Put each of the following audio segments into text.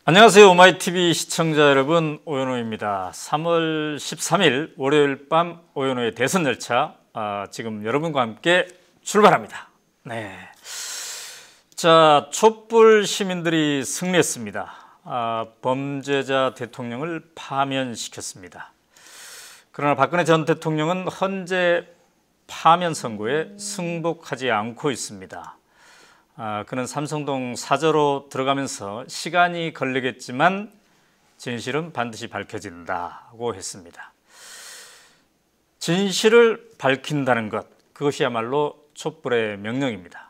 안녕하세요. 오마이TV 시청자 여러분, 오연호입니다. 3월 13일 월요일 밤 오연호의 대선 열차 지금 여러분과 함께 출발합니다. 네, 자, 촛불 시민들이 승리했습니다. 범죄자 대통령을 파면시켰습니다. 그러나 박근혜 전 대통령은 헌재 파면 선고에 승복하지 않고 있습니다. 그는 삼성동 사저로 들어가면서 시간이 걸리겠지만 진실은 반드시 밝혀진다고 했습니다. 진실을 밝힌다는 것, 그것이야말로 촛불의 명령입니다.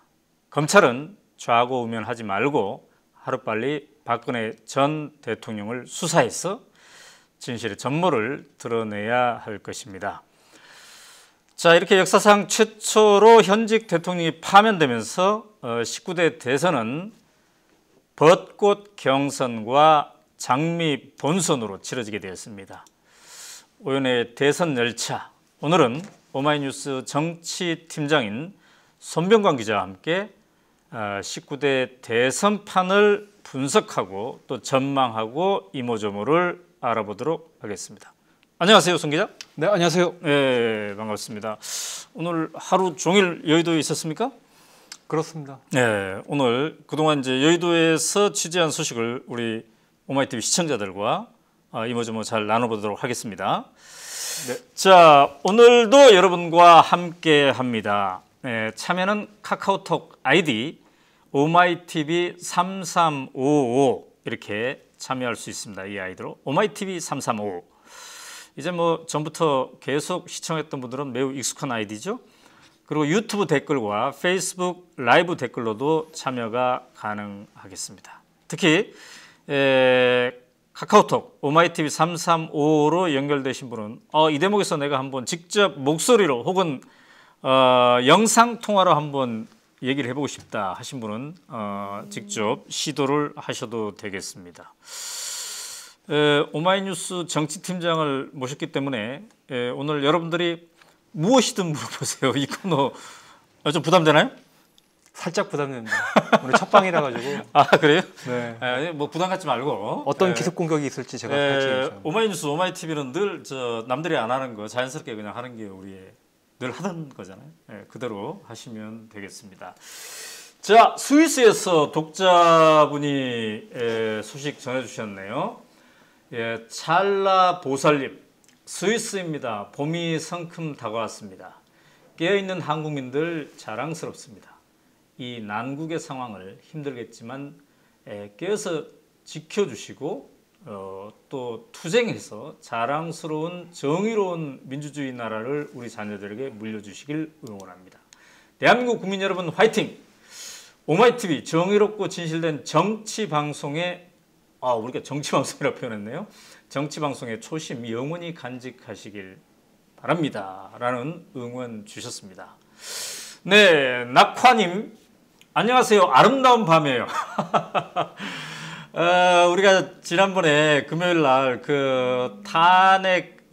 검찰은 좌고우면하지 말고 하루빨리 박근혜 전 대통령을 수사해서 진실의 전모를 드러내야 할 것입니다. 자, 이렇게 역사상 최초로 현직 대통령이 파면되면서 19대 대선은 벚꽃 경선과 장미 본선으로 치러지게 되었습니다. 오연의 대선 열차, 오늘은 오마이뉴스 정치팀장인 손병관 기자와 함께 19대 대선판을 분석하고 또 전망하고 이모저모를 알아보도록 하겠습니다. 안녕하세요, 손 기자. 네, 안녕하세요. 네, 반갑습니다. 오늘 하루 종일 여의도에 있었습니까? 그렇습니다. 네, 오늘 그동안 이제 여의도에서 취재한 소식을 우리 오마이TV 시청자들과 이모저모 잘 나눠보도록 하겠습니다. 네. 자, 오늘도 여러분과 함께 합니다. 네, 참여는 카카오톡 아이디 오마이TV 3355 이렇게 참여할 수 있습니다. 이 아이디로 오마이TV 3355. 이제 뭐 전부터 계속 시청했던 분들은 매우 익숙한 아이디죠. 그리고 유튜브 댓글과 페이스북 라이브 댓글로도 참여가 가능하겠습니다. 특히 카카오톡 오마이TV 3355로 연결되신 분은 이 대목에서 내가 한번 직접 목소리로 혹은 영상 통화로 한번 얘기를 해보고 싶다 하신 분은 직접 시도를 하셔도 되겠습니다. 오마이뉴스 정치팀장을 모셨기 때문에 오늘 여러분들이 무엇이든 물어보세요. 이 코너 좀 부담되나요? 살짝 부담됩니다. 오늘 첫 방이라 가지고. 그래요? 네. 뭐 부담 갖지 말고 어떤 기습 공격이 있을지 제가 살짝 오마이뉴스 오마이TV는 늘 남들이 안 하는 거 자연스럽게 그냥 하는 게 우리의 늘 하던 거잖아요. 그대로 하시면 되겠습니다. 자, 스위스에서 독자분이 소식 전해주셨네요. 찰나 보살님, 스위스입니다. 봄이 성큼 다가왔습니다. 깨어있는 한국민들 자랑스럽습니다. 이 난국의 상황을 힘들겠지만 깨어서 지켜주시고 또 투쟁해서 자랑스러운 정의로운 민주주의 나라를 우리 자녀들에게 물려주시길 응원합니다. 대한민국 국민 여러분 화이팅! 오마이TV 정의롭고 진실된 정치방송에 우리가 정치방송이라고 표현했네요. 정치방송의 초심 영원히 간직하시길 바랍니다. 라는 응원 주셨습니다. 네, 낙화님 안녕하세요. 아름다운 밤이에요. 우리가 지난번에 금요일 날 그 탄핵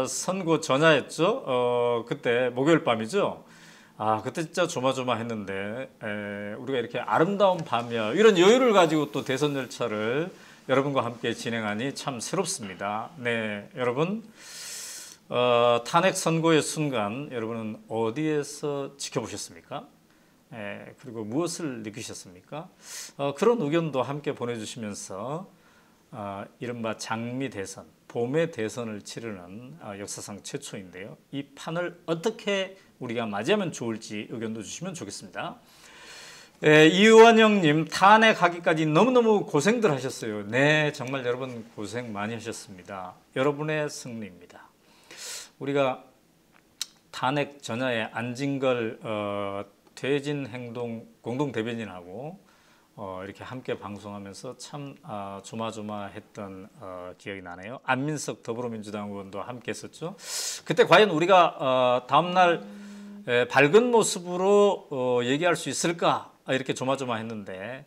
선고 전야였죠. 그때 목요일 밤이죠. 그때 진짜 조마조마했는데 우리가 이렇게 아름다운 밤이야 이런 여유를 가지고 또 대선 열차를 여러분과 함께 진행하니 참 새롭습니다. 네, 여러분 탄핵 선고의 순간 여러분은 어디에서 지켜보셨습니까? 그리고 무엇을 느끼셨습니까? 그런 의견도 함께 보내주시면서 이른바 장미 대선, 봄의 대선을 치르는 역사상 최초인데요. 이 판을 어떻게 우리가 맞이하면 좋을지 의견도 주시면 좋겠습니다. 이완영님 탄핵하기까지 너무너무 고생들 하셨어요. 네, 정말 여러분 고생 많이 하셨습니다. 여러분의 승리입니다. 우리가 탄핵 전야에 안진걸 퇴진 행동 공동대변인하고 이렇게 함께 방송하면서 참 조마조마했던 기억이 나네요. 안민석 더불어민주당 의원도 함께 했었죠. 그때 과연 우리가 다음날 밝은 모습으로 얘기할 수 있을까 이렇게 조마조마했는데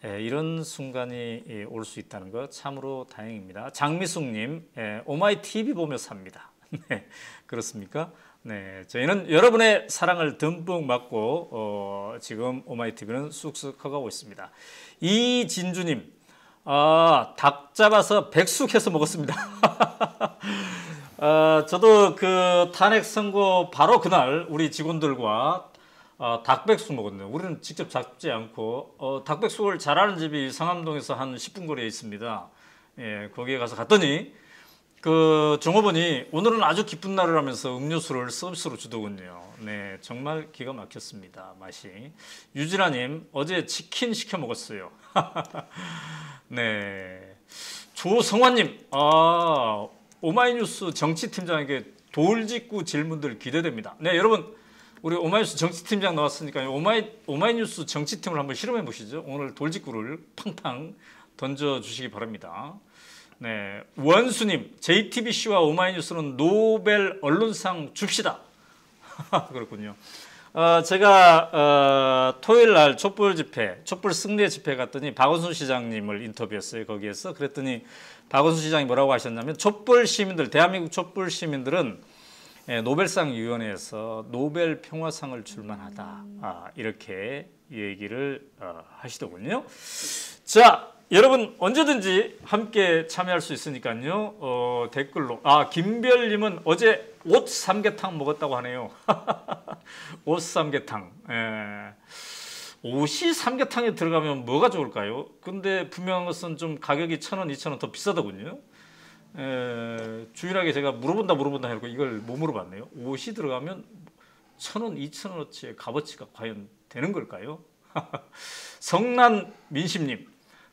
이런 순간이 올 수 있다는 것 참으로 다행입니다. 장미숙님 오마이TV 보며 삽니다. 네, 그렇습니까? 네, 저희는 여러분의 사랑을 듬뿍 받고 지금 오마이TV는 쑥쑥 커가고 있습니다. 이진주님, 닭 잡아서 백숙해서 먹었습니다. 저도 그 탄핵 선고 바로 그날 우리 직원들과 닭백숙 먹었네요. 우리는 직접 잡지 않고 닭백숙을 잘하는 집이 상암동에서 한 10분 거리에 있습니다. 예, 거기에 가서 갔더니 그 종업원이 오늘은 아주 기쁜 날이라면서 음료수를 서비스로 주더군요. 네, 정말 기가 막혔습니다. 맛이. 유진아님 어제 치킨 시켜 먹었어요. 네, 조성환님 오마이뉴스 정치팀장에게 돌직구 질문들 기대됩니다. 네, 여러분 우리 오마이뉴스 정치팀장 나왔으니까요. 오마이뉴스 정치팀을 한번 실험해 보시죠. 오늘 돌직구를 팡팡 던져주시기 바랍니다. 네, 원수님 JTBC와 오마이뉴스는 노벨 언론상 줍시다. 그렇군요. 제가 토요일 날 촛불 집회, 촛불 승리의 집회 갔더니 박원순 시장님을 인터뷰했어요. 거기에서 그랬더니 박원순 시장이 뭐라고 하셨냐면 촛불 시민들, 대한민국 촛불 시민들은 노벨상 위원회에서 노벨 평화상을 줄 만하다. 이렇게 얘기를 하시더군요. 자, 여러분 언제든지 함께 참여할 수 있으니까요. 댓글로. 김별님은 어제 옷 삼계탕 먹었다고 하네요. 옷 삼계탕. 옷이 삼계탕에 들어가면 뭐가 좋을까요? 근데 분명한 것은 좀 가격이 1,000원, 2,000원 더 비싸더군요. 주일하게 제가 물어본다 해놓고 이걸 못 물어봤네요. 옷이 들어가면 1,000원, 2,000원어치의 값어치가 과연 되는 걸까요? 성난 민심님,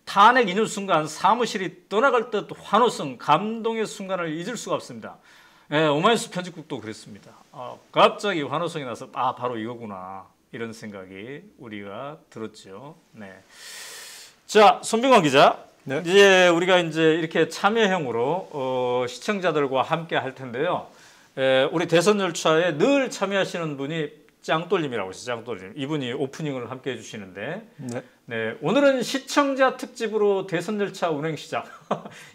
탄핵 인용 순간 사무실이 떠나갈 듯 환호성, 감동의 순간을 잊을 수가 없습니다. 오마이뉴스 편집국도 그랬습니다. 갑자기 환호성이 나서 바로 이거구나 이런 생각이 우리가 들었죠. 네. 자, 손병환 기자. 네. 이제 우리가 이렇게 참여형으로 시청자들과 함께 할 텐데요. 우리 대선 열차에 늘 참여하시는 분이 짱돌님이라고 있어요. 짱돌님. 이분이 오프닝을 함께 해주시는데, 네, 오늘은 시청자 특집으로 대선 열차 운행 시작.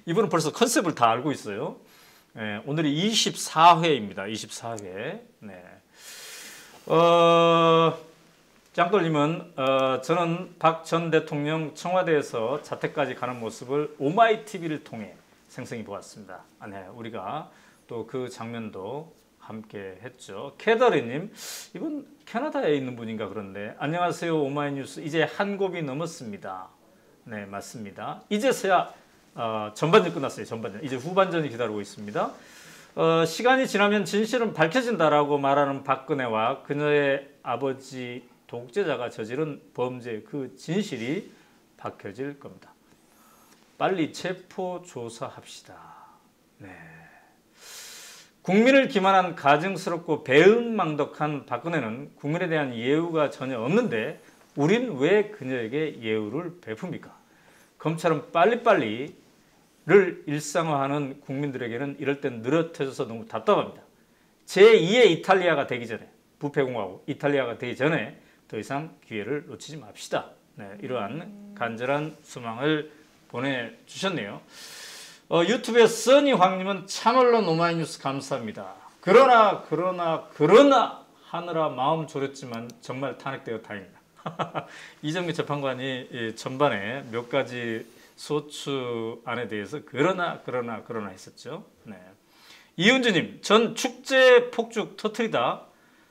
이분은 벌써 컨셉을 다 알고 있어요. 네, 오늘이 24회입니다. 24회. 네. 짱돌님은 저는 박 전 대통령 청와대에서 자택까지 가는 모습을 오마이TV를 통해 생생히 보았습니다. 네, 우리가 또 그 장면도 함께 했죠. 캐더리님, 이분 캐나다에 있는 분인가 그런데 안녕하세요 오마이뉴스 이제 한 곱이 넘었습니다. 네, 맞습니다. 이제서야 전반전 끝났어요. 전반전. 이제 후반전이 기다리고 있습니다. 시간이 지나면 진실은 밝혀진다라고 말하는 박근혜와 그녀의 아버지 독재자가 저지른 범죄 그 진실이 밝혀질 겁니다. 빨리 체포 조사합시다. 네. 국민을 기만한 가증스럽고 배은망덕한 박근혜는 국민에 대한 예우가 전혀 없는데 우린 왜 그녀에게 예우를 베풉니까? 검찰은 빨리빨리를 일상화하는 국민들에게는 이럴 땐 느릿해져서 너무 답답합니다. 제2의 이탈리아가 되기 전에, 부패공화국 이탈리아가 되기 전에 더 이상 기회를 놓치지 맙시다. 네, 이러한 간절한 소망을 보내주셨네요. 유튜브에 써니 황님은 참언론 오마이뉴스 감사합니다. 그러나 하느라 마음 졸였지만 정말 탄핵되어 다행입니다. 이정미 재판관이 전반에 몇 가지 소추안에 대해서 그러나 했었죠. 네. 이은주님, 전 축제 폭죽 터트리다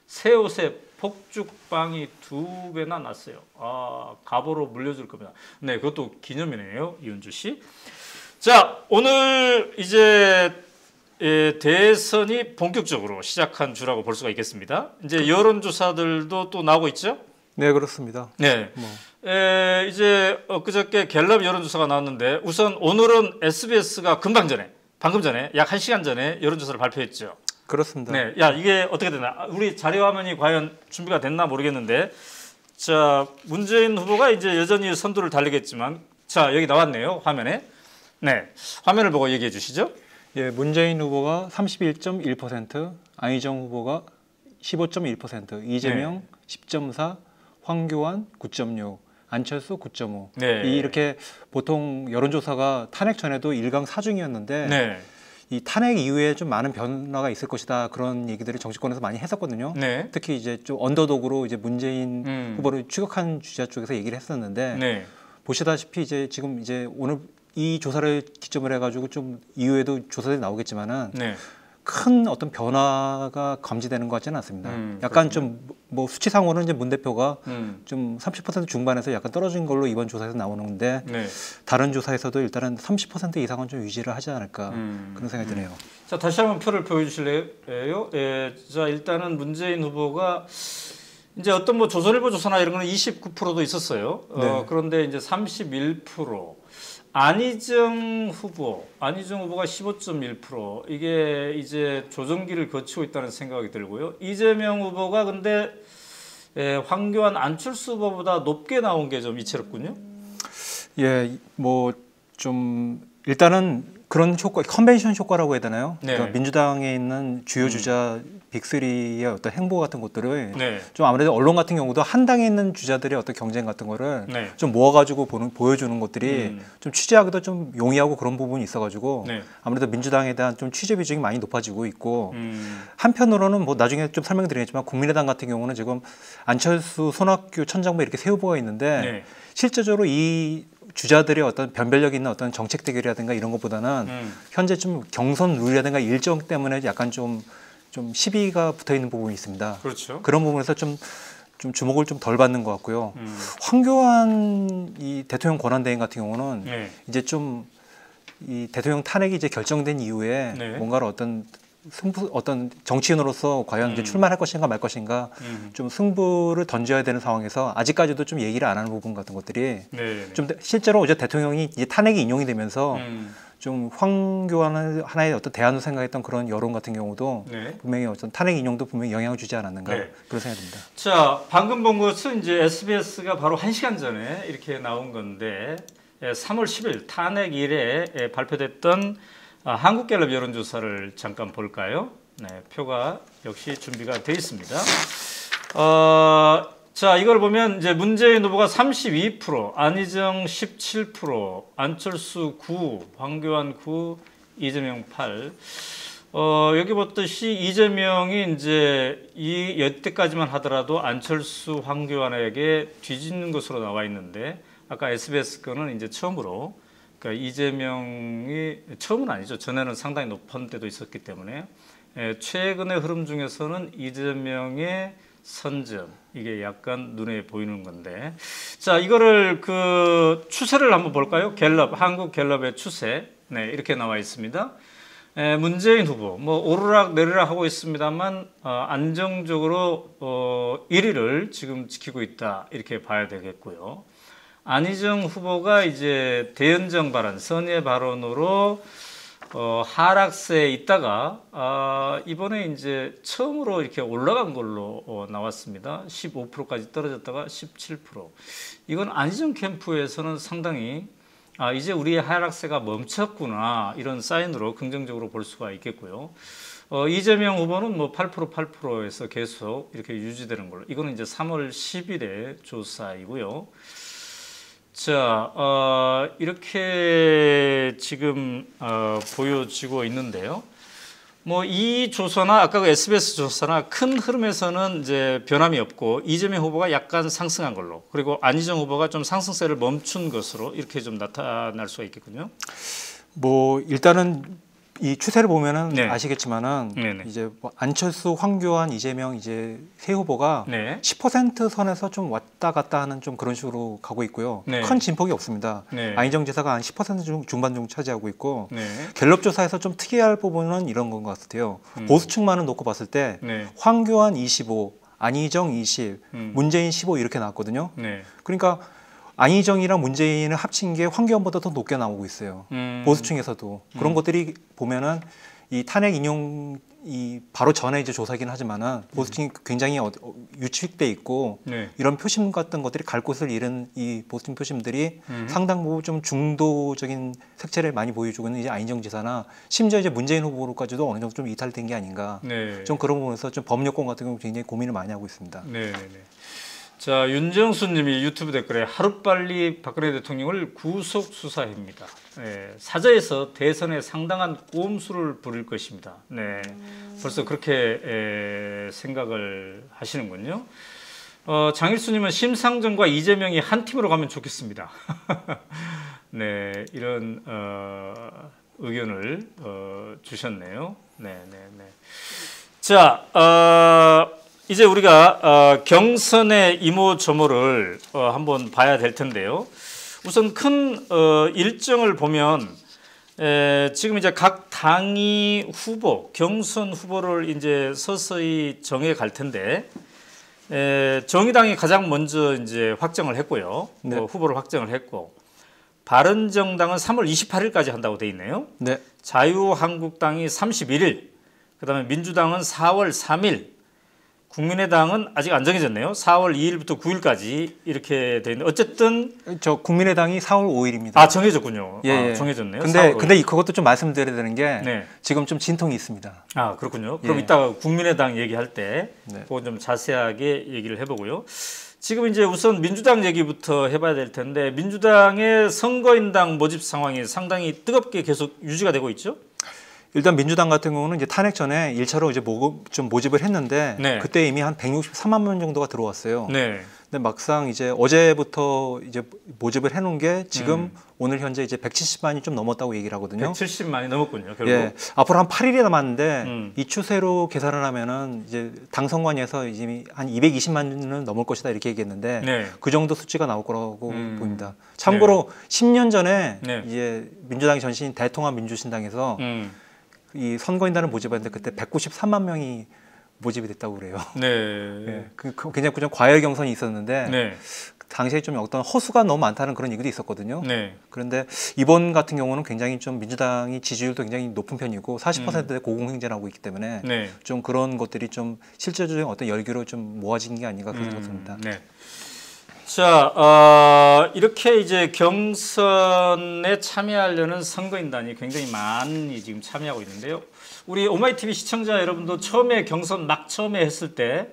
새 옷에 폭죽방이 2배나 났어요. 가보로 물려줄 겁니다. 네, 그것도 기념이네요, 이은주 씨. 자, 오늘 이제 대선이 본격적으로 시작한 주라고 볼 수가 있겠습니다. 이제 여론조사들도 또 나오고 있죠? 네, 그렇습니다. 네. 이제 엊그저께 갤럽 여론조사가 나왔는데 우선 오늘은 SBS가 방금 전에 약 1시간 전에 여론조사를 발표했죠. 그렇습니다. 네. 야, 이게 어떻게 되나? 우리 자료 화면이 과연 준비가 됐나 모르겠는데. 자, 문재인 후보가 이제 여전히 선두를 달리겠지만 자, 여기 나왔네요. 화면에. 네. 화면을 보고 얘기해 주시죠. 예, 문재인 후보가 31.1%, 안희정 후보가 15.1%, 이재명 네. 10.4, 황교안 9.6, 안철수 9.5. 네. 이렇게 보통 여론조사가 탄핵 전에도 1강 4중이었는데 네. 이 탄핵 이후에 좀 많은 변화가 있을 것이다 그런 얘기들을 정치권에서 많이 했었거든요. 네. 특히 이제 좀 언더독으로 이제 문재인 후보를 추격한 주자 쪽에서 얘기를 했었는데 네. 보시다시피 이제 지금 이제 오늘 이 조사를 기점으로 해가지고 좀 이후에도 조사들이 나오겠지만은 네. 큰 어떤 변화가 감지되는 것 같지는 않습니다. 약간 좀 뭐 수치상으로는 이제 문 대표가 좀 30% 중반에서 약간 떨어진 걸로 이번 조사에서 나오는데 네. 다른 조사에서도 일단은 30% 이상은 좀 유지를 하지 않을까 그런 생각이 드네요. 자, 다시 한번 표를 보여주실래요? 예, 자, 일단은 문재인 후보가 이제 어떤 뭐 조선일보 조사나 이런 거는 29%도 있었어요. 네. 그런데 이제 31%. 안희정 후보가 15.1%. 이게 이제 조정기를 거치고 있다는 생각이 들고요. 이재명 후보가 근데 황교안 안철수 후보보다 높게 나온 게 좀 이채롭군요. 예, 뭐 좀 일단은 그런 효과, 컨벤션 효과라고 해야 되나요? 네. 그러니까 민주당에 있는 주요 주자 빅3의 어떤 행보 같은 것들을 네. 좀 아무래도 언론 같은 경우도 한 당에 있는 주자들의 어떤 경쟁 같은 거를 네. 좀 모아가지고 보여주는 것들이 좀 취재하기도 좀 용이하고 그런 부분이 있어가지고 네. 아무래도 민주당에 대한 좀 취재 비중이 많이 높아지고 있고 한편으로는 뭐 나중에 좀 설명드리겠지만 국민의당 같은 경우는 지금 안철수, 손학규, 천정배 이렇게 세 후보가 있는데 네. 실제적으로 이 주자들의 어떤 변별력 있는 어떤 정책 대결이라든가 이런 것보다는 현재 좀 경선 룰이라든가 일정 때문에 약간 좀 시비가 붙어 있는 부분이 있습니다. 그렇죠. 그런 부분에서 좀 주목을 좀 덜 받는 것 같고요. 황교안 이 대통령 권한대행 같은 경우는 네. 이제 좀 이 대통령 탄핵이 이제 결정된 이후에 네. 뭔가를 어떤 정치인으로서 과연 이제 출마할 것인가 말 것인가 좀 승부를 던져야 되는 상황에서 아직까지도 좀 얘기를 안 하는 부분 같은 것들이 네. 좀 실제로 어제 대통령이 이제 탄핵이 인용이 되면서 좀 황교안을 하나의 어떤 대안으로 생각했던 그런 여론 같은 경우도 네. 분명히 어떤 탄핵 인용도 분명히 영향을 주지 않았는가 네. 그런 생각이 듭니다. 자, 방금 본 것은 이제 SBS가 바로 1시간 전에 이렇게 나온 건데 3월 10일 탄핵 이래 발표됐던 한국갤럽 여론조사를 잠깐 볼까요? 네, 표가 역시 준비가 되어 있습니다. 자, 이걸 보면 이제 문재인 후보가 32%, 안희정 17%, 안철수 9, 황교안 9, 이재명 8. 여기 보듯이 이재명이 이제 여태까지만 하더라도 안철수, 황교안에게 뒤지는 것으로 나와 있는데 아까 SBS 거는 이제 처음으로 그러니까 이재명이 처음은 아니죠. 전에는 상당히 높은 때도 있었기 때문에 최근의 흐름 중에서는 이재명의 선점 이게 약간 눈에 보이는 건데 자 이거를 그 추세를 한번 볼까요? 갤럽 한국 갤럽의 추세 네 이렇게 나와 있습니다. 문재인 후보 뭐 오르락 내리락 하고 있습니다만 안정적으로 1위를 지금 지키고 있다 이렇게 봐야 되겠고요. 안희정 후보가 이제 대연정 발언, 선의 발언으로 하락세에 있다가 이번에 이제 처음으로 이렇게 올라간 걸로 나왔습니다. 15%까지 떨어졌다가 17%. 이건 안희정 캠프에서는 상당히 이제 우리의 하락세가 멈췄구나 이런 사인으로 긍정적으로 볼 수가 있겠고요. 이재명 후보는 뭐 8%에서 계속 이렇게 유지되는 걸로. 이거는 이제 3월 10일의 조사이고요. 자, 이렇게 지금 보여지고 있는데요. 뭐 이 조사나 아까 그 SBS 조사나 큰 흐름에서는 이제 변함이 없고 이재명 후보가 약간 상승한 걸로 그리고 안희정 후보가 좀 상승세를 멈춘 것으로 이렇게 좀 나타날 수가 있겠군요. 뭐 일단은 이 추세를 보면은 네. 아시겠지만은 네네. 이제 뭐 안철수, 황교안, 이재명 이제 세 후보가 네. 10% 선에서 좀 왔다 갔다 하는 좀 그런 식으로 가고 있고요. 네. 큰 진폭이 없습니다. 네. 안희정 지사가 한 10% 중반 정도 차지하고 있고 네. 갤럽 조사에서 좀 특이할 부분은 이런 건 것 같아요. 보수층만을 놓고 봤을 때 네. 황교안 25, 안희정 20, 음. 문재인 15 이렇게 나왔거든요. 네. 그러니까 안희정이랑 문재인을 합친 게 황교안보다 더 높게 나오고 있어요. 보수층에서도 그런 것들이 보면은 이 탄핵 인용 이 바로 전에 이제 조사긴 하지만은 보수층이 굉장히 유축돼 있고 네. 이런 표심 같은 것들이 갈 곳을 잃은 이 보수층 표심들이 상당 부분 좀 중도적인 색채를 많이 보여주고 있는 이제 안희정 지사나 심지어 이제 문재인 후보로까지도 어느 정도 좀 이탈된 게 아닌가. 네. 좀 그런 부분에서 좀 법률권 같은 경우 굉장히 고민을 많이 하고 있습니다. 네. 자, 윤정수님이 유튜브 댓글에 하루빨리 박근혜 대통령을 구속 수사합니다. 네, 사저에서 대선에 상당한 꼼수를 부릴 것입니다. 네, 벌써 그렇게 생각을 하시는군요. 장일수님은 심상정과 이재명이 한 팀으로 가면 좋겠습니다. 네, 이런 의견을 주셨네요. 네, 네, 네. 자, 이제 우리가 경선의 이모저모를 한번 봐야 될 텐데요. 우선 큰 일정을 보면 지금 이제 각 당이 후보, 경선 후보를 이제 서서히 정해 갈 텐데 정의당이 가장 먼저 이제 확정을 했고요. 네. 후보를 확정을 했고 바른정당은 3월 28일까지 한다고 돼 있네요. 네. 자유한국당이 31일, 그다음에 민주당은 4월 3일, 국민의당은 아직 안 정해졌네요. 4월 2일부터 9일까지 이렇게 돼 있는데 어쨌든 저 국민의당이 4월 5일입니다. 아 정해졌군요. 예, 예. 정해졌네요. 근데 그것도 좀 말씀드려야 되는 게 네. 지금 좀 진통이 있습니다. 아 그렇군요. 그럼 예. 이따가 국민의당 얘기할 때 네. 그거 좀 자세하게 얘기를 해보고요. 지금 이제 우선 민주당 얘기부터 해봐야 될 텐데 민주당의 선거인당 모집 상황이 상당히 뜨겁게 계속 유지가 되고 있죠. 일단 민주당 같은 경우는 이제 탄핵 전에 1차로 이제 좀 모집을 했는데 네. 그때 이미 한 163만 명 정도가 들어왔어요. 네. 근데 막상 이제 어제부터 이제 모집을 해놓은 게 지금 오늘 현재 이제 170만이 좀 넘었다고 얘기를 하거든요. 170만이 넘었군요. 결국. 예, 앞으로 한 8일이 남았는데 이 추세로 계산을 하면은 이제 당선관위에서 이제 한 220만은 넘을 것이다 이렇게 얘기했는데 네. 그 정도 수치가 나올 거라고 보입니다. 참고로 10년 전에 네. 이제 민주당의 전신인 대통합민주신당에서 이 선거인단을 모집했는데 그때 193만 명이 모집이 됐다고 그래요. 네. 예, 굉장히 좀 과열 경선이 있었는데 네. 당시에 좀 어떤 허수가 너무 많다는 그런 얘기도 있었거든요. 네. 그런데 이번 같은 경우는 굉장히 좀 민주당이 지지율도 굉장히 높은 편이고 40%대 고공행진을 하고 있기 때문에 네. 좀 그런 것들이 좀 실질적인 어떤 열기로 좀 모아진 게 아닌가 그런 생각이 듭니다. 네. 자, 이렇게 이제 경선에 참여하려는 선거인단이 굉장히 많이 지금 참여하고 있는데요. 우리 오마이TV 시청자 여러분도 처음에 경선 막 처음에 했을 때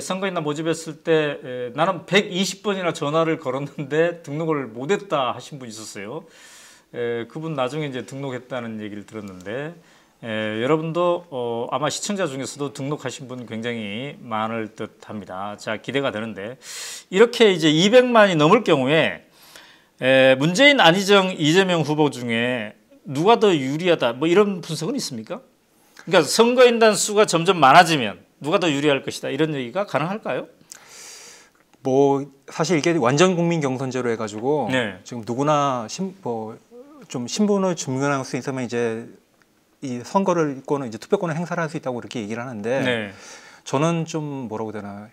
선거인단 모집했을 때 나는 120번이나 전화를 걸었는데 등록을 못했다 하신 분 있었어요. 그분 나중에 이제 등록했다는 얘기를 들었는데 여러분도 아마 시청자 중에서도 등록하신 분 굉장히 많을 듯합니다. 자, 기대가 되는데 이렇게 이제 200만이 넘을 경우에 문재인, 안희정, 이재명 후보 중에 누가 더 유리하다 뭐 이런 분석은 있습니까? 그러니까 선거인단 수가 점점 많아지면 누가 더 유리할 것이다 이런 얘기가 가능할까요? 뭐 사실 이게 완전 국민 경선제로 해가지고 네. 지금 누구나 좀 신분을 증명할 수 있으면 이제 이 선거권은 이제 투표권을 행사를 할 수 있다고 이렇게 얘기를 하는데 네. 저는 좀 뭐라고 해야 되나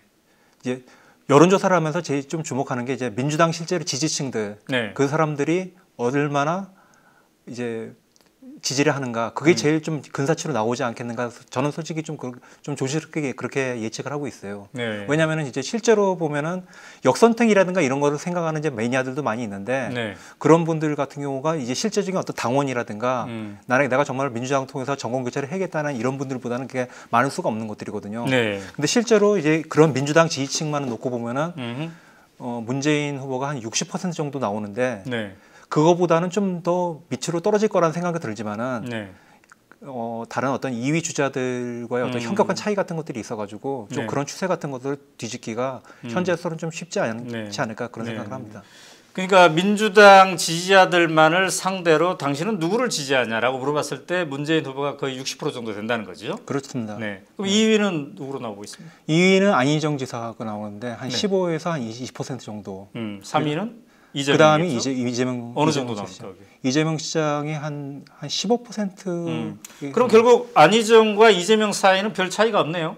이제 여론조사를 하면서 제일 좀 주목하는 게 이제 민주당 실제로 지지층들 네. 그 사람들이 얼마나 이제 지지를 하는가 그게 제일 좀 근사치로 나오지 않겠는가 저는 솔직히 좀 조심스럽게 그렇게 예측을 하고 있어요. 네. 왜냐하면 이제 실제로 보면은 역선택이라든가 이런 거를 생각하는 이제 매니아들도 많이 있는데 네. 그런 분들 같은 경우가 이제 실제적인 어떤 당원이라든가 내가 정말 민주당 통해서 정권 교체를 해야겠다는 이런 분들보다는 그게 많을 수가 없는 것들이거든요. 네. 근데 실제로 이제 그런 민주당 지지층만을 놓고 보면은 문재인 후보가 한 60% 정도 나오는데 네. 그거보다는 좀 더 밑으로 떨어질 거라는 생각이 들지만은 네. 다른 어떤 2위 주자들과의 어떤 현격한 차이 같은 것들이 있어가지고 좀 네. 그런 추세 같은 것들을 뒤집기가 현재로서는 좀 쉽지 않지 않을까 그런 네. 생각을 합니다. 그러니까 민주당 지지자들만을 상대로 당신은 누구를 지지하냐라고 물어봤을 때 문재인 후보가 거의 60% 정도 된다는 거죠. 그렇습니다. 네. 그럼 2위는 누구로 나오고 있습니까? 2위는 안희정 지사가 나오는데 한 네. 15에서 한 20% 정도. 3위는 그 이재명. 다음이 이재명 어느 이재명 정도 시장. 나옵니까? 이재명 시장이 한 15%. 그럼 결국 안희정과 이재명 사이는 별 차이가 없네요.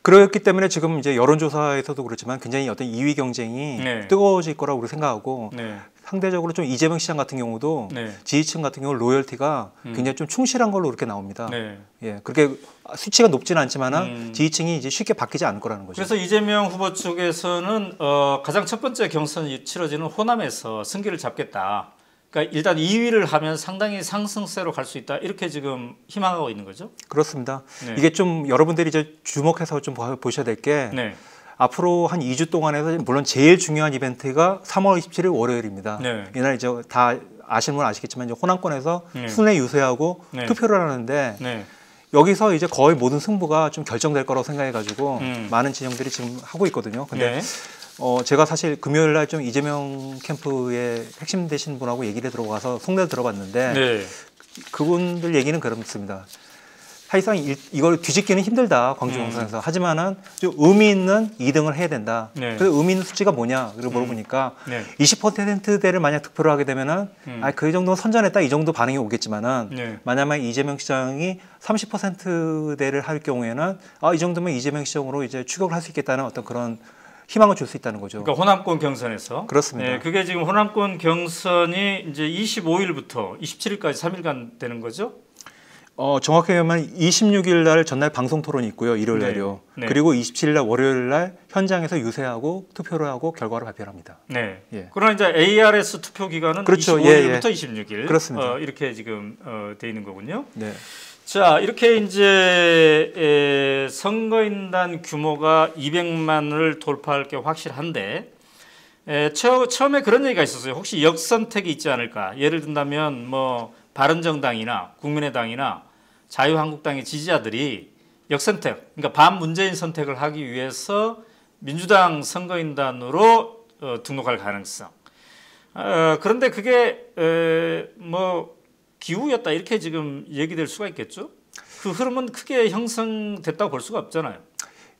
그렇기 때문에 지금 이제 여론조사에서도 그렇지만 굉장히 어떤 2위 경쟁이 네. 뜨거워질 거라고 우리 생각하고 네. 상대적으로 좀 이재명 시장 같은 경우도 네. 지지층 같은 경우 로열티가 굉장히 좀 충실한 걸로 이렇게 나옵니다. 네. 예, 그렇게 수치가 높지는 않지만은 지지층이 이제 쉽게 바뀌지 않을 거라는 거죠. 그래서 이재명 후보 쪽에서는 가장 첫 번째 경선이 치러지는 호남에서 승기를 잡겠다. 그러니까 일단 2위를 하면 상당히 상승세로 갈 수 있다. 이렇게 지금 희망하고 있는 거죠. 그렇습니다. 네. 이게 좀 여러분들이 이제 주목해서 좀 보셔야 될 게 네. 앞으로 한 2주 동안에서 물론 제일 중요한 이벤트가 3월 27일 월요일입니다. 네. 이날 이제 다 아시는 분 아시겠지만 이제 호남권에서 네. 순회 유세하고 네. 투표를 하는데 네. 여기서 이제 거의 모든 승부가 좀 결정될 거라고 생각해가지고 많은 진영들이 지금 하고 있거든요. 근데 네. 제가 사실 금요일 날 좀 이재명 캠프의 핵심 되신 분하고 얘기를 들어가서 속내를 들어봤는데 네. 그분들 얘기는 그렇습니다. 사실상 이걸 뒤집기는 힘들다 광주 경선에서 하지만은 좀 의미 있는 2등을 해야 된다. 네. 그래서 의미 있는 수치가 뭐냐? 그걸 물어보니까 네. 20%대를 만약 득표를 하게 되면은 그 정도는 선전했다 이 정도 반응이 오겠지만은 네. 만약에 이재명 시장이 30%대를 할 경우에는 이 정도면 이재명 시장으로 이제 추격을 할 수 있겠다는 어떤 그런 희망을 줄 수 있다는 거죠. 그러니까 호남권 경선에서 그렇습니다. 네, 그게 지금 호남권 경선이 이제 25일부터 27일까지 3일간 되는 거죠? 정확하게 하면 26일 날 전날 방송 토론이 있고요. 일요일 날요. 네. 그리고 27일 날 월요일 날 현장에서 유세하고 투표를 하고 결과를 발표를 합니다. 네. 예. 그러나 이제 ARS 투표 기간은 그렇죠. 25일부터 26일. 그렇습니다. 이렇게 지금 돼 있는 거군요. 네. 자, 이렇게 이제 선거인단 규모가 200만을 돌파할 게 확실한데 처음에 그런 얘기가 있었어요. 혹시 역선택이 있지 않을까? 예를 든다면 뭐 바른정당이나 국민의당이나 자유한국당의 지지자들이 역선택, 그러니까 반문재인 선택을 하기 위해서 민주당 선거인단으로 등록할 가능성. 그런데 그게 뭐 기우였다 이렇게 지금 얘기될 수가 있겠죠. 그 흐름은 크게 형성됐다고 볼 수가 없잖아요.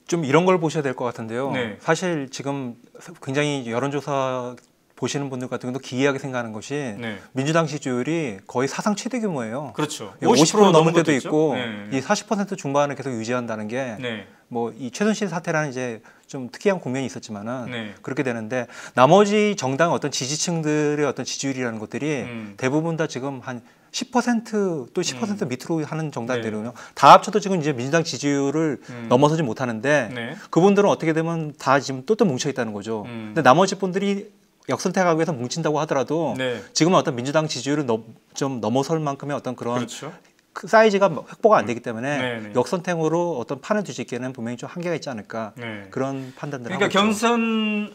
좀 이런 걸 보셔야 될 것 같은데요. 네. 사실 지금 굉장히 여론조사 보시는 분들 같은 경우도 기이하게 생각하는 것이 네. 민주당 지지율이 거의 사상 최대 규모예요. 그렇죠. 50% 넘을 때도 있죠? 있고 네. 이 40% 중반을 계속 유지한다는 게 네. 뭐 이 최순실 사태라는 이제 좀 특이한 국면이 있었지만은 네. 그렇게 되는데 나머지 정당 어떤 지지층들의 어떤 지지율이라는 것들이 대부분 다 지금 한 10%또 10% 밑으로 하는 정당들이거든요. 다 합쳐도 지금 이제 민주당 지지율을 넘어서지 못하는데 네. 그분들은 어떻게 되면 다 지금 똘똘 뭉쳐 있다는 거죠. 근데 나머지 분들이 역선택하기 위해서 뭉친다고 하더라도 네. 지금은 어떤 민주당 지지율을 좀 넘어설 만큼의 어떤 그런 그렇죠. 그 사이즈가 확보가 안 되기 때문에 네. 역선택으로 어떤 판을 뒤집기에는 분명히 좀 한계가 있지 않을까 네. 그런 판단들을 그러니까 하고 있죠. 경선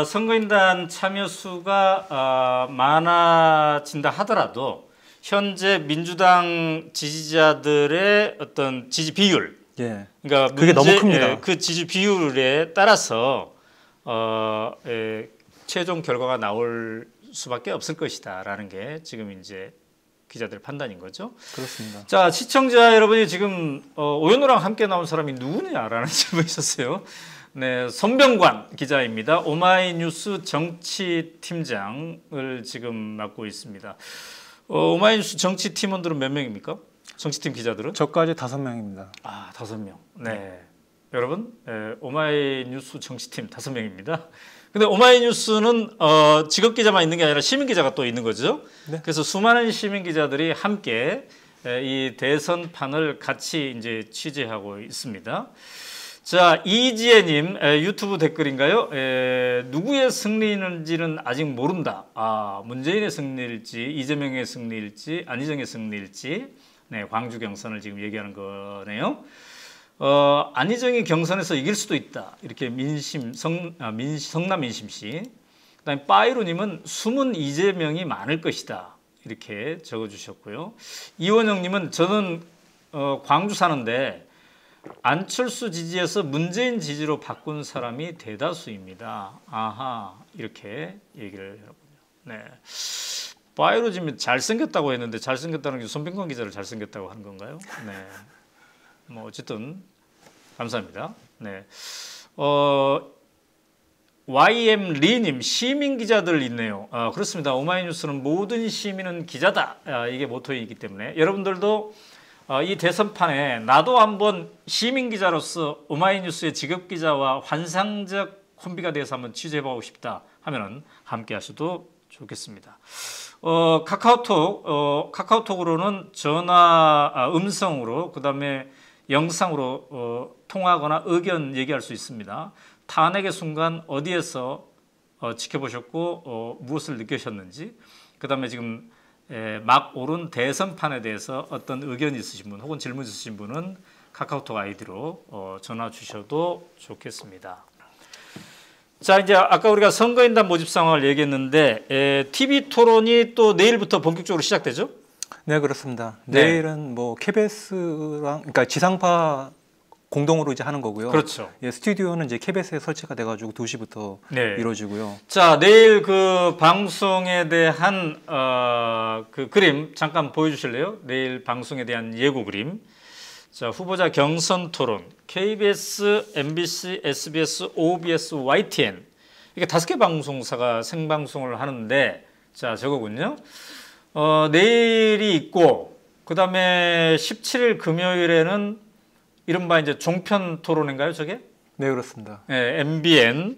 선거인단 참여 수가 많아진다 하더라도 현재 민주당 지지자들의 어떤 지지 비율, 예. 그러니까 그게 너무 큽니다. 그 지지 비율에 따라서 최종 결과가 나올 수밖에 없을 것이다라는 게 지금 이제 기자들 판단인 거죠. 그렇습니다. 자, 시청자 여러분이 지금 오연우랑 함께 나온 사람이 누구냐라는 질문이 있었어요. 네, 손병관 기자입니다. 오마이뉴스 정치팀장을 지금 맡고 있습니다. 오마이뉴스 정치팀원들은 몇 명입니까? 정치팀 기자들은? 저까지 5명입니다. 5명. 네. 여러분, 오마이뉴스 정치팀 5명입니다. 근데 오마이뉴스는 직업 기자만 있는 게 아니라 시민 기자가 또 있는 거죠. 네. 그래서 수많은 시민 기자들이 함께 이 대선판을 같이 이제 취재하고 있습니다. 자, 이지혜님 유튜브 댓글인가요? 누구의 승리인지는 아직 모른다. 문재인의 승리일지 이재명의 승리일지 안희정의 승리일지. 네, 광주 경선을 지금 얘기하는 거네요. 안희정이 경선에서 이길 수도 있다. 이렇게 성남 민심씨. 그다음에 빠이로님은 숨은 이재명이 많을 것이다. 이렇게 적어주셨고요. 이원영님은 저는 광주 사는데 안철수 지지에서 문재인 지지로 바꾼 사람이 대다수입니다. 아하, 이렇게 얘기를 하군요. 네. 빠이로님이 잘생겼다고 했는데 잘생겼다는 게 손병관 기자를 잘생겼다고 한 건가요? 네. 뭐 어쨌든 감사합니다. 네. YM 리님 시민 기자들 있네요. 그렇습니다. 오마이뉴스는 모든 시민은 기자다. 이게 모토이기 때문에 여러분들도 이 대선판에 나도 한번 시민 기자로서 오마이뉴스의 직업 기자와 환상적 콤비가 돼서 한번 취재해보고 싶다 하면은 함께 하셔도 좋겠습니다. 카카오톡으로는 전화, 음성으로, 그 다음에 영상으로 통화하거나 의견 얘기할 수 있습니다. 탄핵의 순간 어디에서 지켜보셨고 무엇을 느끼셨는지, 그 다음에 지금 막 오른 대선판에 대해서 어떤 의견이 있으신 분 혹은 질문 있으신 분은 카카오톡 아이디로 전화 주셔도 좋겠습니다. 자, 이제 아까 우리가 선거인단 모집 상황을 얘기했는데 TV 토론이 또 내일부터 본격적으로 시작되죠? 네, 그렇습니다. 네. 내일은 뭐 KBS랑 그러니까 지상파 공동으로 이제 하는 거고요. 그렇죠. 예, 스튜디오는 이제 KBS에 설치가 돼가지고 2시부터 네. 이루어지고요. 자, 내일 그 방송에 대한 그 그림 잠깐 보여주실래요? 내일 방송에 대한 예고 그림. 자, 후보자 경선 토론, KBS, MBC, SBS, OBS, YTN 이게 5개 방송사가 생방송을 하는데, 자, 저거군요. 내일이 있고, 그 다음에 17일 금요일에는 이른바 이제 종편 토론인가요, 저게? 네, 그렇습니다. MBN,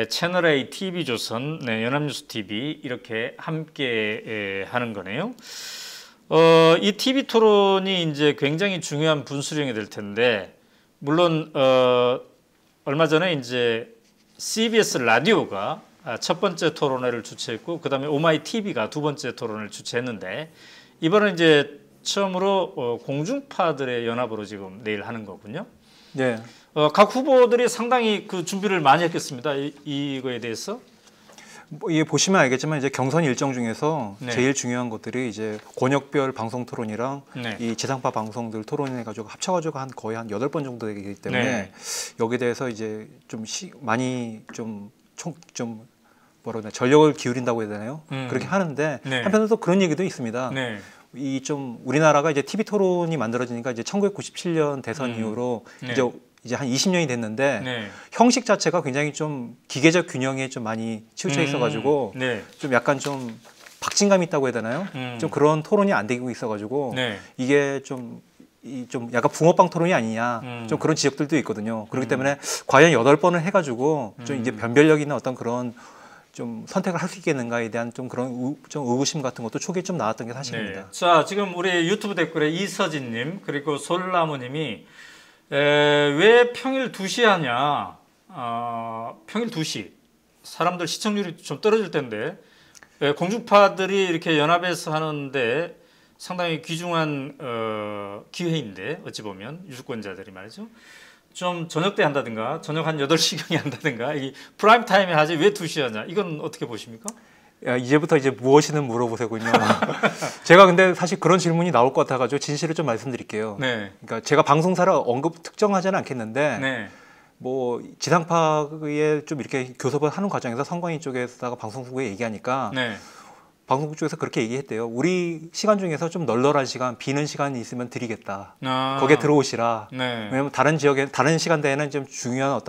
채널A, TV조선, 연합뉴스 TV 이렇게 함께 하는 거네요. 이 TV 토론이 이제 굉장히 중요한 분수령이 될 텐데, 물론 얼마 전에 이제 CBS 라디오가 첫 번째 토론회를 주최했고, 그 다음에 오마이 TV가 두 번째 토론회를 주최했는데, 이번은 이제 처음으로 공중파들의 연합으로 지금 내일 하는 거군요. 네. 각 후보들이 상당히 그 준비를 많이 했겠습니다. 이거에 대해서. 뭐 이게 보시면 알겠지만 이제 경선 일정 중에서 네. 제일 중요한 것들이 이제 권역별 방송 토론이랑 네. 이 지상파 방송들 토론해 가지고 합쳐가지고 거의 한 8번 정도 되기 때문에 네. 여기에 대해서 이제 좀 많이 좀 뭐라 그러나 전력을 기울인다고 해야 되나요? 그렇게 하는데 네. 한편으로 또 그런 얘기도 있습니다. 네. 이 좀 우리나라가 이제 TV 토론이 만들어지니까 이제 1997년 대선 이후로 네. 이제 한 20년이 됐는데 네. 형식 자체가 굉장히 좀 기계적 균형에 좀 많이 치우쳐 있어가지고 네. 좀 약간 좀 박진감이 있다고 해야 되나요? 좀 그런 토론이 안 되고 있어가지고 네. 이게 좀 약간 붕어빵 토론이 아니냐 좀 그런 지적들도 있거든요. 그렇기 때문에 과연 8번을 해가지고 좀 이제 변별력 있는 어떤 그런 좀 선택을 할 수 있겠는가에 대한 좀 그런 좀 의구심 같은 것도 초기에 좀 나왔던 게 사실입니다. 네. 자, 지금 우리 유튜브 댓글에 이서진님 그리고 솔나무님이 왜 평일 2시에 하냐? 평일 2시 사람들 시청률이 좀 떨어질 텐데 공중파들이 이렇게 연합해서 하는데 상당히 귀중한 기회인데 어찌 보면 유권자들이 말이죠. 좀 저녁 때 한다든가 저녁 한 8시경에 한다든가 이 프라임 타임에 하지 왜 2시에 하냐? 이건 어떻게 보십니까? 야, 이제부터 이제 무엇이든 물어보세요군요. 제가 근데 사실 그런 질문이 나올 것 같아가지고 진실을 좀 말씀드릴게요. 네. 그러니까 제가 방송사를 특정하지는 않겠는데 네. 뭐 지상파에 좀 이렇게 교섭을 하는 과정에서 선관위 쪽에다가 방송국에 얘기하니까 네. 방송국 쪽에서 그렇게 얘기했대요. 우리 시간 중에서 좀 널널한 시간, 비는 시간이 있으면 드리겠다. 거기에 들어오시라. 네. 왜냐하면 다른 지역에 다른 시간대에는 좀 중요한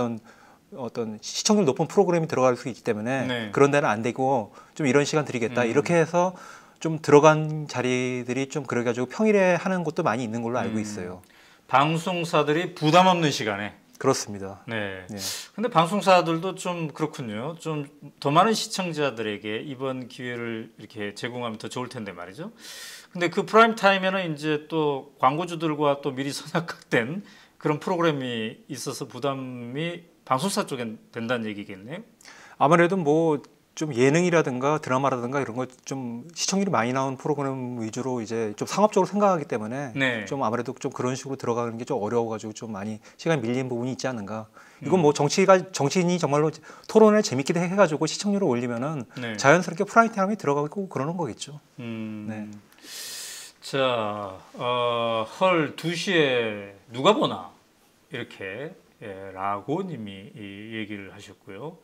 어떤 시청률 높은 프로그램이 들어갈 수 있기 때문에 네. 그런 데는 안 되고 좀 이런 시간 드리겠다. 이렇게 해서 좀 들어간 자리들이 좀 그래가지고 평일에 하는 곳도 많이 있는 걸로 알고 있어요. 방송사들이 부담 없는 시간에. 그렇습니다. 네. 네. 근데 방송사들도 좀 그렇군요. 좀 더 많은 시청자들에게 이번 기회를 이렇게 제공하면 더 좋을 텐데 말이죠. 근데 그 프라임 타임에는 이제 또 광고주들과 또 미리 선약된 그런 프로그램이 있어서 부담이 방송사 쪽엔 된다는 얘기겠네요. 아무래도 뭐 좀 예능이라든가 드라마라든가 이런 거 좀 시청률이 많이 나온 프로그램 위주로 이제 좀 상업적으로 생각하기 때문에 네. 좀 아무래도 좀 그런 식으로 들어가는 게 좀 어려워가지고 좀 많이 시간 밀리는 부분이 있지 않은가. 이건 뭐 정치인이 정말로 토론을 재밌게 해가지고 시청률을 올리면은 네. 자연스럽게 프라임 타임이 들어가고 그러는 거겠죠. 네. 자, 헐 2시에 누가 보나 이렇게 라고님이 이 얘기를 하셨고요.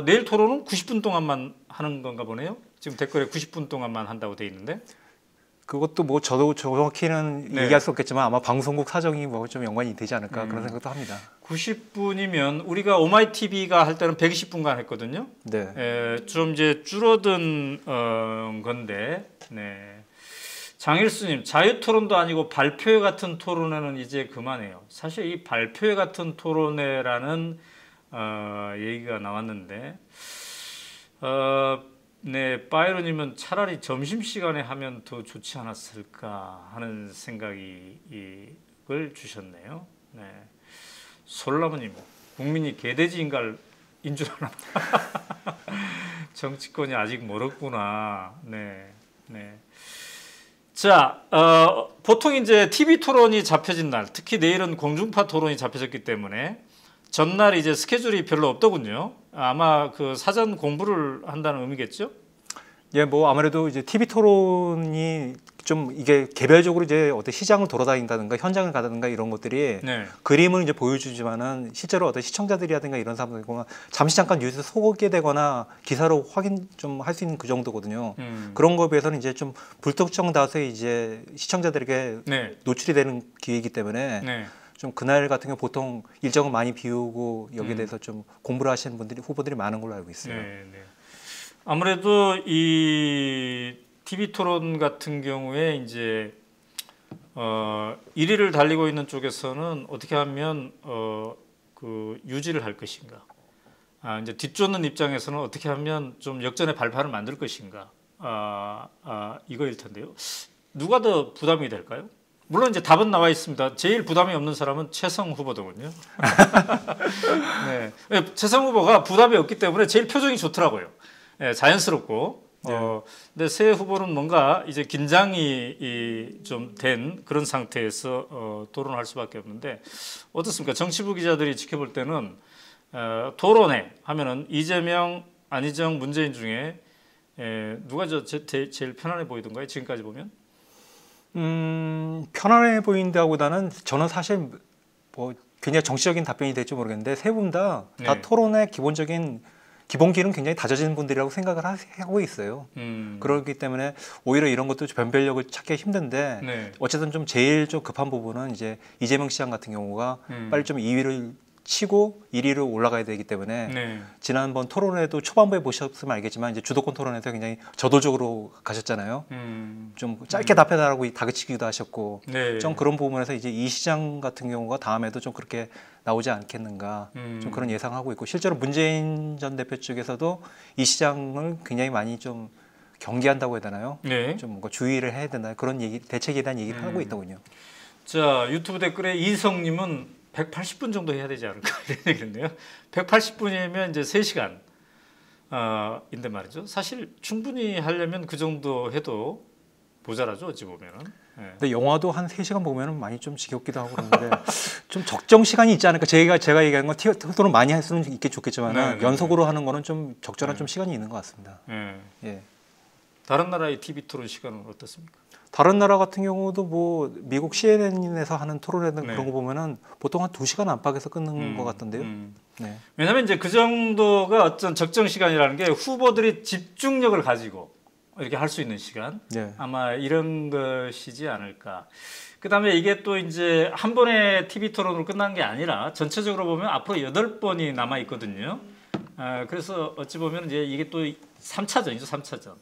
내일 토론은 90분 동안만 하는 건가 보네요. 지금 댓글에 90분 동안만 한다고 돼 있는데. 그것도 뭐 저도 정확히는 네. 얘기할 수 없겠지만 아마 방송국 사정이 뭐 좀 연관이 되지 않을까 그런 생각도 합니다. 90분이면 우리가 오마이 TV가 할 때는 120분간 했거든요. 네. 좀 이제 줄어든 건데. 네. 장일수님, 자유토론도 아니고 발표회 같은 토론회는 이제 그만해요. 사실 이 발표회 같은 토론회라는 얘기가 나왔는데, 네, 파이로님은 차라리 점심시간에 하면 더 좋지 않았을까 하는 생각을 주셨네요. 네. 솔라무님, 국민이 개돼지인가인 줄 아나? 정치권이 아직 멀었구나. 네, 네. 자, 보통 이제 TV 토론이 잡혀진 날, 특히 내일은 공중파 토론이 잡혀졌기 때문에 전날 이제 스케줄이 별로 없더군요. 아마 그 사전 공부를 한다는 의미겠죠? 예, 뭐 아무래도 이제 TV 토론이 좀 이게 개별적으로 이제 어떤 시장을 돌아다닌다든가 현장을 가다든가 이런 것들이 네. 그림을 이제 보여주지만은 실제로 어떤 시청자들이라든가 이런 사람들이 잠시 잠깐 뉴스 속게 되거나 기사로 확인 좀 할 수 있는 그 정도거든요. 그런 거에 비해서는 이제 좀 불특정 다수의 이제 시청자들에게 네. 노출이 되는 기회이기 때문에 네. 좀 그날 같은 경우 보통 일정을 많이 비우고 여기에 대해서 좀 공부를 하시는 분들이 후보들이 많은 걸로 알고 있어요. 네. 네. 아무래도 이 TV 토론 같은 경우에 이제 1위를 달리고 있는 쪽에서는 어떻게 하면 그 유지를 할 것인가, 이제 뒤쫓는 입장에서는 어떻게 하면 좀 역전의 발판을 만들 것인가, 이거일 텐데요. 누가 더 부담이 될까요? 물론 이제 답은 나와 있습니다. 제일 부담이 없는 사람은 최성 후보더군요. 네. 최성 후보가 부담이 없기 때문에 제일 표정이 좋더라고요. 네, 자연스럽고. 근데 새 후보는 뭔가 이제 긴장이 좀 된 그런 상태에서 토론할 수밖에 없는데 어떻습니까? 정치부 기자들이 지켜볼 때는 토론회 하면은 이재명, 안희정, 문재인 중에 누가 제일 편안해 보이던가요? 지금까지 보면? 편안해 보인다보다는 저는 사실 뭐 굉장히 정치적인 답변이 될지 모르겠는데 세 분 다 네. 토론의 기본기는 굉장히 다져진 분들이라고 생각을 하고 있어요. 그렇기 때문에 오히려 이런 것도 변별력을 찾기 힘든데 네. 어쨌든 좀 제일 좀 급한 부분은 이제 이재명 시장 같은 경우가 빨리 좀 2위를 치고 1위로 올라가야 되기 때문에 네. 지난번 토론회도 초반부에 보셨으면 알겠지만 이제 주도권 토론에서 굉장히 저돌적으로 가셨잖아요. 좀 짧게 답변하라고 다그치기도 하셨고 네. 좀 그런 부분에서 이제 이 시장 같은 경우가 다음에도 좀 그렇게 나오지 않겠는가 좀 그런 예상하고 있고 실제로 문재인 전 대표 측에서도 이 시장을 굉장히 많이 좀 경계한다고 해야 되나요? 네. 좀 뭔가 주의를 해야 되나 그런 얘기 대책에 대한 얘기를 하고 있더군요. 자, 유튜브 댓글에 이성님은 180분 정도 해야 되지 않을까 이런 얘기인데요. 180분이면 이제 3시간 인데 말이죠. 사실 충분히 하려면 그 정도 해도 모자라죠, 어찌 보면은. 네. 근데 영화도 한 3시간 보면은 많이 좀 지겹기도 하고 그러는데 좀 적정 시간이 있지 않을까? 제가 얘기한 건 토론 많이 할 수는 있게 좋겠지만 네. 연속으로 하는 거는 좀 적절한 좀 시간이 있는 것 같습니다. 네. 예. 다른 나라의 TV 토론 시간은 어떻습니까? 다른 나라 같은 경우도 뭐 미국 CNN에서 하는 토론회나 네. 그런 거 보면은 보통 한 2시간 안팎에서 끊는 것 같던데요. 네. 왜냐하면 이제 그 정도가 어떤 적정 시간이라는 게 후보들이 집중력을 가지고 이렇게 할 수 있는 시간, 네. 아마 이런 것이지 않을까. 그다음에 이게 또 이제 한 번에 TV 토론으로 끝난 게 아니라 전체적으로 보면 앞으로 8번이 남아 있거든요. 그래서 어찌 보면 이제 이게 또 3차전이죠, 3차전.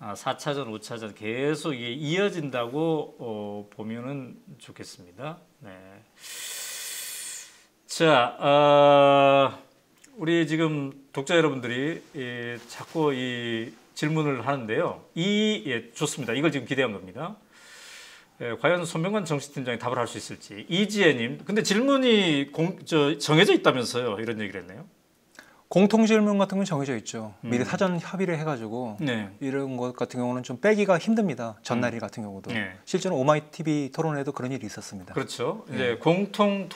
4차전, 5차전 계속 이게 이어진다고 보면은 좋겠습니다. 네. 자, 우리 지금 독자 여러분들이 자꾸 이 질문을 하는데요. 좋습니다. 이걸 지금 기대한 겁니다. 과연 손명관 정치팀장이 답을 할 수 있을지. 이지혜님, 근데 질문이 정해져 있다면서요? 이런 얘기를 했네요. 공통 질문 같은 건 정해져 있죠. 미리 사전 협의를 해가지고 네. 이런 것 같은 경우는 좀 빼기가 힘듭니다. 전날일 같은 경우도. 네. 실제로 오마이TV 토론에도 그런 일이 있었습니다. 그렇죠. 이제 공통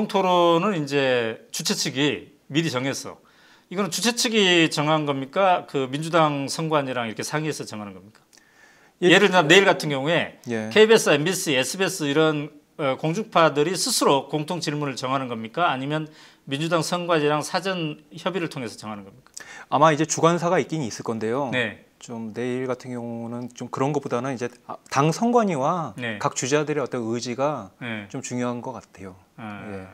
토론은 이제 주최 측이 미리 정했어. 이거는 주최 측이 정한 겁니까? 그 민주당 선관위랑 이렇게 상의해서 정하는 겁니까? 예를 들면 내일 같은 경우에 KBS, MBC, SBS 이런 공중파들이 스스로 공통 질문을 정하는 겁니까? 아니면 민주당 선관위랑 사전 협의를 통해서 정하는 겁니까? 아마 이제 주관사가 있긴 있을 건데요. 네. 좀 내일 같은 경우는 좀 그런 것보다는 이제 당 선관위와 네. 각 주자들의 어떤 의지가 네. 좀 중요한 것 같아요. 예.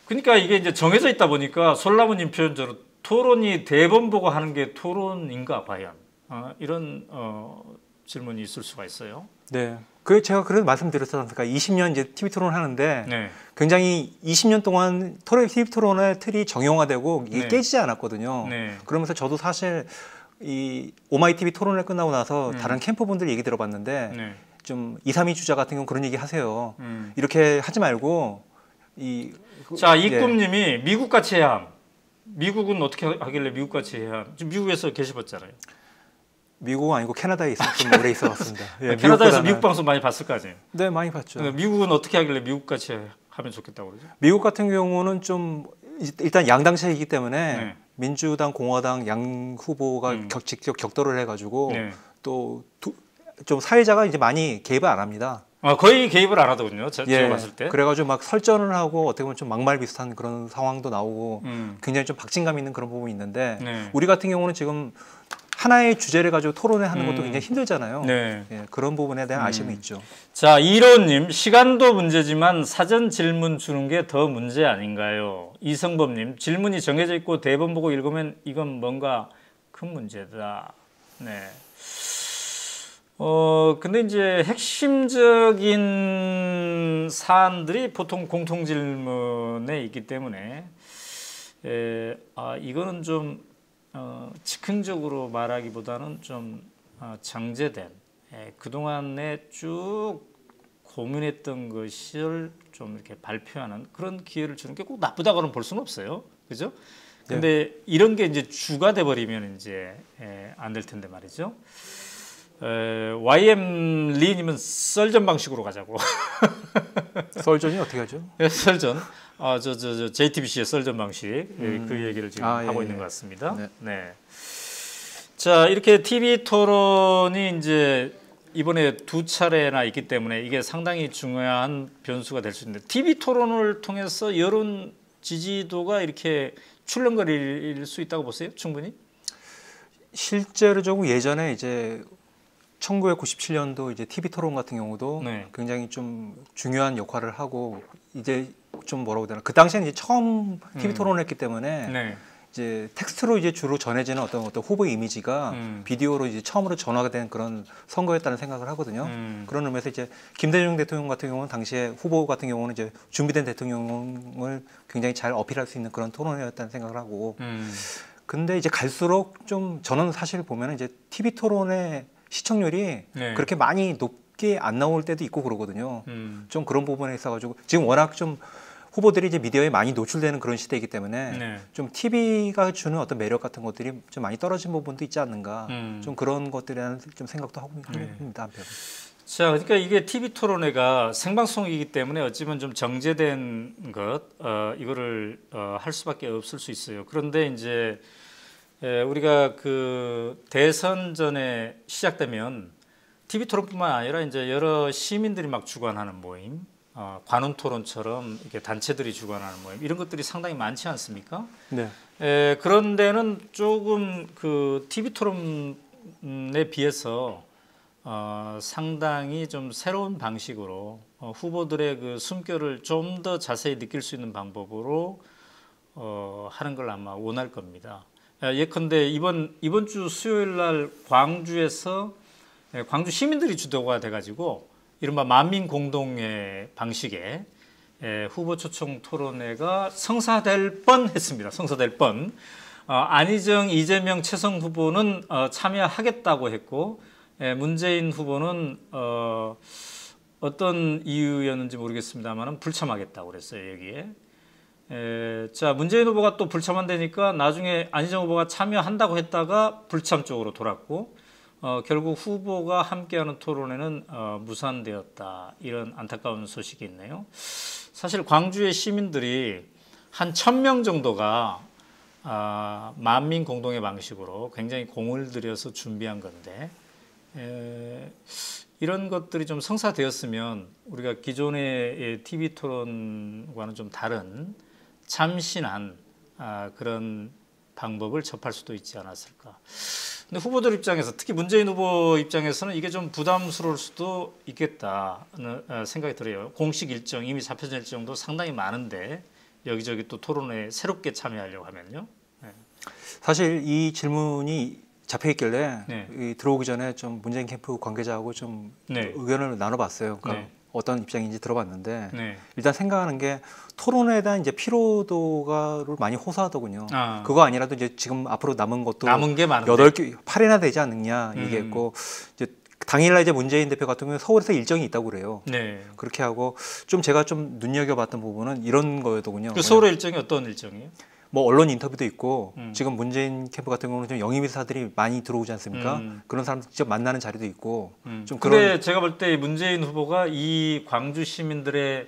그러니까 이게 이제 정해져 있다 보니까 솔라무님 표현대로 토론이 대본 보고 하는 게 토론인가 과연 이런 질문이 있을 수가 있어요. 네. 그 제가 그래서 말씀드렸지 않습니까? 20년 이제 TV 토론을 하는데 네. 굉장히 20년 동안 TV 토론의 틀이 정형화되고 이게 네. 깨지지 않았거든요. 네. 그러면서 저도 사실 이 오마이TV 토론을 끝나고 나서 다른 캠프분들 얘기 들어봤는데 네. 좀 2, 3위 주자 같은 경우 그런 얘기 하세요. 이렇게 하지 말고 자, 이꿈님이 미국 같이 해야 함. 미국은 어떻게 하길래 미국 같이 해야 함. 지금 미국에서 계셔봤잖아요. 미국은 아니고 캐나다에 좀 오래 있어봤습니다. 예, 캐나다에서 미국 방송 많이 봤을 거 아니에요? 네, 많이 봤죠. 미국은 어떻게 하길래 미국 같이 하면 좋겠다고 그러죠? 미국 같은 경우는 좀 일단 양당제이기 때문에 네. 민주당, 공화당 양 후보가 직접 격돌을 해가지고 네. 또 좀 사회자가 이제 많이 개입을 안 합니다. 거의 개입을 안 하더군요. 제가 봤을 때. 그래가지고 막 설전을 하고 어떻게 보면 좀 막말 비슷한 그런 상황도 나오고 굉장히 좀 박진감 있는 그런 부분이 있는데 네. 우리 같은 경우는 지금 하나의 주제를 가지고 토론을 하는 것도 굉장히 힘들잖아요. 네. 예, 그런 부분에 대한 아쉬움이 있죠. 자, 이로님, 시간도 문제지만 사전 질문 주는 게 더 문제 아닌가요? 이성범님, 질문이 정해져 있고 대본 보고 읽으면 이건 뭔가 큰 문제다. 네. 근데 이제 핵심적인 사안들이 보통 공통 질문에 있기 때문에, 이거는 좀, 즉흥적으로 말하기보다는 좀 정제된, 그동안에 쭉 고민했던 것을 좀 이렇게 발표하는 그런 기회를 주는 게 꼭 나쁘다고는 볼 수는 없어요. 그죠? 근데 이런 게 이제 주가 돼버리면 이제 안 될 텐데 말이죠. YM 리님은 썰전 방식으로 가자고. 썰전이 어떻게 하죠? 썰전. 저 JTBC의 썰전 방식. 그 얘기를 지금 하고 있는 것 같습니다. 네. 네. 자, 이렇게 TV 토론이 이제 이번에 2차례나 있기 때문에 이게 상당히 중요한 변수가 될 수 있는데 TV 토론을 통해서 여론 지지도가 이렇게 출렁거릴 수 있다고 보세요? 충분히? 실제로 조금 예전에 이제 1997년도 이제 TV 토론 같은 경우도 네. 굉장히 좀 중요한 역할을 하고 이제 좀 뭐라고 해야 되나 그 당시에는 이제 처음 TV 토론을 했기 때문에 네. 이제 텍스트로 이제 주로 전해지는 어떤 후보의 이미지가 비디오로 이제 처음으로 전화가 된 그런 선거였다는 생각을 하거든요. 그런 의미에서 이제 김대중 대통령 같은 경우는 당시에 후보 같은 경우는 이제 준비된 대통령을 굉장히 잘 어필할 수 있는 그런 토론이었다는 생각을 하고 근데 이제 갈수록 좀 저는 사실 보면 이제 TV 토론의 시청률이 네. 그렇게 많이 높게 안 나올 때도 있고 그러거든요. 좀 그런 부분에 있어가지고 지금 워낙 좀 후보들이 이제 미디어에 많이 노출되는 그런 시대이기 때문에 네. 좀 TV가 주는 어떤 매력 같은 것들이 좀 많이 떨어진 부분도 있지 않는가. 좀 그런 것들에 대한 좀 생각도 하고 있습니다. 한편. 자, 그러니까 이게 TV 토론회가 생방송이기 때문에 어찌보면 좀 정제된 것, 이거를 할 수밖에 없을 수 있어요. 그런데 이제 우리가 그 대선 전에 시작되면 TV 토론뿐만 아니라 이제 여러 시민들이 막 주관하는 모임, 관훈 토론처럼 이렇게 단체들이 주관하는 모임 이런 것들이 상당히 많지 않습니까? 네. 그런 데는 조금 그 TV 토론에 비해서 상당히 좀 새로운 방식으로 후보들의 그 숨결을 좀 더 자세히 느낄 수 있는 방법으로 하는 걸 아마 원할 겁니다. 예컨대 이번 주 수요일 날 광주에서 광주 시민들이 주도가 돼가지고 이른바 만민 공동의 방식의 후보 초청 토론회가 성사될 뻔했습니다. 성사될 뻔. 안희정, 이재명, 최성 후보는 참여하겠다고 했고 문재인 후보는 어떤 이유였는지 모르겠습니다만 불참하겠다고 그랬어요. 여기에. 자, 문재인 후보가 또 불참한다니까 나중에 안희정 후보가 참여한다고 했다가 불참 쪽으로 돌았고 결국 후보가 함께하는 토론회는 무산되었다. 이런 안타까운 소식이 있네요. 사실 광주의 시민들이 한 1,000명 정도가 만민 공동의 방식으로 굉장히 공을 들여서 준비한 건데 이런 것들이 좀 성사되었으면 우리가 기존의 TV 토론과는 좀 다른 참신한 그런 방법을 접할 수도 있지 않았을까. 근데 후보들 입장에서 특히 문재인 후보 입장에서는 이게 좀 부담스러울 수도 있겠다는 생각이 들어요. 공식 일정 이미 잡혀진 일정도 상당히 많은데 여기저기 또 토론에 새롭게 참여하려고 하면요. 네. 사실 이 질문이 잡혀 있길래 네. 들어오기 전에 좀 문재인 캠프 관계자하고 좀 네. 의견을 나눠봤어요. 그러니까 네. 어떤 입장인지 들어봤는데 네. 일단 생각하는 게 토론에 대한 이제 피로도가를 많이 호소하더군요. 아. 그거 아니라도 이제 지금 앞으로 남은 것도 남은 게 많은데 8개, 8일이나 되지 않느냐 얘기했고 이제 당일날 이제 문재인 대표 같은 경우는 서울에서 일정이 있다고 그래요. 네. 그렇게 하고 좀 제가 좀 눈여겨봤던 부분은 이런 거였더군요. 그 서울의 일정이 어떤 일정이에요? 뭐 언론 인터뷰도 있고 지금 문재인 캠프 같은 경우는 좀 영입인사들이 많이 들어오지 않습니까? 그런 사람 직접 만나는 자리도 있고 좀 근데 그런 제가 볼 때 문재인 후보가 이 광주 시민들의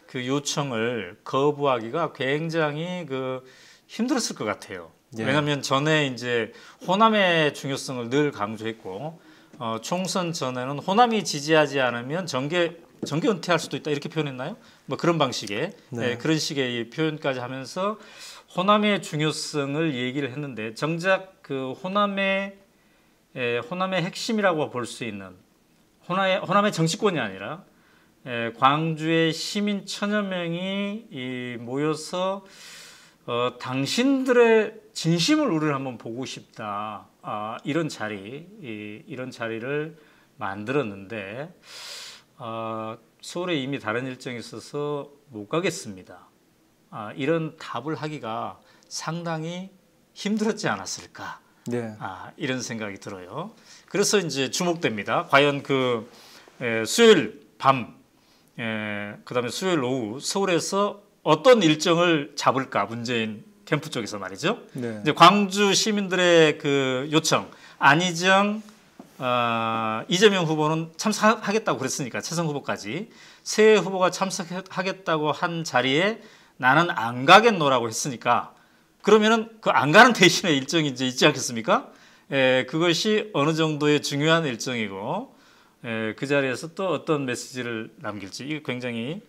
그 요청을 거부하기가 굉장히 그 힘들었을 것 같아요. 예. 왜냐하면 전에 이제 호남의 중요성을 늘 강조했고 총선 전에는 호남이 지지하지 않으면 정계 은퇴할 수도 있다 이렇게 표현했나요? 뭐 그런 방식의 네. 그런 식의 이 표현까지 하면서 호남의 중요성을 얘기를 했는데 정작 그 호남의 핵심이라고 볼 수 있는 호남의 정치권이 아니라 광주의 시민 1000여 명이 모여서 당신들의 진심을 우리를 한번 보고 싶다. 이런 자리를 만들었는데 서울에 이미 다른 일정이 있어서 못 가겠습니다. 이런 답을 하기가 상당히 힘들었지 않았을까? 네. 이런 생각이 들어요. 그래서 이제 주목됩니다. 과연 그 수요일 밤, 그다음에 수요일 오후 서울에서 어떤 일정을 잡을까 문재인 캠프 쪽에서 말이죠. 네. 이제 광주 시민들의 그 요청 안희정, 이재명 후보는 참석하겠다고 그랬으니까 최선 후보까지 세 후보가 참석하겠다고 한 자리에 나는 안 가겠노라고 했으니까 그러면은 그 안 가는 대신에 일정이 이제 있지 않겠습니까? 그것이 어느 정도의 중요한 일정이고 그 자리에서 또 어떤 메시지를 남길지 이거 굉장히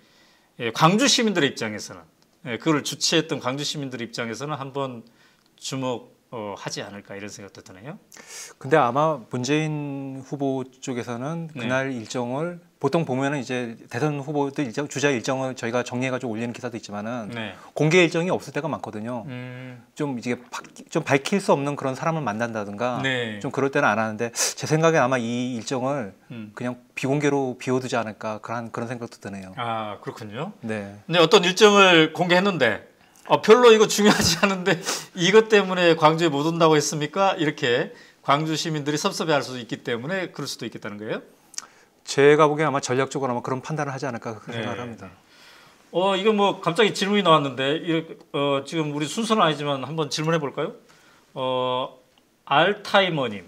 광주 시민들의 입장에서는 그걸 주최했던 광주 시민들의 입장에서는 한번 주목하지 않을까 이런 생각도 드네요. 근데 아마 문재인 후보 쪽에서는 그날 일정을 보통 보면은 이제 대선 후보들 주자 일정을 저희가 정리해가지고 올리는 기사도 있지만은 공개 일정이 없을 때가 많거든요. 좀 이게 좀 밝힐 수 없는 그런 사람을 만난다든가 좀 그럴 때는 안 하는데 제 생각에 아마 이 일정을 그냥 비공개로 비워두지 않을까 그런 생각도 드네요. 그렇군요. 네. 근데 어떤 일정을 공개했는데 별로 이거 중요하지 않은데 이것 때문에 광주에 못 온다고 했습니까? 이렇게 광주 시민들이 섭섭해할 수도 있기 때문에 그럴 수도 있겠다는 거예요. 제가 보기엔 아마 전략적으로 아마 그런 판단을 하지 않을까 그런 생각을 합니다. 이거 뭐 갑자기 질문이 나왔는데 지금 우리 순서는 아니지만 한번 질문해 볼까요? 알타이머님,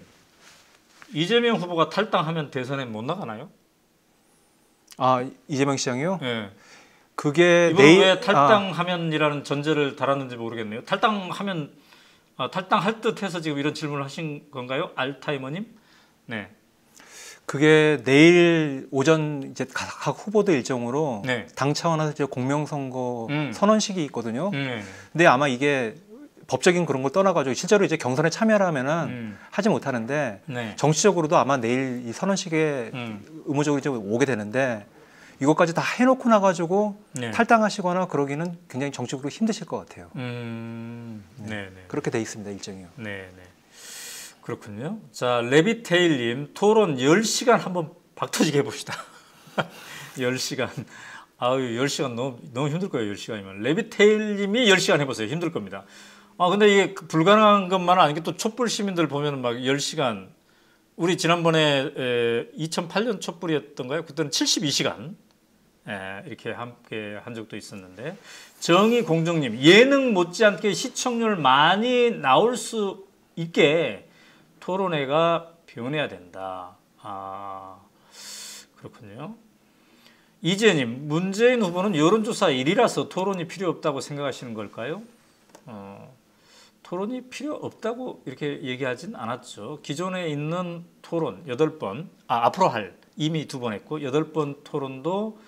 이재명 후보가 탈당하면 대선에 못 나가나요? 이재명 시장이요? 네. 그게 이번 왜 탈당하면이라는 전제를 달았는지 모르겠네요. 탈당하면 탈당할 듯해서 지금 이런 질문을 하신 건가요, 알타이머님? 네. 그게 내일 오전 이제 각 후보들 일정으로 네. 당 차원에서 이제 공명선거 선언식이 있거든요. 네. 근데 아마 이게 법적인 그런 걸 떠나가지고 실제로 이제 경선에 참여를 하면은 하지 못하는데 정치적으로도 아마 내일 이 선언식에 의무적으로 이제 오게 되는데 이것까지 다 해놓고 나가지고 탈당하시거나 그러기는 굉장히 정치적으로 힘드실 것 같아요. 그렇게 돼 있습니다 일정이요. 네. 그렇군요. 자, 레비테일님 토론 10시간 한번 박터지게 해봅시다. 10시간. 10시간 너무 힘들 거예요. 10시간이면. 레비테일님이 10시간 해보세요. 힘들 겁니다. 근데 이게 불가능한 것만은 아니고 또 촛불 시민들 보면은 막 10시간. 우리 지난번에 2008년 촛불이었던가요? 그때는 72시간 이렇게 함께 한 적도 있었는데 정의공정님 예능 못지않게 시청률 많이 나올 수 있게 토론회가 변해야 된다. 그렇군요. 이재님, 문재인 후보는 여론조사 1이라서 토론이 필요 없다고 생각하시는 걸까요? 토론이 필요 없다고 이렇게 얘기하진 않았죠. 기존에 있는 토론 8번, 앞으로 이미 2번 했고 8번 토론도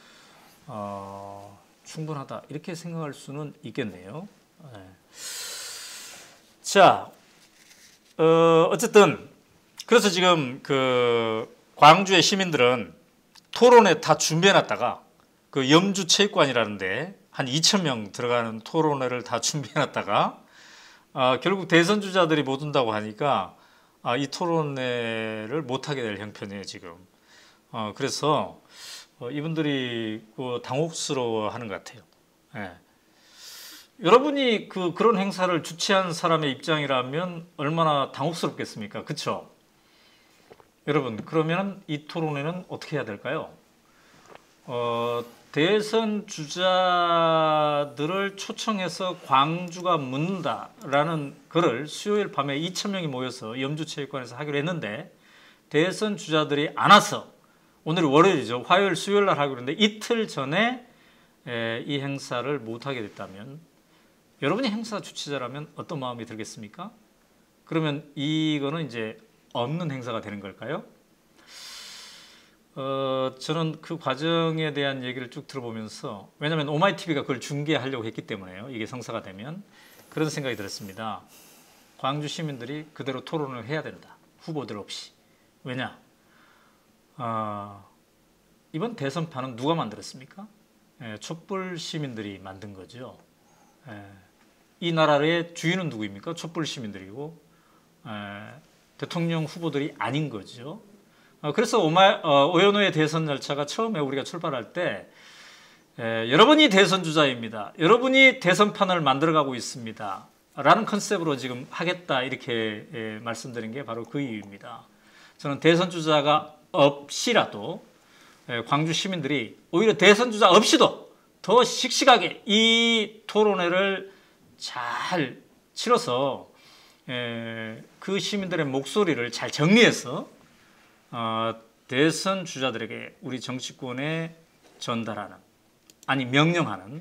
충분하다 이렇게 생각할 수는 있겠네요. 자, 어쨌든 그래서 지금 그 광주의 시민들은 토론회 다 준비해놨다가 그 염주체육관이라는데 한 2,000명 들어가는 토론회를 다 준비해놨다가 결국 대선 주자들이 못 온다고 하니까 이 토론회를 못하게 될 형편이에요 지금. 그래서 이분들이 당혹스러워하는 것 같아요. 여러분이 그런 행사를 주최한 사람의 입장이라면 얼마나 당혹스럽겠습니까? 그렇죠? 여러분 그러면 이 토론회는 어떻게 해야 될까요? 대선 주자들을 초청해서 광주가 묻는다라는 글을 수요일 밤에 2,000명이 모여서 염주체육관에서 하기로 했는데 대선 주자들이 안 와서 오늘이 월요일이죠. 화요일 수요일 날 하기로 했는데 이틀 전에 이 행사를 못하게 됐다면 여러분이 행사 주최자라면 어떤 마음이 들겠습니까? 그러면 이거는 이제 없는 행사가 되는 걸까요? 저는 그 과정에 대한 얘기를 쭉 들어보면서, 왜냐하면 오마이TV가 그걸 중계하려고 했기 때문에요. 이게 성사가 되면 그런 생각이 들었습니다. 광주 시민들이 그대로 토론을 해야 된다. 후보들 없이. 왜냐? 이번 대선판은 누가 만들었습니까? 촛불 시민들이 만든 거죠. 이 나라의 주인은 누구입니까? 촛불 시민들이고 대통령 후보들이 아닌 거죠. 그래서 오연호의 대선 열차가 처음에 우리가 출발할 때 여러분이 대선 주자입니다. 여러분이 대선판을 만들어가고 있습니다. 라는 컨셉으로 지금 하겠다 이렇게 말씀드린 게 바로 그 이유입니다. 저는 대선 주자가 없이라도 광주 시민들이 오히려 대선 주자 없이도 더 씩씩하게 이 토론회를 잘 치러서 그 시민들의 목소리를 잘 정리해서 대선 주자들에게 우리 정치권에 전달하는, 아니 명령하는,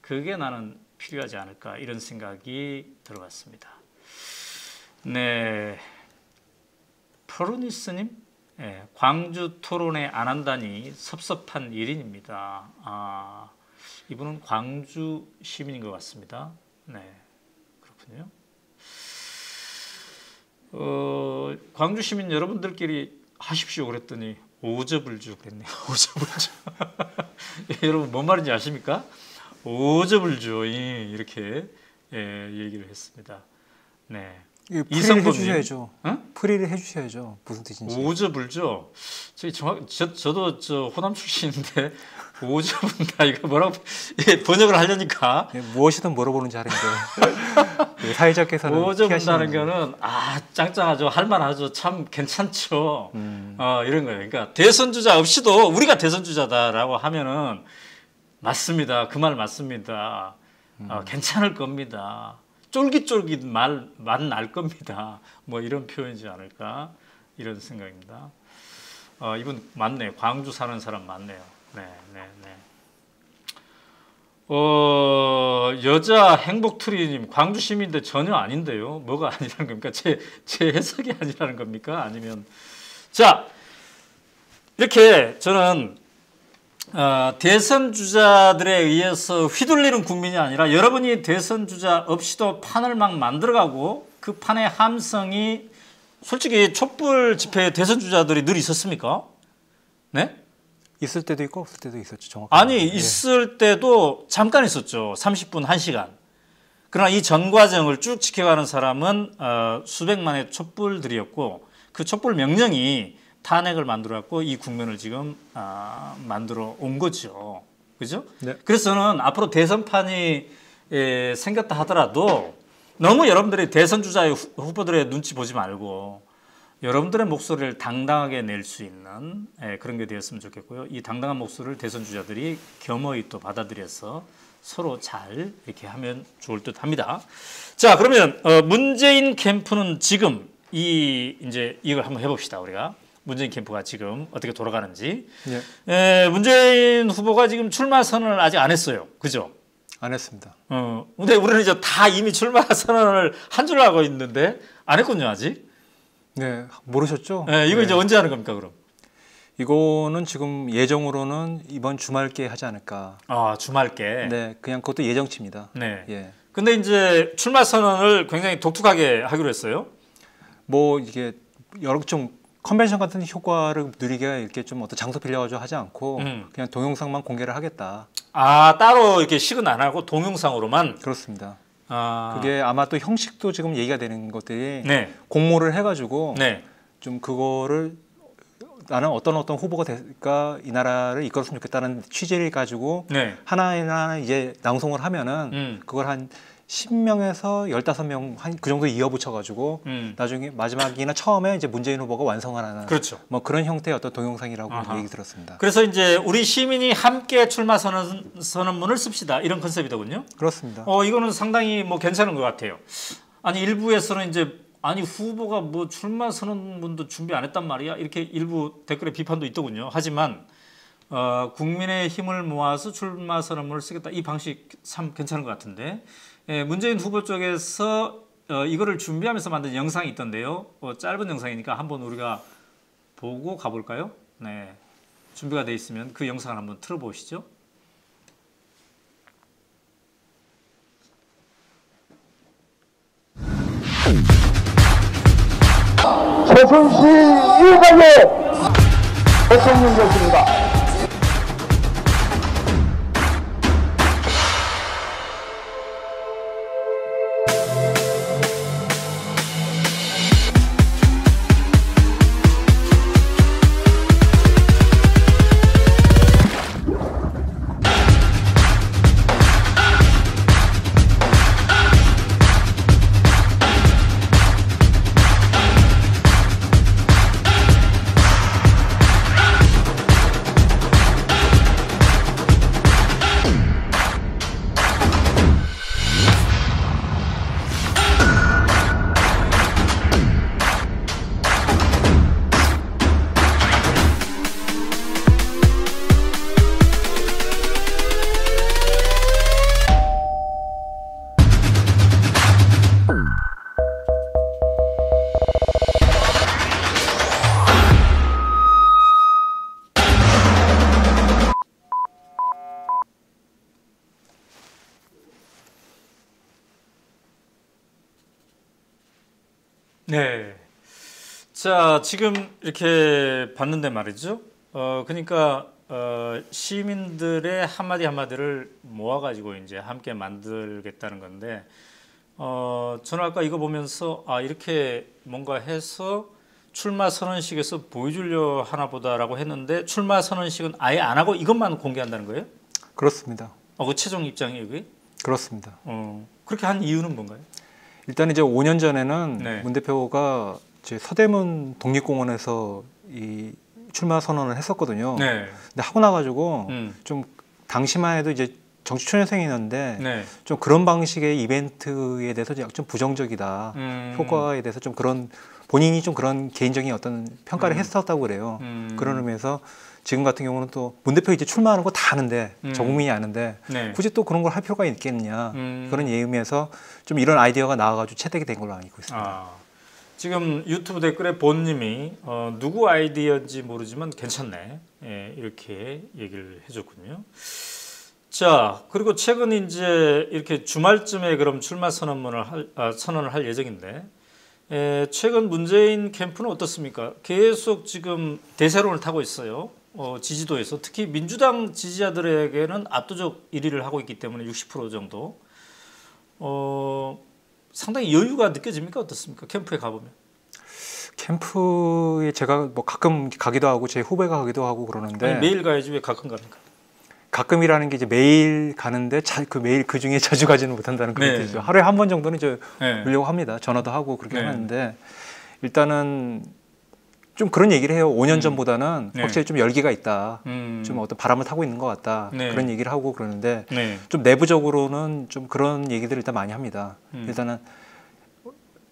그게 나는 필요하지 않을까 이런 생각이 들어봤습니다. 네, 프로니스님, 광주 토론회 안 한다니 섭섭한 일인입니다. 이분은 광주 시민인 것 같습니다. 네, 그렇군요. 광주 시민 여러분들끼리 하십시오 그랬더니 오저불주 그랬네요. 오저불주. 여러분 뭔 말인지 아십니까? 오저불주 이렇게 얘기를 했습니다. 네. 풀이를 해주셔야죠. 응? 풀이를 해주셔야죠. 무슨 뜻인지. 오저불주. 저도 호남 출신인데 오저분다 이거 뭐라고 번역을 하려니까 무엇이든 물어보는 자리인데 사회자께서는 오저분다는 거는 짱짱하죠. 할만하죠. 참 괜찮죠. 이런 거예요. 그러니까 대선 주자 없이도 우리가 대선 주자다라고 하면은 맞습니다. 그 말 맞습니다. 괜찮을 겁니다. 쫄깃쫄깃 맛 날 겁니다. 뭐 이런 표현이지 않을까 이런 생각입니다. 이분 맞네요. 광주 사는 사람 맞네요. 네. 여자 행복트리님, 광주 시민인데 전혀 아닌데요. 뭐가 아니라는 겁니까? 제 해석이 아니라는 겁니까? 아니면 자 이렇게 저는 대선 주자들에 의해서 휘둘리는 국민이 아니라 여러분이 대선 주자 없이도 판을 막 만들어가고 그 판의 함성이 솔직히 촛불 집회에 대선 주자들이 늘 있었습니까? 네? 있을 때도 있고 없을 때도 있었죠. 정확하게. 아니 있을 때도 잠깐 있었죠. 30분, 1시간. 그러나 이 전 과정을 쭉 지켜가는 사람은 수백만의 촛불들이었고 그 촛불 명령이 탄핵을 만들어갖고 이 국면을 지금 만들어 온 거죠. 그죠? 네. 그래서 저는 앞으로 대선판이 생겼다 하더라도 너무 여러분들이 대선 주자의 후보들의 눈치 보지 말고 여러분들의 목소리를 당당하게 낼 수 있는 그런 게 되었으면 좋겠고요. 이 당당한 목소리를 대선 주자들이 겸허히 또 받아들여서 서로 잘 이렇게 하면 좋을 듯 합니다. 자, 그러면 문재인 캠프는 지금 이제 이걸 한번 해봅시다. 우리가 문재인 캠프가 지금 어떻게 돌아가는지. 문재인 후보가 지금 출마 선언을 아직 안 했어요. 그죠? 안 했습니다. 근데 우리는 이제 다 이미 출마 선언을 한 줄 알고 있는데 안 했군요, 아직. 네, 모르셨죠? 네, 이거 이제 언제 하는 겁니까, 그럼? 이거는 지금 예정으로는 이번 주말께 하지 않을까. 주말께. 네, 그냥 그것도 예정치입니다. 네. 예. 근데 이제 출마 선언을 굉장히 독특하게 하기로 했어요. 뭐 이게 여러 좀 컨벤션 같은 효과를 누리게 이렇게 좀 어떤 장소 빌려가지고 하지 않고 그냥 동영상만 공개를 하겠다. 따로 이렇게 식은 안 하고 동영상으로만. 그렇습니다. 그게 아마 또 형식도 지금 얘기가 되는 것들이 네. 공모를 해가지고 네. 좀 그거를 나는 어떤 후보가 될까 이 나라를 이끌었으면 좋겠다는 취지를 가지고 네. 하나하나 이제 낭송을 하면은 그걸 한 10명에서 15명 한 그 정도 이어붙여 가지고 나중에 마지막이나 처음에 이제 문재인 후보가 완성하는 그렇죠. 뭐 그런 형태의 어떤 동영상이라고 얘기 들었습니다. 그래서 이제 우리 시민이 함께 출마 선언문을 씁시다 이런 컨셉이더군요. 그렇습니다. 이거는 상당히 뭐 괜찮은 것 같아요. 아니 일부에서는 이제 후보가 뭐 출마 선언문도 준비 안 했단 말이야 이렇게 일부 댓글에 비판도 있더군요. 하지만 국민의 힘을 모아서 출마 선언문을 쓰겠다. 이 방식 참 괜찮은 것 같은데 문재인 후보 쪽에서 이거를 준비하면서 만든 영상이 있던데요. 짧은 영상이니까 한번 우리가 보고 가볼까요? 네, 준비가 돼 있으면 그 영상을 한번 틀어보시죠. 최순실 일가의 대통령 되십니다. 네. 자, 지금 이렇게 봤는데 말이죠. 그러니까 시민들의 한마디 한마디를 모아가지고 이제 함께 만들겠다는 건데, 저는 아까 이거 보면서 이렇게 뭔가 해서 출마 선언식에서 보여주려 하나 보다라고 했는데 출마 선언식은 아예 안 하고 이것만 공개한다는 거예요? 그렇습니다. 그 최종 입장이에요, 그게? 그렇습니다. 그렇게 한 이유는 뭔가요? 일단 이제 5년 전에는 네. 문 대표가 제 서대문 독립공원에서 이 출마 선언을 했었거든요. 네. 근데 하고 나가지고 음. 당시만 해도 이제 정치초년생이었는데 네. 좀 그런 방식의 이벤트에 대해서 좀 부정적이다. 효과에 대해서 좀 그런 본인이 좀 그런 개인적인 어떤 평가를 했었다고 그래요. 그런 의미에서 지금 같은 경우는 또 문 대표 이제 출마하는 거 다 아는데 전 국민이 아는데 네. 굳이 또 그런 걸 할 필요가 있겠냐 그런 의미에서 좀 이런 아이디어가 나와가지고 채택이 된 걸로 알고 있습니다. 지금 유튜브 댓글에 본님이 누구 아이디어인지 모르지만 괜찮네, 이렇게 얘기를 해줬군요. 자, 그리고 최근 이제 이렇게 주말쯤에 그럼 출마 선언을 할 예정인데 최근 문재인 캠프는 어떻습니까? 계속 지금 대세론을 타고 있어요. 지지도에서 특히 민주당 지지자들에게는 압도적 1위를 하고 있기 때문에 60% 정도. 상당히 여유가 느껴집니까? 어떻습니까? 캠프에 가보면. 캠프에 제가 뭐 가끔 가기도 하고 제 후배가 가기도 하고 그러는데 아니, 매일 가야지 왜 가끔 갑니까? 가끔이라는 게 이제 매일 가는데 매일 그 중에 자주 가지는 못한다는 그런 네. 뜻이죠. 하루에 한 번 정도는 이제 네. 오려고 합니다. 전화도 하고 그렇게 네. 하는데 일단은 좀 그런 얘기를 해요. 5년 전보다는 네. 확실히 좀 열기가 있다. 좀 어떤 바람을 타고 있는 것 같다. 네. 그런 얘기를 하고 그러는데 네. 좀 내부적으로는 좀 그런 얘기들을 일단 많이 합니다. 일단은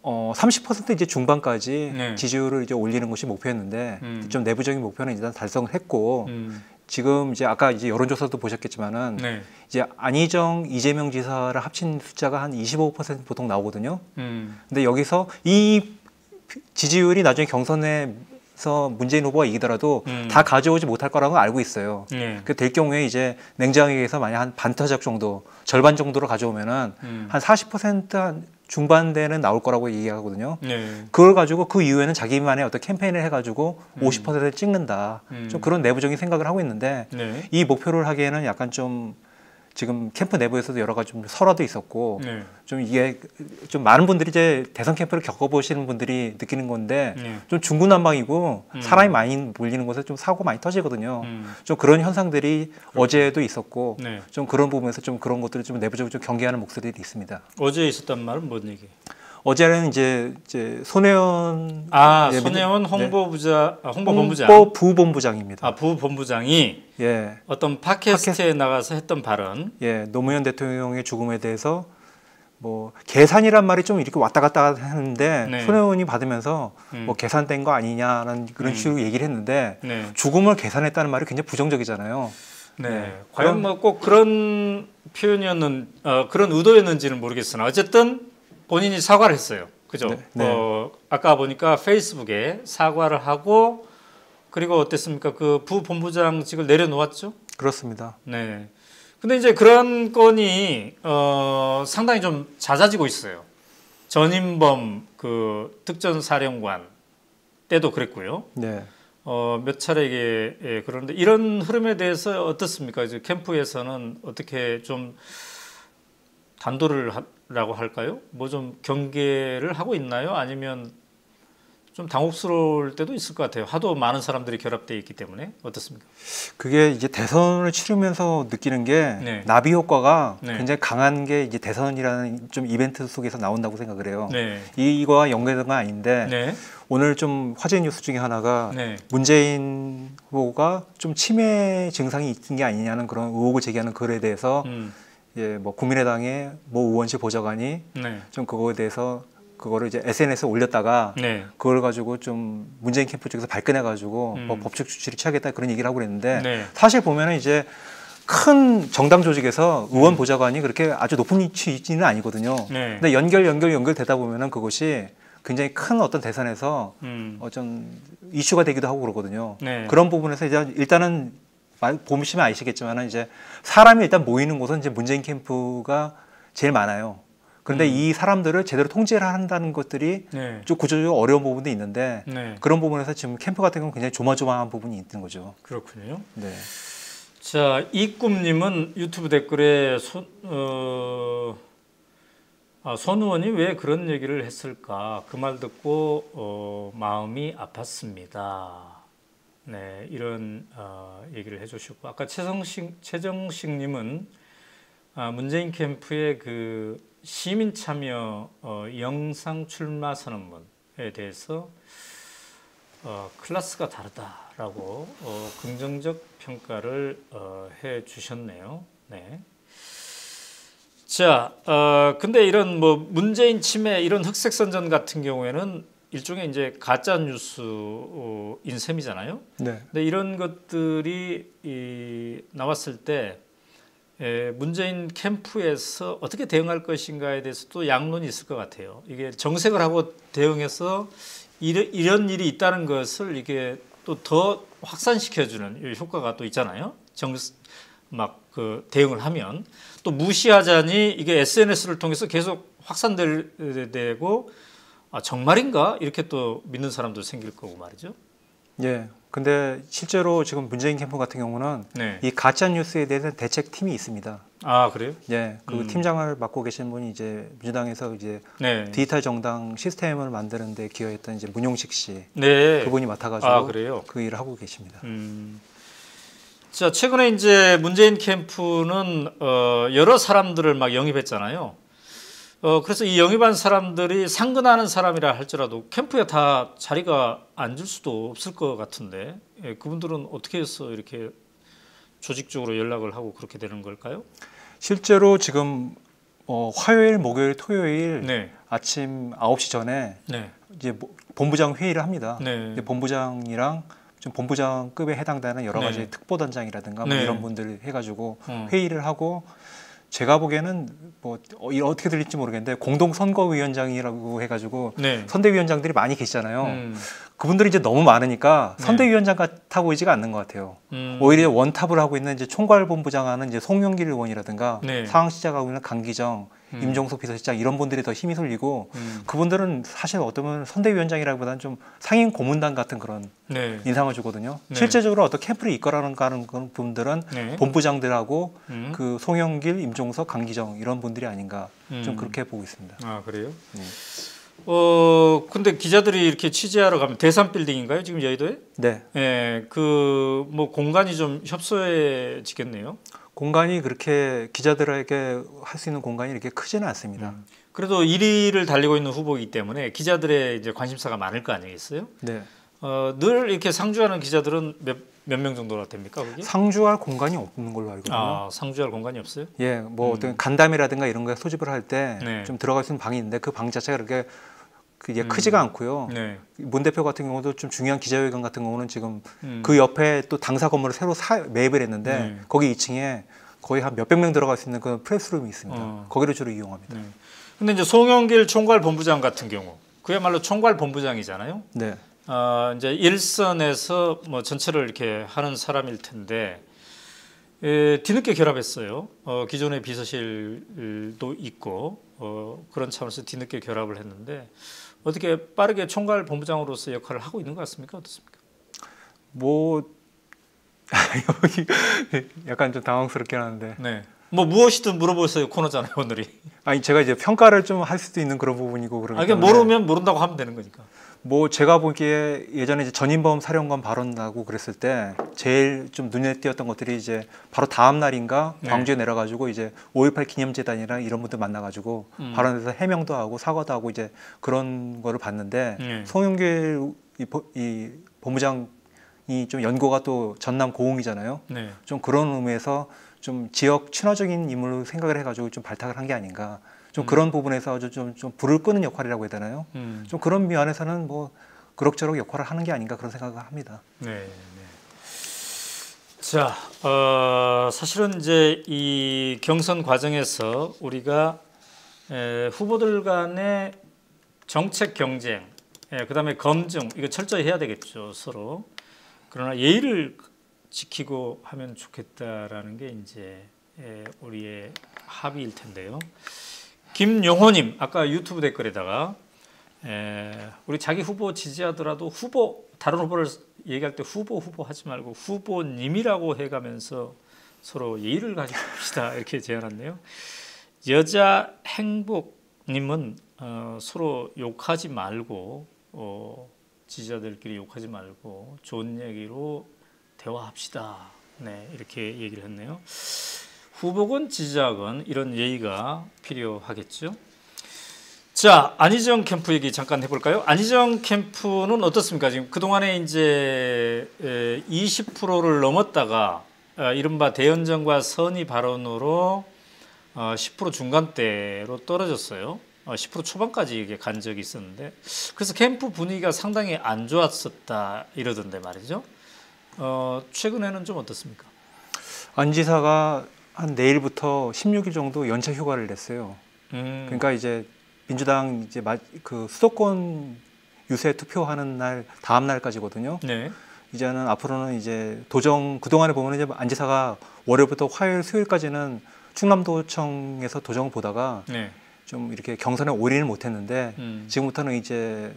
30% 이제 중반까지 네. 지지율을 이제 올리는 것이 목표였는데 좀 내부적인 목표는 일단 달성을 했고 지금 이제 아까 이제 여론조사도 보셨겠지만은 네. 이제 안희정, 이재명 지사를 합친 숫자가 한 25% 보통 나오거든요. 근데 여기서 이 지지율이 나중에 경선에서 문재인 후보가 이기더라도 다 가져오지 못할 거라고 알고 있어요. 네. 그 될 경우에 이제 냉정하게 해서 만약 한 반타작 정도, 절반 정도로 가져오면은 한 40% 중반대는 나올 거라고 얘기하거든요. 네. 그걸 가지고 그 이후에는 자기만의 어떤 캠페인을 해가지고 50%를 찍는다. 좀 그런 내부적인 생각을 하고 있는데 네. 이 목표를 하기에는 약간 좀 지금 캠프 내부에서도 여러 가지 좀 설화도 있었고 네. 좀 이게 좀 많은 분들이 이제 대선 캠프를 겪어보시는 분들이 느끼는 건데 네. 좀 중구난방이고 사람이 많이 몰리는 곳에 좀 사고 많이 터지거든요. 좀 그런 현상들이 어제도 있었고 네. 좀 그런 부분에서 좀 그런 것들을 좀 내부적으로 좀 경계하는 목소리들이 있습니다. 어제 있었단 말은 뭔 얘기? 어제는 이제 손혜원 손혜원 홍보본부장. 부본부장입니다. 부본부장이 어떤 팟캐스트에 나가서 했던 발언. 노무현 대통령의 죽음에 대해서 뭐 계산이란 말이 좀 이렇게 왔다 갔다 하는데 네. 손 의원이 받으면서 뭐 계산된 거 아니냐는 그런 식으로 얘기를 했는데 네. 죽음을 계산했다는 말이 굉장히 부정적이잖아요. 네. 과연 뭐 꼭 그런 그런 의도였는지는 모르겠으나 어쨌든 본인이 사과를 했어요. 그죠? 네. 네. 아까 보니까 페이스북에 사과를 하고 그리고 어땠습니까? 그 부본부장직을 내려놓았죠? 그렇습니다. 네. 근데 이제 그런 건이 상당히 좀 잦아지고 있어요. 전인범 그 특전사령관 때도 그랬고요. 네. 몇 차례 이게 그런데 이런 흐름에 대해서 어떻습니까? 이제 캠프에서는 어떻게 좀 단도를 라고 할까요? 뭐 좀 경계를 하고 있나요? 아니면 좀 당혹스러울 때도 있을 것 같아요. 하도 많은 사람들이 결합되어 있기 때문에 어떻습니까? 그게 이제 대선을 치르면서 느끼는 게 네. 나비 효과가 네. 굉장히 강한 게 이제 대선이라는 좀 이벤트 속에서 나온다고 생각을 해요. 네. 이거와 연계된 건 아닌데 네. 오늘 좀 화제 뉴스 중에 하나가 네. 문재인 후보가 좀 치매 증상이 있는 게 아니냐는 그런 의혹을 제기하는 글에 대해서 예, 뭐 국민의당의 모 의원실 보좌관이 네. 좀 그거에 대해서 그거를 이제 SNS에 올렸다가 네. 그걸 가지고 좀 문재인 캠프 쪽에서 발끈해가지고 뭐 법적 조치를 취하겠다 그런 얘기를 하고 그랬는데 네. 사실 보면은 이제 큰 정당 조직에서 의원 보좌관이 그렇게 아주 높은 위치는 아니거든요. 네. 근데 연결되다 보면은 그것이 굉장히 큰 어떤 대선에서 좀 이슈가 되기도 하고 그러거든요. 네. 그런 부분에서 이제 일단은 보시면 아시겠지만은 이제 사람이 일단 모이는 곳은 이제 문재인 캠프가 제일 많아요. 그런데 이 사람들을 제대로 통제를 한다는 것들이 네. 좀 구조적으로 어려운 부분도 있는데 네. 그런 부분에서 지금 캠프 같은 경우는 굉장히 조마조마한 부분이 있는 거죠. 그렇군요. 네. 자, 이꿈님은 유튜브 댓글에 손 의원이 왜 그런 얘기를 했을까? 그 말 듣고 마음이 아팠습니다. 네, 이런 얘기를 해주시고 아까 최정식님은 문재인 캠프의 그 시민 참여 영상 출마 선언문에 대해서 클래스가 다르다라고 긍정적 평가를 해 주셨네요. 네. 자, 근데 이런 뭐 문재인 침해 이런 흑색 선전 같은 경우에는 일종의 이제 가짜 뉴스인 셈이잖아요. 네. 근데 이런 것들이 나왔을 때 문재인 캠프에서 어떻게 대응할 것인가에 대해서도 양론이 있을 것 같아요. 이게 정색을 하고 대응해서 이런 일이 있다는 것을 이게 또 더 확산시켜주는 효과가 또 있잖아요. 그 대응을 하면 또 무시하자니 이게 SNS를 통해서 계속 확산되고 정말인가 이렇게 또 믿는 사람도 생길 거고 말이죠. 예. 근데 실제로 지금 문재인 캠프 같은 경우는 네. 이 가짜 뉴스에 대해서 대책팀이 있습니다. 아 그래요? 예. 그 팀장을 맡고 계신 분이 이제 민주당에서 이제 네. 디지털 정당 시스템을 만드는 데 기여했던 이제 문용식 씨. 네. 그분이 맡아가지고 그래요? 그 일을 하고 계십니다. 자, 최근에 이제 문재인 캠프는 여러 사람들을 막 영입했잖아요. 그래서 이 영입한 사람들이 상근하는 사람이라 할지라도 캠프에 다 자리가 앉을 수도 없을 것 같은데 그분들은 어떻게 해서 이렇게 조직적으로 연락을 하고 그렇게 되는 걸까요? 실제로 지금 화요일, 목요일, 토요일 네. 아침 9시 전에 네. 이제 본부장 회의를 합니다. 네. 본부장이랑 좀 본부장급에 해당되는 여러 가지 네. 특보단장이라든가 네. 뭐 이런 분들 해가지고 회의를 하고 제가 보기에는 뭐 어떻게 들릴지 모르겠는데 공동선거위원장이라고 해가지고 네. 선대위원장들이 많이 계시잖아요. 그분들이 이제 너무 많으니까 선대위원장 같아 보이지가 않는 것 같아요. 오히려 원탑을 하고 있는 이제 총괄본부장하는 이제 송영길 의원이라든가 네. 상황시작하고 있는 강기정, 임종석 비서실장 이런 분들이 더 힘이 쏠리고 그분들은 사실 어쩌면 선대위원장이라기보다는 좀 상임 고문단 같은 그런 네. 인상을 주거든요. 네. 실제적으로 어떤 캠프를 이끌어가는 분들은 네. 본부장들하고 그 송영길, 임종석, 강기정 이런 분들이 아닌가 좀 그렇게 보고 있습니다. 아 그래요? 네. 근데 기자들이 이렇게 취재하러 가면 대산 빌딩인가요? 지금 여의도에? 네. 예, 그 뭐 공간이 좀 협소해지겠네요. 공간이 그렇게 기자들에게 할 수 있는 공간이 이렇게 크지는 않습니다. 그래도 1위를 달리고 있는 후보이기 때문에 기자들의 이제 관심사가 많을 거 아니겠어요? 네. 늘 이렇게 상주하는 기자들은 몇 명 정도나 됩니까? 거기? 상주할 공간이 없는 걸로 알고 있거든요. 아, 상주할 공간이 없어요? 예, 뭐 어떤 간담회라든가 이런 거에 소집을 할 때 네. 좀 들어갈 수 있는 방이 있는데 그 방 자체가 그렇게 그게 크지가 않고요. 네. 문 대표 같은 경우도 좀 중요한 기자회견 같은 경우는 지금 그 옆에 또 당사 건물을 새로 매입을 했는데 네. 거기 2층에 거의 한 몇백 명 들어갈 수 있는 그 프레스룸이 있습니다. 거기를 주로 이용합니다. 네. 근데 이제 송영길 총괄본부장 같은 경우 그야말로 총괄본부장이잖아요. 네. 이제 일선에서 뭐 전체를 이렇게 하는 사람일 텐데 뒤늦게 결합했어요. 기존의 비서실도 있고 그런 차원에서 뒤늦게 결합을 했는데 어떻게 빠르게 총괄본부장으로서 역할을 하고 있는 것 같습니까? 어떻습니까? 뭐 여기 약간 좀 당황스럽긴 한데. 네. 뭐 무엇이든 물어보세요 코너잖아요 오늘이. 아니 제가 이제 평가를 좀 할 수도 있는 그런 부분이고 그러기 그러니까 때문에 모르면 모른다고 하면 되는 거니까. 뭐 제가 보기에 예전에 이제 전인범 사령관 발언 나고 그랬을 때 제일 좀 눈에 띄었던 것들이 이제 바로 다음 날인가 네. 광주에 내려가지고 이제 5.18 기념재단이랑 이런 분들 만나가지고 발언에서 해명도 하고 사과도 하고 이제 그런 거를 봤는데 송영길 이 본부장이 좀 연고가 또 전남 고흥이잖아요. 네. 좀 그런 의미에서 좀 지역 친화적인 인물로 생각을 해가지고 좀 발탁을 한 게 아닌가. 좀 그런 부분에서 좀 불을 끄는 역할이라고 해야 되나요? 좀 그런 면에서는 뭐 그럭저럭 역할을 하는 게 아닌가 그런 생각을 합니다. 네. 네. 자, 사실은 이제 이 경선 과정에서 우리가 후보들 간의 정책 경쟁, 그다음에 검증 이거 철저히 해야 되겠죠 서로. 그러나 예의를 지키고 하면 좋겠다라는 게 이제 우리의 합의일 텐데요. 김용호님 아까 유튜브 댓글에다가 우리 자기 후보 지지하더라도 다른 후보를 얘기할 때 후보 하지 말고 후보님이라고 해가면서 서로 예의를 가지고 합시다 이렇게 제안했네요. 여자 행복님은 서로 욕하지 말고 지지자들끼리 욕하지 말고 좋은 얘기로 대화합시다. 네 이렇게 얘기를 했네요. 후보건 지지자건 이런 예의가 필요하겠죠. 자, 안희정 캠프 얘기 잠깐 해볼까요? 안희정 캠프는 어떻습니까? 지금 그동안에 이제 20%를 넘었다가 이른바 대연정과 선의 발언으로 10% 중간대로 떨어졌어요. 10% 초반까지 이게 간 적이 있었는데 그래서 캠프 분위기가 상당히 안 좋았었다 이러던데 말이죠. 최근에는 좀 어떻습니까? 안 지사가 한 내일부터 16일 정도 연차 휴가를 냈어요. 그러니까 이제 민주당 이제 그 수도권 유세 투표하는 날 다음 날까지거든요. 네. 이제는 앞으로는 이제 그동안에 보면 이제 안 지사가 월요일부터 화요일 수요일까지는 충남도청에서 도정을 보다가 네. 좀 이렇게 경선에 올인을 못했는데 지금부터는 이제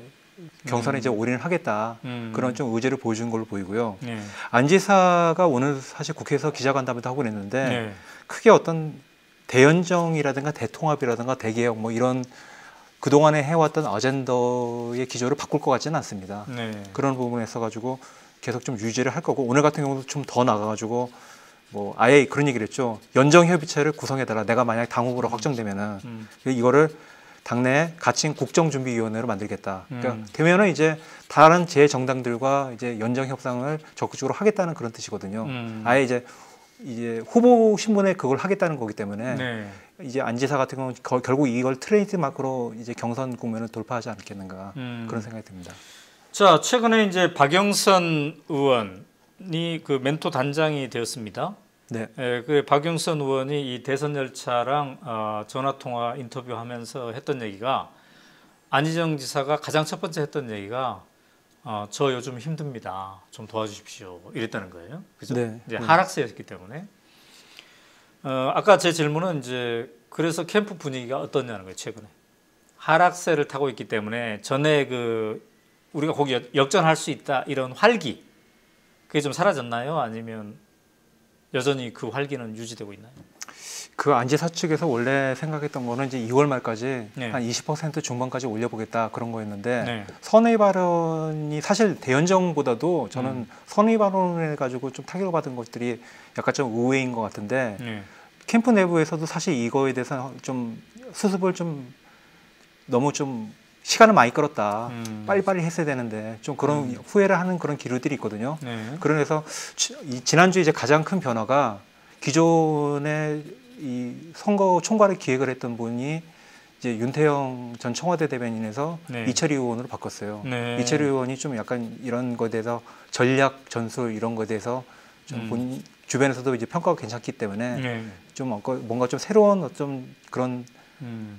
경선에 이제 올인을 하겠다 그런 좀 의지를 보여준 걸로 보이고요. 네. 안 지사가 오늘 사실 국회에서 기자간담회도 하고 그랬는데 네. 크게 어떤 대연정이라든가 대통합이라든가 대개혁 뭐 이런 그동안에 해왔던 어젠더의 기조를 바꿀 것 같지는 않습니다. 네. 그런 부분에 있어가지고 계속 좀 유지를 할 거고 오늘 같은 경우도 좀 더 나가가지고 뭐 아예 그런 얘기를 했죠. 연정협의체를 구성해달라. 내가 만약 당 후보로 확정되면은 이거를 당내 가칭 국정준비위원회로 만들겠다. 그러니까 되면은 이제 다른 제 정당들과 이제 연정 협상을 적극적으로 하겠다는 그런 뜻이거든요. 아예 이제 후보 신문에 그걸 하겠다는 거기 때문에 네. 이제 안 지사 같은 경우는 결국 이걸 트레이드 마크로 이제 경선 국면을 돌파하지 않겠는가 그런 생각이 듭니다. 자, 최근에 이제 박영선 의원이 그 멘토 단장이 되었습니다. 네. 그 박영선 의원이 이 대선 열차랑 전화 통화 인터뷰하면서 했던 얘기가 안희정 지사가 가장 첫 번째 했던 얘기가 저 요즘 힘듭니다. 좀 도와주십시오. 이랬다는 거예요. 그죠? 네. 이제 하락세였기 때문에. 아까 제 질문은 이제 그래서 캠프 분위기가 어떠냐는 거예요. 최근에 하락세를 타고 있기 때문에 전에 그 우리가 거기 역전할 수 있다 이런 활기 그게 좀 사라졌나요? 아니면 여전히 그 활기는 유지되고 있나요? 그 안지사 측에서 원래 생각했던 거는 이제 2월 말까지 네. 한 20% 중반까지 올려보겠다 그런 거였는데 네. 선의 발언이 사실 대연정보다도 저는 선의 발언을 가지고 좀 타격을 받은 것들이 약간 좀 의외인 것 같은데 네. 캠프 내부에서도 사실 이거에 대해서 좀 수습을 좀 너무 좀 시간을 많이 끌었다. 빨리빨리 했어야 되는데 좀 그런 후회를 하는 그런 기류들이 있거든요. 네. 그래서 지난주 이제 가장 큰 변화가 기존에 이 선거 총괄을 기획을 했던 분이 이제 윤태영 전 청와대 대변인에서 네. 이철희 의원으로 바꿨어요. 네. 이철희 의원이 좀 약간 이런 거에 대해서 전략 전술 이런 거에 대해서 좀 본인 주변에서도 이제 평가가 괜찮기 때문에 네. 좀 뭔가 좀 새로운 어떤 그런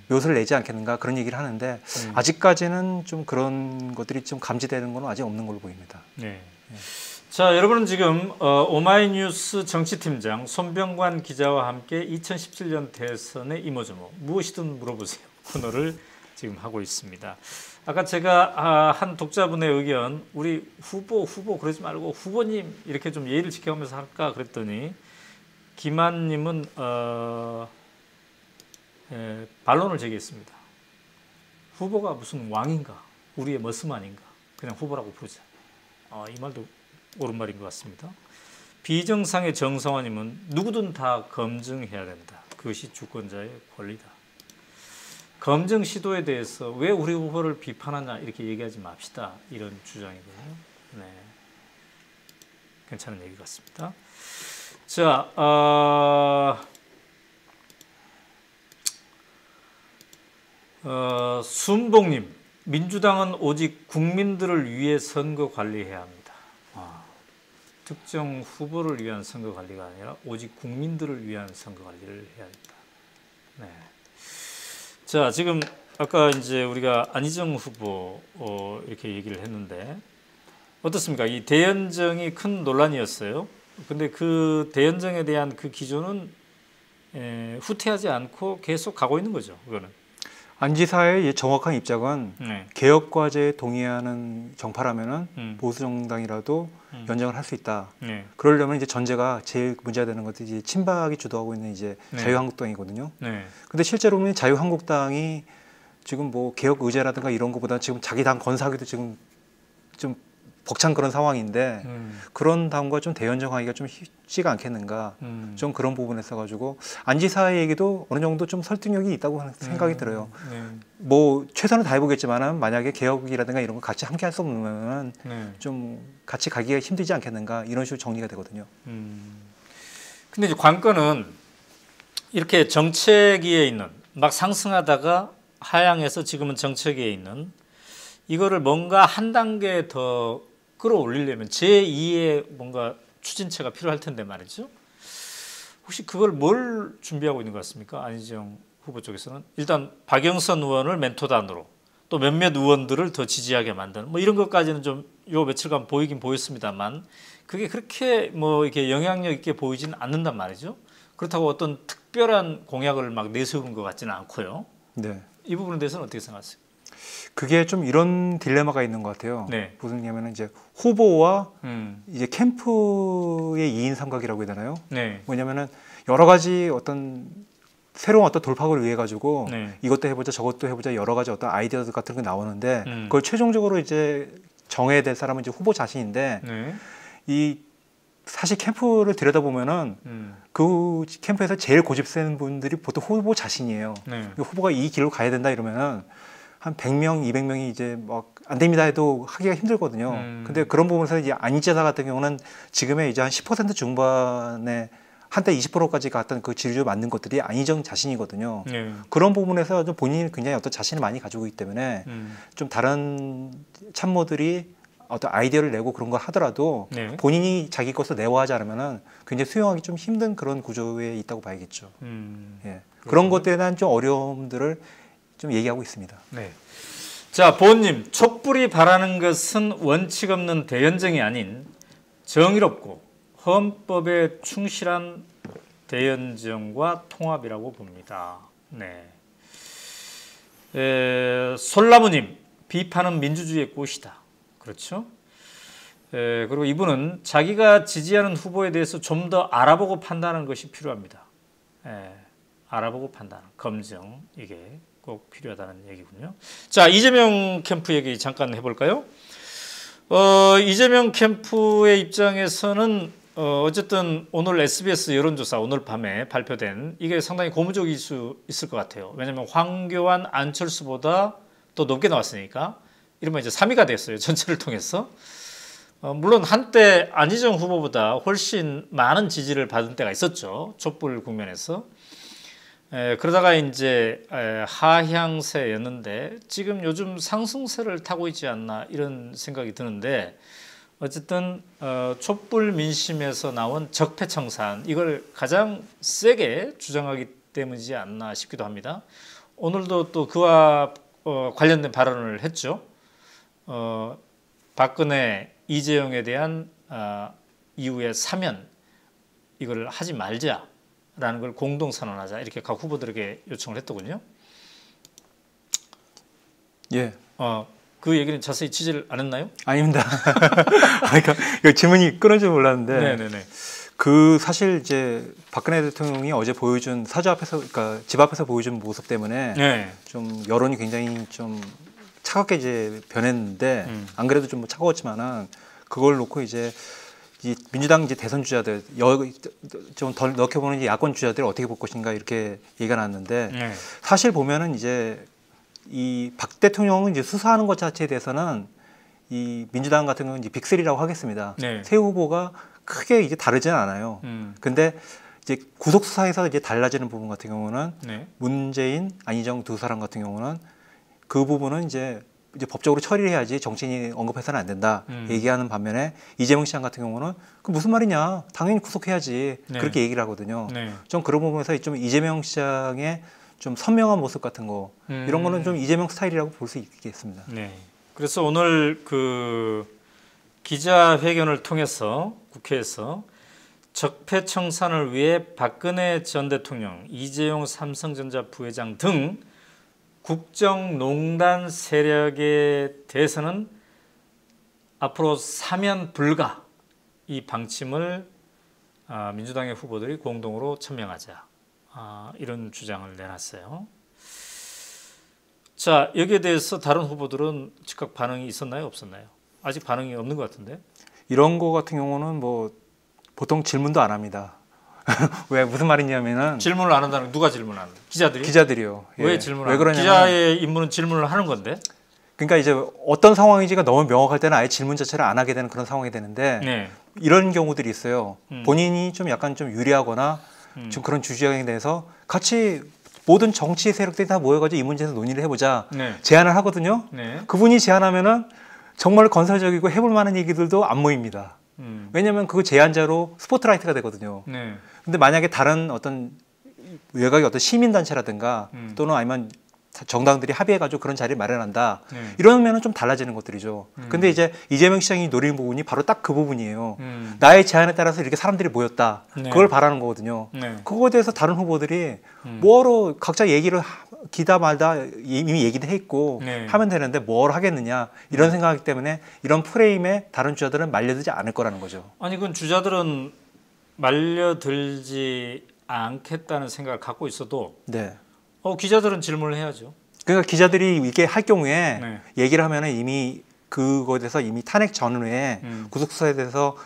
묘수를 내지 않겠는가 그런 얘기를 하는데 아직까지는 좀 그런 것들이 좀 감지되는 건 아직 없는 걸로 보입니다. 네. 자, 여러분은 지금 오마이뉴스 정치팀장 손병관 기자와 함께 2017년 대선의 이모저모 무엇이든 물어보세요 코너를 지금 하고 있습니다. 아까 제가 한 독자분의 의견 우리 후보 그러지 말고 후보님 이렇게 좀 예의를 지켜가면서 할까 그랬더니 김한님은 반론을 제기했습니다. 후보가 무슨 왕인가 우리의 머슴 아닌가 그냥 후보라고 부르자. 이 말도 옳은 말인 것 같습니다. 비정상의 정성화님은 누구든 다 검증해야 된다. 그것이 주권자의 권리다. 검증 시도에 대해서 왜 우리 후보를 비판하냐 이렇게 얘기하지 맙시다. 이런 주장이거든요. 네, 괜찮은 얘기 같습니다. 자, 순봉님, 민주당은 오직 국민들을 위해 선거 관리해야 합니다. 특정 후보를 위한 선거 관리가 아니라 오직 국민들을 위한 선거 관리를 해야 된다. 네. 자, 지금 아까 이제 우리가 안희정 후보 이렇게 얘기를 했는데 어떻습니까? 이 대연정이 큰 논란이었어요. 근데 그 대연정에 대한 그 기조는 후퇴하지 않고 계속 가고 있는 거죠. 그거는. 안 지사의 정확한 입장은 네. 개혁 과제에 동의하는 정파라면은 보수 정당이라도 연정을 할 수 있다. 네. 그러려면 이제 전제가 제일 문제가 되는 것이 이제 친박이 주도하고 있는 이제 네. 자유한국당이거든요. 네. 근데 실제로는 자유한국당이 지금 뭐 개혁 의제라든가 이런 것보다 지금 자기 당 건사하기도 지금 좀 벅찬 그런 상황인데 그런 당과 좀 대연정하기가 좀 쉽지가 않겠는가. 좀 그런 부분에서 가지고 안 지사의 얘기도 어느 정도 좀 설득력이 있다고 생각이 들어요. 네. 뭐 최선을 다해보겠지만은 만약에 개혁이라든가 이런 거 같이 함께 할 수 없으면 네. 좀 같이 가기가 힘들지 않겠는가 이런 식으로 정리가 되거든요. 근데 이제 관건은 이렇게 정책위에 있는 막 상승하다가 하향해서 지금은 정책위에 있는 이거를 뭔가 한 단계 더 끌어올리려면 제2의 뭔가 추진체가 필요할 텐데 말이죠. 혹시 그걸 뭘 준비하고 있는 것 같습니까? 안희정 후보 쪽에서는 일단 박영선 의원을 멘토단으로 또 몇몇 의원들을 더 지지하게 만드는 뭐 이런 것까지는 좀 요 며칠간 보이긴 보였습니다만 그게 그렇게 뭐 이렇게 영향력 있게 보이지는 않는단 말이죠. 그렇다고 어떤 특별한 공약을 막 내세우는 것 같지는 않고요. 네. 이 부분에 대해서는 어떻게 생각하세요? 그게 좀 이런 딜레마가 있는 것 같아요. 네. 무슨냐면은 이제 후보와 이제 캠프의 2인 삼각이라고 해야 되나요? 네. 뭐냐면은 여러 가지 어떤 새로운 어떤 돌파구를 위해 가지고 네. 이것도 해보자 저것도 해보자 여러 가지 어떤 아이디어 같은 게 나오는데 그걸 최종적으로 이제 정해야 될 사람은 이제 후보 자신인데 네. 이 사실 캠프를 들여다보면은 그 캠프에서 제일 고집 센 분들이 보통 후보 자신이에요. 네. 후보가 이 길로 가야 된다 이러면은 한 100명, 200명이 이제 막 안 됩니다 해도 하기가 힘들거든요. 근데 그런 부분에서 이제 안희정 같은 경우는 지금의 이제 한 10% 중반에 한때 20%까지 갔던 그 지지율 맞는 것들이 안희정 자신이거든요. 네. 그런 부분에서 좀 본인이 굉장히 어떤 자신을 많이 가지고 있기 때문에 좀 다른 참모들이 어떤 아이디어를 내고 그런 걸 하더라도 네. 본인이 자기 것을 내화하지 않으면은 굉장히 수용하기 좀 힘든 그런 구조에 있다고 봐야겠죠. 예. 그런 것들에 대한 좀 어려움들을 좀 얘기하고 있습니다. 네. 자, 보은님, 촛불이 바라는 것은 원칙 없는 대연정이 아닌 정의롭고 헌법에 충실한 대연정과 통합이라고 봅니다. 네. 솔나무님, 비판은 민주주의의 꽃이다. 그렇죠? 그리고 이분은 자기가 지지하는 후보에 대해서 좀 더 알아보고 판단하는 것이 필요합니다. 알아보고 판단, 검증 이게 꼭 필요하다는 얘기군요. 자, 이재명 캠프 얘기 잠깐 해볼까요? 이재명 캠프의 입장에서는 어쨌든 오늘 SBS 여론조사 오늘 밤에 발표된 이게 상당히 고무적일 수 있을 것 같아요. 왜냐하면 황교안, 안철수보다 또 높게 나왔으니까 이러면 이제 3위가 됐어요. 전체를 통해서. 물론 한때 안희정 후보보다 훨씬 많은 지지를 받은 때가 있었죠. 촛불 국면에서. 그러다가 이제 하향세였는데 지금 요즘 상승세를 타고 있지 않나 이런 생각이 드는데 어쨌든 촛불 민심에서 나온 적폐청산 이걸 가장 세게 주장하기 때문이지 않나 싶기도 합니다. 오늘도 또 그와 관련된 발언을 했죠. 박근혜, 이재용에 대한 이후의 사면 이걸 하지 말자라는 걸 공동 선언하자 이렇게 각 후보들에게 요청을 했더군요. 예. 그 얘기는 자세히 취재를 안 했나요? 아닙니다. 그러니까 질문이 끊어져 몰랐는데. 네네네. 그 사실 이제 박근혜 대통령이 어제 보여준 사주 앞에서, 그러니까 집 앞에서 보여준 모습 때문에 네. 좀 여론이 굉장히 좀 차갑게 이제 변했는데 안 그래도 좀 차가웠지만은 그걸 놓고 이제 이 민주당 이제 대선 주자들 좀 덜 넓게 보는 이제 야권 주자들 어떻게 볼 것인가 이렇게 얘기가 나왔는데 네. 사실 보면은 이제 이 박 대통령은 이제 수사하는 것 자체에 대해서는 이 민주당 같은 경우는 이제 빅3라고 하겠습니다. 네. 세 후보가 크게 이제 다르지는 않아요. 근데 이제 구속 수사에서 이제 달라지는 부분 같은 경우는 네. 문재인, 안희정 두 사람 같은 경우는 그 부분은 이제 법적으로 처리를 해야지 정치인이 언급해서는 안 된다 얘기하는 반면에 이재명 시장 같은 경우는 그 무슨 말이냐 당연히 구속해야지 네. 그렇게 얘기를 하거든요. 네. 좀 그런 부분에서 좀 이재명 시장의 좀 선명한 모습 같은 거 이런 거는 좀 이재명 스타일이라고 볼 수 있겠습니다. 네. 그래서 오늘 그 기자회견을 통해서 국회에서 적폐청산을 위해 박근혜 전 대통령, 이재용 삼성전자 부회장 등 국정농단 세력에 대해서는 앞으로 사면 불가 이 방침을 민주당의 후보들이 공동으로 천명하자 이런 주장을 내놨어요. 자, 여기에 대해서 다른 후보들은 즉각 반응이 있었나요, 없었나요? 아직 반응이 없는 것 같은데. 이런 거 같은 경우는 뭐 보통 질문도 안 합니다. 왜 무슨 말이냐면은 질문을 안 한다는 누가 질문 안 한다? 기자들이? 기자들이요. 왜 예. 질문 왜 안 그러냐면 기자의 임무는 질문을 하는 건데. 그러니까 이제 어떤 상황인지가 너무 명확할 때는 아예 질문 자체를 안 하게 되는 그런 상황이 되는데 네. 이런 경우들이 있어요. 본인이 좀 약간 좀 유리하거나 좀 그런 주장에 대해서 같이 모든 정치 세력들이 다 모여가지고 이 문제에서 논의를 해보자 네. 제안을 하거든요. 네. 그분이 제안하면은 정말 건설적이고 해볼 만한 얘기들도 안 모입니다. 왜냐하면 그 제안자로 스포트라이트가 되거든요. 네. 근데 만약에 다른 어떤 외곽의 어떤 시민단체라든가 또는 아니면 정당들이 합의해가지고 그런 자리를 마련한다. 네. 이러면은 좀 달라지는 것들이죠. 근데 이제 이재명 시장이 노리는 부분이 바로 딱 그 부분이에요. 나의 제안에 따라서 이렇게 사람들이 모였다. 네. 그걸 바라는 거거든요. 네. 그거에 대해서 다른 후보들이 뭐로 각자 얘기를 기다 말다 이미 얘기도 했고 네. 하면 되는데 뭘 하겠느냐 이런 생각이기 때문에 이런 프레임에 다른 주자들은 말려들지 않을 거라는 거죠. 아니 그건 주자들은 말려들지 않겠다는 생각을 갖고 있어도 네. 기자들은 질문을 해야죠. 그러니까 기자들이 이게 할 경우에 네. 얘기를 하면은 이미 그거에 대해서 이미 탄핵 전후에 구속수사에 대해서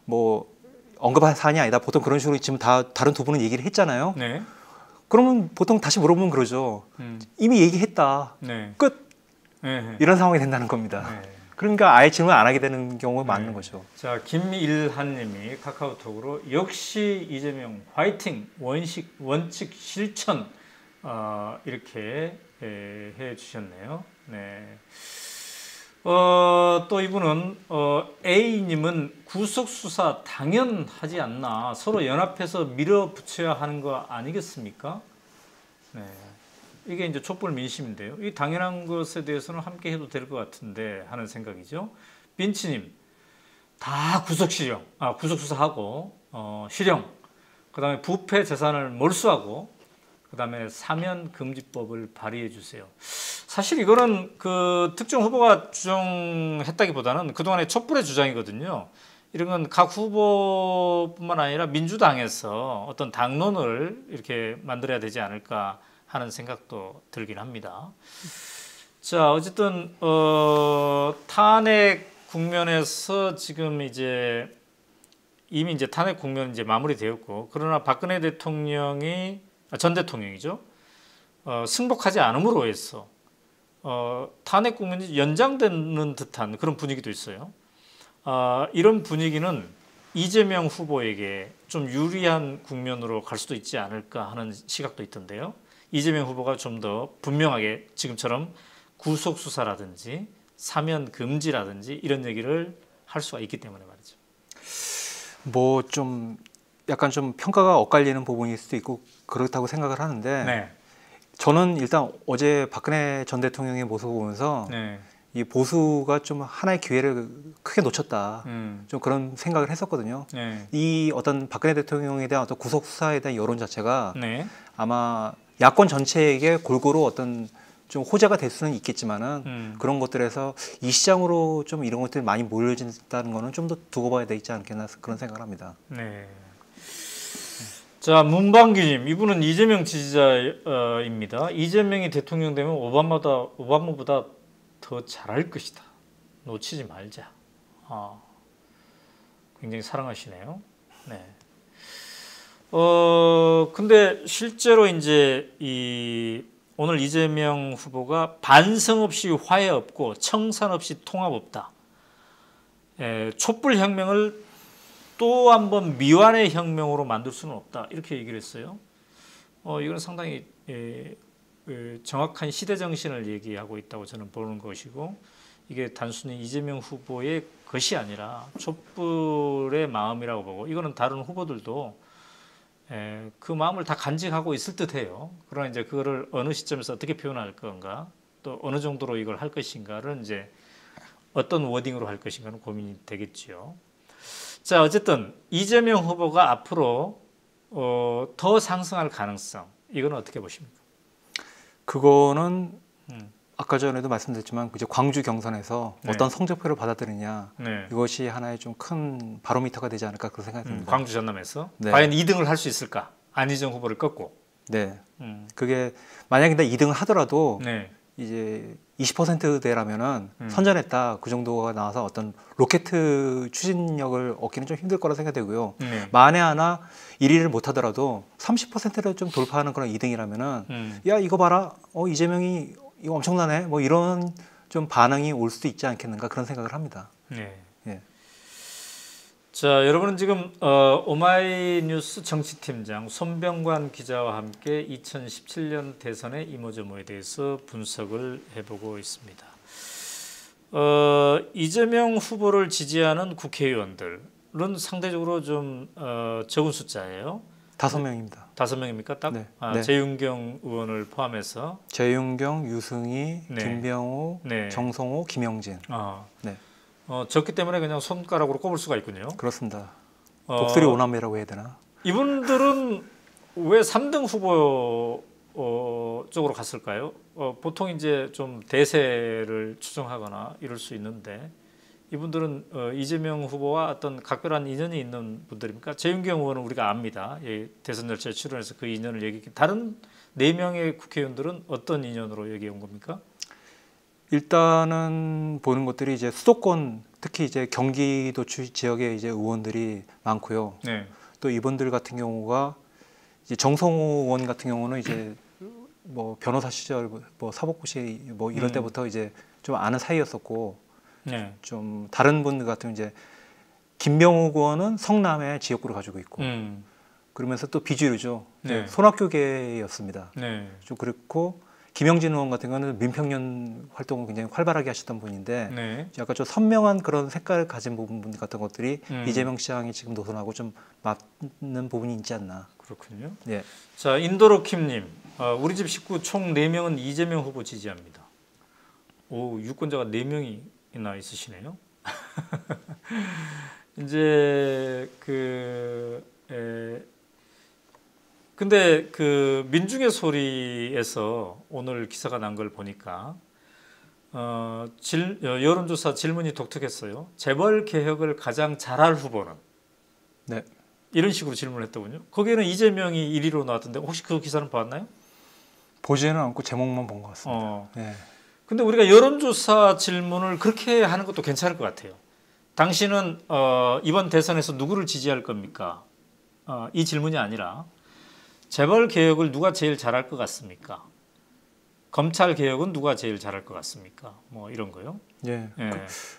뭐 언급한 사안이 아니다. 보통 그런 식으로 지금 다 다른 두 분은 얘기를 했잖아요. 네. 그러면 보통 다시 물어보면 그러죠. 이미 얘기했다. 네. 끝. 네. 이런 상황이 된다는 겁니다. 네. 그러니까 아예 질문 안 하게 되는 경우가 많은 거죠. 자, 김일한님이 카카오톡으로 역시 이재명 화이팅 원칙 실천 이렇게 해주셨네요. 네. 또 이분은 A님은 구속 수사 당연하지 않나 서로 연합해서 밀어붙여야 하는 거 아니겠습니까? 네. 이게 이제 촛불 민심인데요. 이 당연한 것에 대해서는 함께 해도 될 것 같은데 하는 생각이죠. 빈치님 다 구속 수사하고 실형, 그다음에 부패 재산을 몰수하고 그다음에 사면 금지법을 발의해 주세요. 사실 이거는 그 특정 후보가 주장했다기보다는 그동안의 촛불의 주장이거든요. 이런 건 각 후보뿐만 아니라 민주당에서 어떤 당론을 이렇게 만들어야 되지 않을까 하는 생각도 들긴 합니다. 자, 어쨌든 탄핵 국면에서 지금 이제 이미 이제 탄핵 국면 이제 마무리되었고, 그러나 박근혜 대통령이 전 대통령이죠. 승복하지 않음으로 해서 탄핵 국면이 연장되는 듯한 그런 분위기도 있어요. 이런 분위기는 이재명 후보에게 좀 유리한 국면으로 갈 수도 있지 않을까 하는 시각도 있던데요. 이재명 후보가 좀 더 분명하게 지금처럼 구속 수사라든지 사면 금지라든지 이런 얘기를 할 수가 있기 때문에 말이죠. 뭐 좀 약간 좀 평가가 엇갈리는 부분일 수도 있고 그렇다고 생각을 하는데 네. 저는 일단 어제 박근혜 전 대통령의 모습을 보면서 네. 이 보수가 좀 하나의 기회를 크게 놓쳤다. 좀 그런 생각을 했었거든요. 네. 이 어떤 박근혜 대통령에 대한 어떤 구속 수사에 대한 여론 자체가 네. 아마 야권 전체에게 골고루 어떤 좀 호재가 될 수는 있겠지만은 그런 것들에서 이 시장으로 좀 이런 것들이 많이 몰려진다는 거는 좀 더 두고 봐야 되지 않겠나 그런 생각을 합니다. 네. 자, 문방기님, 이분은 이재명 지지자입니다. 이재명이 대통령 되면 오바마보다 더 잘할 것이다. 놓치지 말자. 굉장히 사랑하시네요. 네. 근데 실제로 이제 오늘 이재명 후보가 반성 없이 화해 없고 청산 없이 통합 없다. 촛불 혁명을 또 한 번 미완의 혁명으로 만들 수는 없다. 이렇게 얘기를 했어요. 이건 상당히 정확한 시대 정신을 얘기하고 있다고 저는 보는 것이고 이게 단순히 이재명 후보의 것이 아니라 촛불의 마음이라고 보고 이거는 다른 후보들도 그 마음을 다 간직하고 있을 듯해요. 그러나 이제 그거를 어느 시점에서 어떻게 표현할 건가, 또 어느 정도로 이걸 할 것인가를 이제 어떤 워딩으로 할 것인가는 고민이 되겠지요. 자, 어쨌든 이재명 후보가 앞으로 더 상승할 가능성, 이건 어떻게 보십니까? 그거는 아까 전에도 말씀드렸지만 이제 광주 경선에서 네. 어떤 성적표를 받아들이냐 네. 이것이 하나의 좀 큰 바로미터가 되지 않을까 그런 생각이 듭니다. 광주 전남에서 네. 과연 2등을 할 수 있을까? 안희정 후보를 꺾고. 네. 그게 만약에 2등을 하더라도 네. 이제 20%대라면은 선전했다 그 정도가 나와서 어떤 로켓 추진력을 얻기는 좀 힘들 거라 생각되고요. 네. 만에 하나 1위를 못 하더라도 30%를 좀 돌파하는 그런 2등이라면은 야 이거 봐라, 이재명이 이거 엄청나네, 뭐 이런 좀 반응이 올 수도 있지 않겠는가 그런 생각을 합니다. 네. 예. 자, 여러분은 지금 오마이뉴스 정치팀장 손병관 기자와 함께 2017년 대선의 이모저모에 대해서 분석을 해보고 있습니다. 이재명 후보를 지지하는 국회의원들은 상대적으로 좀 적은 숫자예요. 5명입니다. 5명입니까? 딱? 네. 네. 재윤경 의원을 포함해서. 재윤경, 유승희, 네. 김병호, 네. 정성호, 김영진. 네. 네. 적기 때문에 그냥 손가락으로 꼽을 수가 있군요. 그렇습니다. 독수리 오남매라고 해야 되나? 이분들은 왜 3등 후보 쪽으로 갔을까요? 보통 이제 좀 대세를 추정하거나 이럴 수 있는데 이분들은 이재명 후보와 어떤 각별한 인연이 있는 분들입니까? 재윤경 의원은 우리가 압니다. 예, 대선 절차에 출연해서 그 인연을 얘기했기. 다른 4명의 국회의원들은 어떤 인연으로 얘기해 온 겁니까? 일단은 보는 것들이 이제 수도권, 특히 이제 경기도 지역에 이제 의원들이 많고요. 네. 또 이분들 같은 경우가 이제 정성호 의원 같은 경우는 이제 뭐 변호사 시절 뭐 사법고시 뭐 이럴 때부터 이제 좀 아는 사이였었고, 네. 좀 다른 분들 같은 이제 김병호 의원은 성남의 지역구를 가지고 있고, 그러면서 또 비주류죠. 네. 손학규계였습니다. 네. 좀 그렇고 김영진 의원 같은 경우는 민평년 활동을 굉장히 활발하게 하셨던 분인데 네. 약간 좀 선명한 그런 색깔을 가진 부분 같은 것들이 이재명 시장이 지금 노선하고 좀 맞는 부분이 있지 않나. 그렇군요. 예. 자, 인도로킴님, 우리 집 식구 총 4명은 이재명 후보 지지합니다. 오, 유권자가 4명이나 있으시네요. 이제 근데 그 민중의 소리에서 오늘 기사가 난 걸 보니까 여론조사 질문이 독특했어요. 재벌 개혁을 가장 잘할 후보는? 네. 이런 식으로 질문을 했더군요. 거기에는 이재명이 1위로 나왔던데 혹시 그 기사는 봤나요? 보지는 않고 제목만 본 것 같습니다. 네. 근데 우리가 여론조사 질문을 그렇게 하는 것도 괜찮을 것 같아요. 당신은 이번 대선에서 누구를 지지할 겁니까? 이 질문이 아니라 재벌 개혁을 누가 제일 잘할 것 같습니까? 검찰 개혁은 누가 제일 잘할 것 같습니까? 뭐 이런 거요. 예. 예.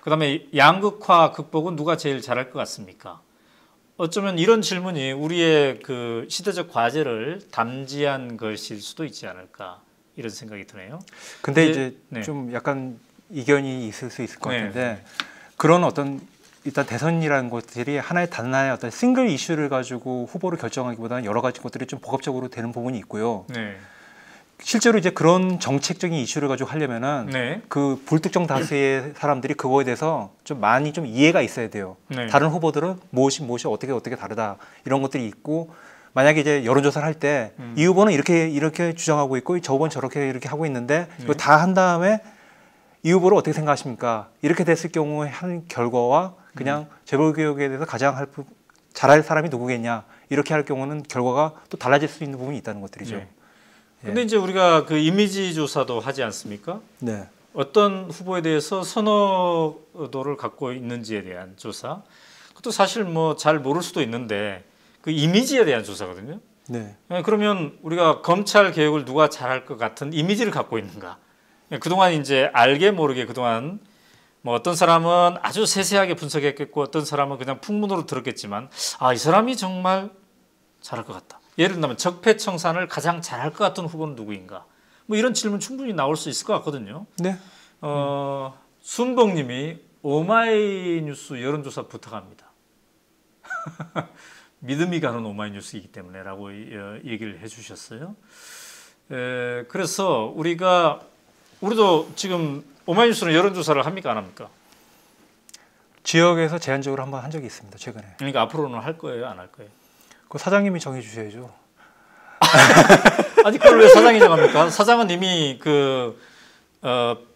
그다음에 양극화 극복은 누가 제일 잘할 것 같습니까? 어쩌면 이런 질문이 우리의 그 시대적 과제를 담지한 것일 수도 있지 않을까 이런 생각이 드네요. 근데 이제 네. 좀 약간 이견이 있을 수 있을 것 네. 같은데 그런 어떤 일단 대선이라는 것들이 하나의 단하의 어떤 싱글 이슈를 가지고 후보를 결정하기보다는 여러 가지 것들이 좀 복합적으로 되는 부분이 있고요. 네. 실제로 이제 그런 정책적인 이슈를 가지고 하려면은 네. 그 불특정 다수의 사람들이 그거에 대해서 좀 많이 좀 이해가 있어야 돼요. 네. 다른 후보들은 무엇이 어떻게 다르다 이런 것들이 있고 만약에 이제 여론조사를 할 때 이 후보는 이렇게 주장하고 있고 저 후보는 저렇게 이렇게 하고 있는데 이거 다 한 다음에 이 후보를 어떻게 생각하십니까? 이렇게 됐을 경우에 한 결과와 그냥 재벌개혁에 대해서 가장 잘할 사람이 누구겠냐 이렇게 할 경우는 결과가 또 달라질 수 있는 부분이 있다는 것들이죠. 네. 근데 이제 우리가 그 이미지 조사도 하지 않습니까? 네. 어떤 후보에 대해서 선호도를 갖고 있는지에 대한 조사. 그것도 사실 뭐 잘 모를 수도 있는데 그 이미지에 대한 조사거든요. 네. 그러면 우리가 검찰 개혁을 누가 잘할 것 같은 이미지를 갖고 있는가? 그동안 이제 알게 모르게 그동안 뭐 어떤 사람은 아주 세세하게 분석했겠고 어떤 사람은 그냥 풍문으로 들었겠지만 아, 이 사람이 정말 잘할 것 같다. 예를 들면 적폐청산을 가장 잘할 것 같은 후보는 누구인가? 뭐 이런 질문 충분히 나올 수 있을 것 같거든요. 네. 순봉님이 오마이뉴스 여론조사 부탁합니다. 믿음이 가는 오마이뉴스이기 때문에라고 얘기를 해주셨어요. 그래서 우리도 지금 오마이뉴스는 여론조사를 합니까 안 합니까? 지역에서 제한적으로 한번 한 적이 있습니다. 최근에. 그러니까 앞으로는 할 거예요, 안 할 거예요? 그 사장님이 정해 주셔야죠. 아니 그걸 왜 사장이 정합니까? 사장은 이미 그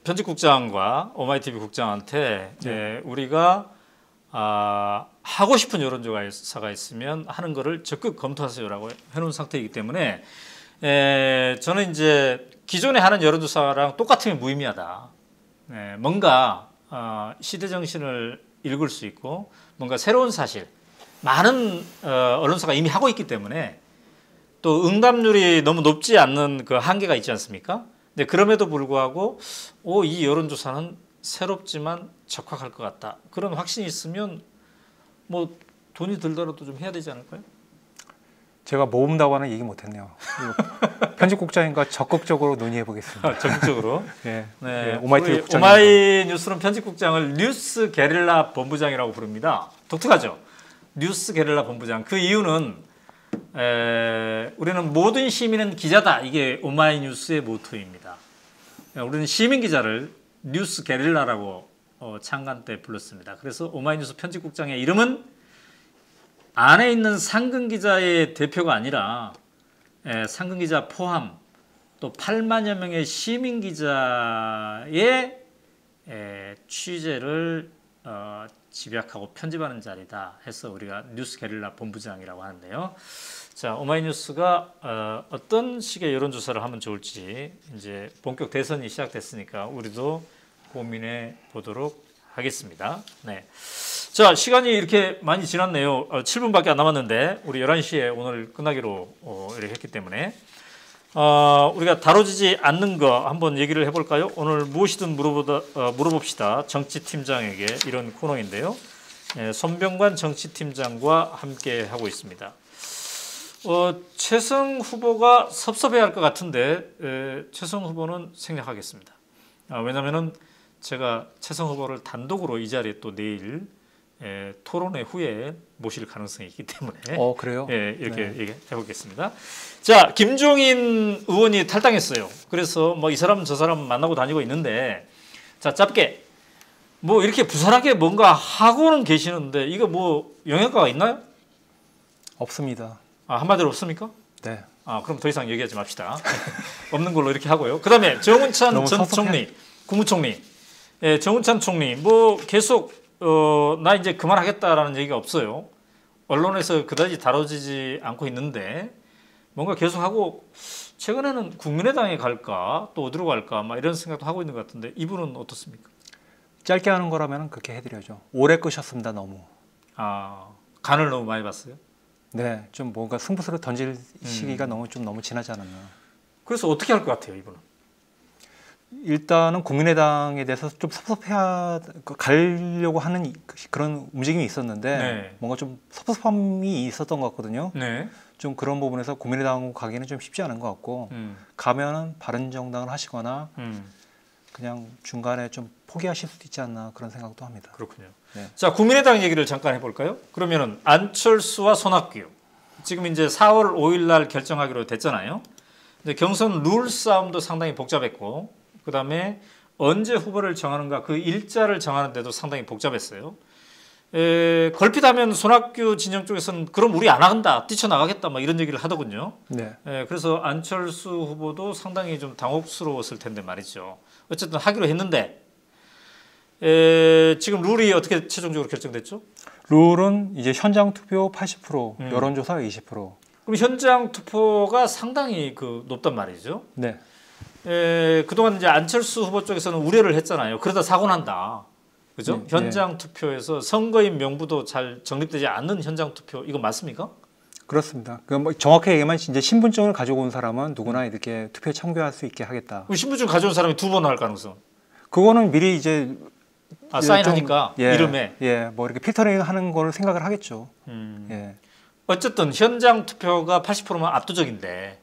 편집국장과 오마이TV 국장한테 우리가 하고 싶은 여론조사가 있으면 하는 거를 적극 검토하세요라고 해놓은 상태이기 때문에 저는 이제 기존에 하는 여론조사랑 똑같으면 무의미하다. 뭔가 시대 정신을 읽을 수 있고 뭔가 새로운 사실 많은 언론사가 이미 하고 있기 때문에 또 응답률이 너무 높지 않는 그 한계가 있지 않습니까? 근데 그럼에도 불구하고 이 여론조사는 새롭지만 적합할 것 같다. 그런 확신이 있으면 뭐 돈이 들더라도 좀 해야 되지 않을까요? 제가 모은다고는 얘기 못했네요. 편집국장님과 적극적으로 논의해 보겠습니다. 적극적으로. 네. 네. 오마이TV 국장. 오마이뉴스는 편집국장을 뉴스 게릴라 본부장이라고 부릅니다. 독특하죠. 뉴스 게릴라 본부장. 그 이유는 우리는 모든 시민은 기자다. 이게 오마이뉴스의 모토입니다. 우리는 시민 기자를 뉴스 게릴라라고 창간 때 불렀습니다. 그래서 오마이뉴스 편집국장의 이름은 안에 있는 상근 기자의 대표가 아니라 상근 기자 포함 또 8만여 명의 시민 기자의 취재를 집약하고 편집하는 자리다 해서 우리가 뉴스 게릴라 본부장이라고 하는데요. 자, 오마이뉴스가 어떤 식의 여론조사를 하면 좋을지 이제 본격 대선이 시작됐으니까 우리도 고민해 보도록 하겠습니다. 네. 자, 시간이 이렇게 많이 지났네요. 7분밖에 안 남았는데 우리 11시에 오늘 끝나기로 이렇게 했기 때문에 우리가 다뤄지지 않는 거 한번 얘기를 해볼까요? 오늘 무엇이든 물어봅시다. 정치팀장에게 이런 코너인데요. 손병관 정치팀장과 함께 하고 있습니다. 최성 후보가 섭섭해할 것 같은데 최성 후보는 생략하겠습니다. 왜냐하면은 제가 최성 후보를 단독으로 이 자리에 또 내일 토론회 후에 모실 가능성이 있기 때문에 그래요? 이렇게 네. 얘기해 보겠습니다. 자, 김종인 의원이 탈당했어요. 그래서 뭐 이 사람 저 사람 만나고 다니고 있는데 자, 짧게 뭐 이렇게 부산하게 뭔가 하고는 계시는데 이거 뭐 영향가가 있나요? 없습니다. 한마디로 없습니까? 네. 그럼 더 이상 얘기하지 맙시다. 없는 걸로 이렇게 하고요. 그다음에 정운찬 전 총리, 국무총리, 정운찬 총리 뭐 계속 나 이제 그만하겠다라는 얘기가 없어요. 언론에서 그다지 다뤄지지 않고 있는데 뭔가 계속하고 최근에는 국민의당에 갈까 또 어디로 갈까 막 이런 생각도 하고 있는 것 같은데 이분은 어떻습니까? 짧게 하는 거라면 그렇게 해드려야죠. 오래 끄셨습니다. 너무. 간을 너무 많이 봤어요. 네, 좀 뭔가 승부수를 던질 시기가 너무 지나지 않았나. 그래서 어떻게 할 것 같아요, 이분은? 일단은 국민의당에 대해서 좀 가려고 하는 그런 움직임이 있었는데 네. 뭔가 좀 섭섭함이 있었던 것 같거든요. 네. 좀 그런 부분에서 국민의당 가기는 좀 쉽지 않은 것 같고 가면은 바른정당을 하시거나 그냥 중간에 좀 포기하실 수도 있지 않나 그런 생각도 합니다. 그렇군요. 네. 자, 국민의당 얘기를 잠깐 해볼까요? 그러면은 안철수와 손학규 지금 이제 4월 5일 날 결정하기로 됐잖아요. 이제 경선 룰 싸움도 상당히 복잡했고, 그 다음에 언제 후보를 정하는가 그 일자를 정하는데도 상당히 복잡했어요. 걸핏하면 손학규 진영 쪽에서는 그럼 우리 안 한다, 뛰쳐나가겠다, 막 이런 얘기를 하더군요. 네. 그래서 안철수 후보도 상당히 좀 당혹스러웠을 텐데 말이죠. 어쨌든 하기로 했는데 지금 룰이 어떻게 최종적으로 결정됐죠? 룰은 이제 현장 투표 80%, 여론조사 20%. 그럼 현장 투표가 상당히 높단 말이죠. 네. 그동안 이제 안철수 후보 쪽에서는 우려를 했잖아요. 그러다 사고 난다. 그죠? 네, 현장 투표에서 선거인 명부도 잘 정립되지 않는 현장 투표 이거 맞습니까? 그렇습니다. 뭐 정확하게 얘기하면 이제 신분증을 가지고 온 사람은 누구나 이렇게 투표에 참여할 수 있게 하겠다. 그럼 신분증 가져온 사람이 2번 할 가능성? 그거는 미리 이제 사인하니까 좀, 이름에 뭐 이렇게 필터링하는 걸 생각을 하겠죠. 예. 어쨌든 현장 투표가 80%면 압도적인데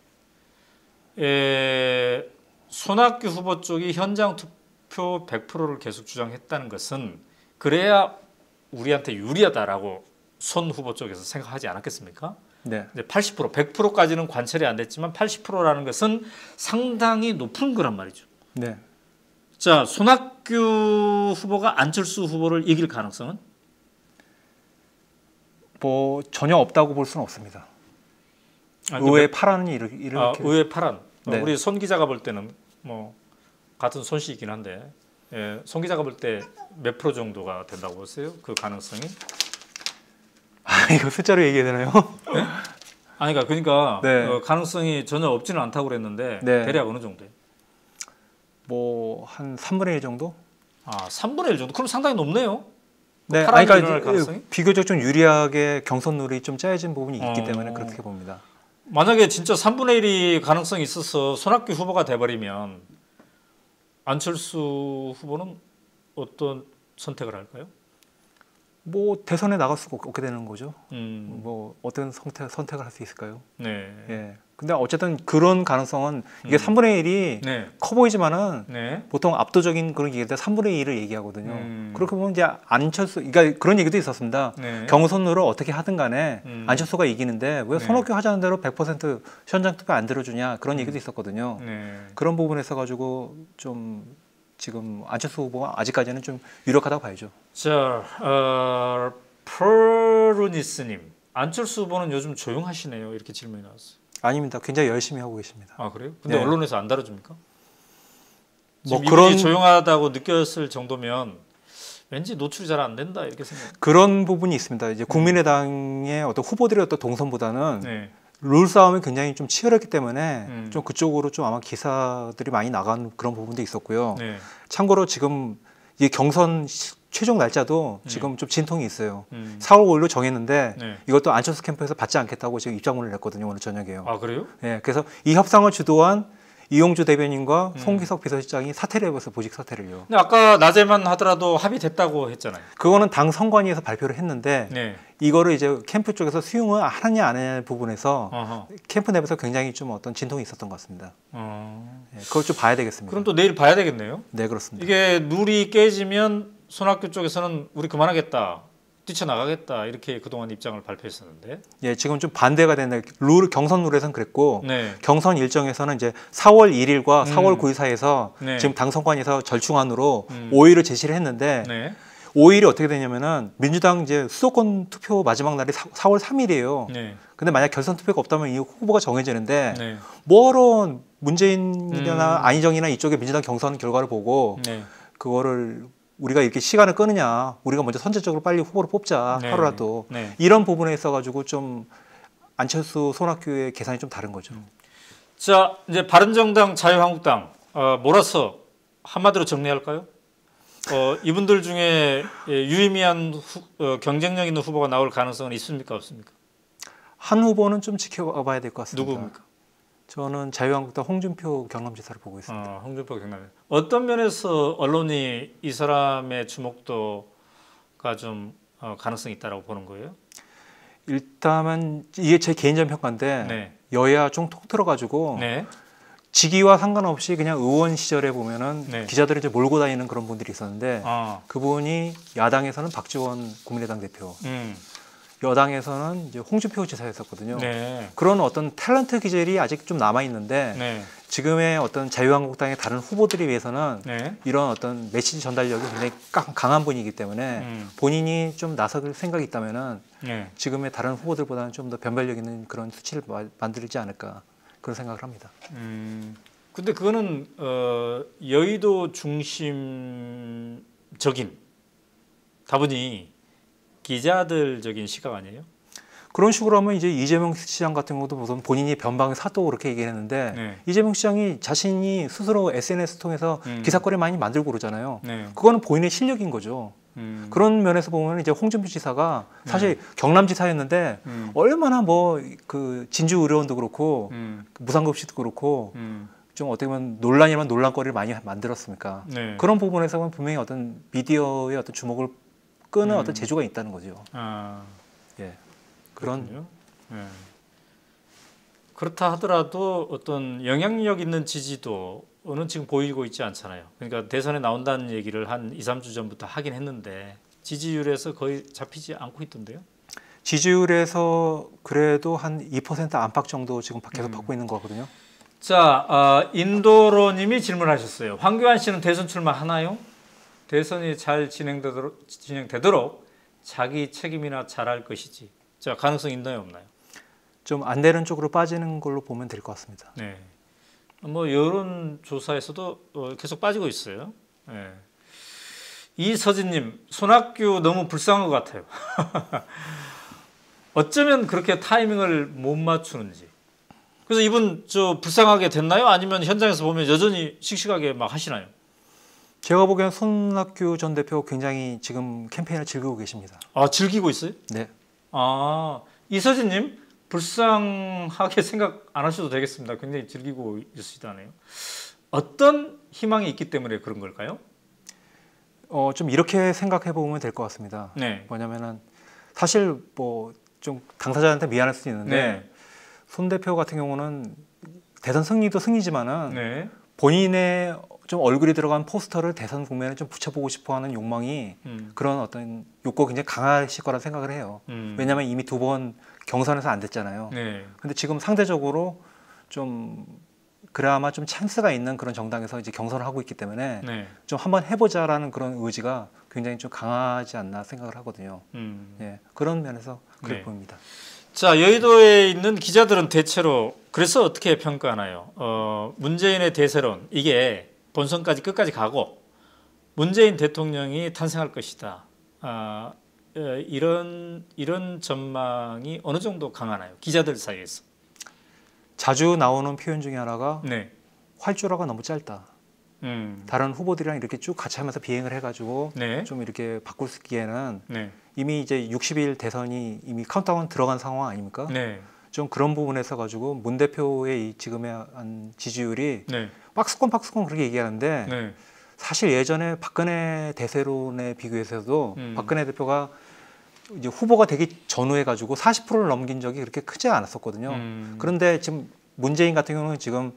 손학규 후보 쪽이 현장 투표 100%를 계속 주장했다는 것은 그래야 우리한테 유리하다라고 손 후보 쪽에서 생각하지 않았겠습니까? 네. 80%, 100%까지는 관철이 안 됐지만 80%라는 것은 상당히 높은 거란 말이죠. 네. 자, 손학규 후보가 안철수 후보를 이길 가능성은? 뭐 전혀 없다고 볼 수는 없습니다. 의회 파란이 이렇게 의회 파란. 네. 우리 손 기자가 볼 때는 뭐 같은 손 씨이긴 한데 손 기자가 볼 때 몇 프로 정도가 된다고 보세요? 그 가능성이? 이거 숫자로 얘기해야 되나요? 네? 아니 그러니까 네. 가능성이 전혀 없지는 않다고 그랬는데 네. 대략 어느 정도예요? 뭐 한 3분의 1 정도? 3분의 1 정도? 그럼 상당히 높네요. 네, 파란이 일어날 그러니까 가능성이? 비교적 좀 유리하게 경선 룰이 좀 짜여진 부분이 있기 때문에 그렇게 봅니다. 만약에 진짜 3분의 1이 가능성이 있어서 손학규 후보가 돼버리면 안철수 후보는 어떤 선택을 할까요? 뭐 대선에 나갈 수가 없게 되는 거죠. 뭐 어떤 선택을 할 수 있을까요? 네. 예. 근데 어쨌든 그런 가능성은 이게 3분의 1이 네. 커 보이지만은 네. 보통 압도적인 그런 얘기일 때 3분의 1을 얘기하거든요. 음. 그렇게 보면 이제 안철수, 그러니까 그런 얘기도 있었습니다. 네. 경선으로 어떻게 하든 간에 안철수가 이기는데 왜 네. 손학규 하자는 대로 100% 현장 투표 안 들어주냐 그런 얘기도 있었거든요. 네. 그런 부분에서 가지고 좀 지금 안철수 후보가 아직까지는 좀 유력하다고 봐야죠. 자, 프로니스님, 안철수 후보는 요즘 조용하시네요. 이렇게 질문이 나왔어요. 아닙니다. 굉장히 열심히 하고 계십니다. 그래요? 근데 네. 언론에서 안 다뤄줍니까? 뭐 지금 그런 이분이 조용하다고 느꼈을 정도면 왠지 노출이 잘 안 된다 이렇게 생각. 그런 부분이 있습니다. 이제 국민의당의 어떤 후보들의 어떤 동선보다는 네. 룰 싸움이 굉장히 좀 치열했기 때문에 음. 좀 그쪽으로 좀 아마 기사들이 많이 나간 그런 부분도 있었고요. 네. 참고로 지금 이 경선 최종 날짜도 지금 좀 진통이 있어요. 4월 5일로 정했는데 네. 이것도 안철수 캠프에서 받지 않겠다고 지금 입장문을 냈거든요. 오늘 저녁에요. 그래요? 예, 그래서 이 협상을 주도한 이용주 대변인과 송기석 비서실장이 사퇴를 해버려서 보직 사퇴를요. 근데 아까 낮에만 하더라도 합의됐다고 했잖아요. 그거는 당 선관위에서 발표를 했는데 네. 이거를 이제 캠프 쪽에서 수용을 하느냐 안 하느냐 부분에서 어허. 캠프 내부에서 굉장히 좀 어떤 진통이 있었던 것 같습니다. 예, 그걸 좀 봐야 되겠습니다. 그럼 또 내일 봐야 되겠네요. 네, 그렇습니다. 이게 룰이 깨지면 손학규 쪽에서는 우리 그만하겠다, 뛰쳐나가겠다 이렇게 그동안 입장을 발표했었는데. 예, 지금 좀 반대가 되는 경선 룰에서는 그랬고 네. 경선 일정에서는 이제 4월 1일과 4월 9일 사이에서 네. 지금 당 선관위에서 절충안으로 5일을 제시를 했는데 네. 5일이 어떻게 되냐면은 민주당 이제 수도권 투표 마지막 날이 4월 3일이에요. 네. 근데 만약 결선 투표가 없다면 이 후보가 정해지는데 네. 뭐하러 문재인이나 안희정이나 이쪽에 민주당 경선 결과를 보고 네. 그거를 우리가 이렇게 시간을 끄느냐, 우리가 먼저 선제적으로 빨리 후보를 뽑자 네. 하루라도 네. 이런 부분에 있어가지고 좀 안철수, 손학규의 계산이 좀 다른 거죠. 자, 이제 바른정당, 자유한국당 몰아서 한마디로 정리할까요? 이분들 중에 유의미한 경쟁력 있는 후보가 나올 가능성은 있습니까, 없습니까? 한 후보는 좀 지켜봐야 될 것 같습니다. 누구입니까? 저는 자유한국당 홍준표 경남지사를 보고 있습니다. 홍준표 경남. 어떤 면에서 언론이 이 사람의 주목도가 좀 가능성이 있다라고 보는 거예요? 일단은 이게 제 개인적인 평가인데 네. 여야 좀 통틀어가지고 네. 직위와 상관없이 그냥 의원 시절에 보면은 네. 기자들을 이제 몰고 다니는 그런 분들이 있었는데 아, 그분이 야당에서는 박지원 국민의당 대표, 음, 여당에서는 이제 홍준표 지사였었거든요. 네. 그런 어떤 탤런트 기질이 아직 좀 남아 있는데 네. 지금의 어떤 자유한국당의 다른 후보들에 비해서는 네. 이런 어떤 메시지 전달력이 굉장히 강한 분이기 때문에 본인이 좀 나설 생각이 있다면은 네. 지금의 다른 후보들보다는 좀 더 변별력 있는 그런 수치를 만들지 않을까 그런 생각을 합니다. 근데 그거는 여의도 중심적인 다분히 기자들적인 시각 아니에요? 그런 식으로 하면 이제 이재명 시장 같은 경우도 무슨 본인이 변방의 사또 그렇게 얘기했는데 네. 이재명 시장이 자신이 스스로 SNS 통해서 기사거리 많이 만들고 그러잖아요. 네. 그거는 본인의 실력인 거죠. 그런 면에서 보면 이제 홍준표 지사가 사실 경남지사였는데 얼마나 뭐 그 진주 의료원도 그렇고 무상급식도 그렇고 좀 어떻게 보면 논란이면 논란거리를 많이 만들었습니까? 네. 그런 부분에서는 분명히 어떤 미디어의 어떤 주목을 끄는 어떤 재주가 있다는 거죠. 아, 예. 그런 그렇군요. 네. 그렇다 하더라도 어떤 영향력 있는 지지도는 지금 보이고 있지 않잖아요. 그러니까 대선에 나온다는 얘기를 한 2, 3주 전부터 하긴 했는데 지지율에서 거의 잡히지 않고 있던데요. 지지율에서 그래도 한 2% 안팎 정도 지금 계속 받고 있는 거거든요. 자, 인도로님이 질문하셨어요. 황교안 씨는 대선 출마하나요? 대선이 잘 진행되도록 자기 책임이나 잘할 것이지. 자, 가능성 있나요, 없나요? 좀 안 되는 쪽으로 빠지는 걸로 보면 될 것 같습니다. 네. 뭐 여론 조사에서도 계속 빠지고 있어요. 네. 이서진님, 손학규 너무 불쌍한 것 같아요. 어쩌면 그렇게 타이밍을 못 맞추는지. 그래서 이분 저 불쌍하게 됐나요? 아니면 현장에서 보면 여전히 씩씩하게 막 하시나요? 제가 보기엔 손학규 전 대표 굉장히 지금 캠페인을 즐기고 계십니다. 아, 즐기고 있어요? 네. 아, 이서진님 불쌍하게 생각 안 하셔도 되겠습니다. 굉장히 즐기고 있으시다네요. 어떤 희망이 있기 때문에 그런 걸까요? 좀 이렇게 생각해 보면 될 것 같습니다. 네. 뭐냐면은 사실 뭐 좀 당사자한테 미안할 수도 있는데 네. 손 대표 같은 경우는 대선 승리도 승리지만은 네. 본인의 좀 얼굴이 들어간 포스터를 대선 국면에 좀 붙여보고 싶어하는 욕망이 그런 어떤 욕구가 굉장히 강하실 거라 생각을 해요. 왜냐하면 이미 2번 경선에서 안 됐잖아요. 네. 근데 지금 상대적으로 좀 그나마 좀 찬스가 있는 그런 정당에서 이제 경선을 하고 있기 때문에 네. 좀 한번 해보자라는 그런 의지가 굉장히 좀 강하지 않나 생각을 하거든요. 예, 그런 면에서 그렇게 네. 보입니다. 자, 여의도에 있는 기자들은 대체로 그래서 어떻게 평가하나요? 문재인의 대세론 이게 본선까지 끝까지 가고 문재인 대통령이 탄생할 것이다. 이런 전망이 어느 정도 강하나요? 기자들 사이에서. 자주 나오는 표현 중에 하나가 네. 활주로가 너무 짧다. 다른 후보들이랑 이렇게 쭉 같이 하면서 비행을 해가지고 네. 좀 이렇게 바꿀 수 있기에는 네. 이미 이제 60일 대선이 이미 카운트다운 들어간 상황 아닙니까? 네. 좀 그런 부분에서 가지고 문 대표의 이 지금의 한 지지율이 네. 박스권 그렇게 얘기하는데 네. 사실 예전에 박근혜 대세론에 비교해서도 박근혜 대표가 이제 후보가 되기 전후에 가지고 40%를 넘긴 적이 그렇게 크지 않았었거든요. 그런데 지금 문재인 같은 경우는 지금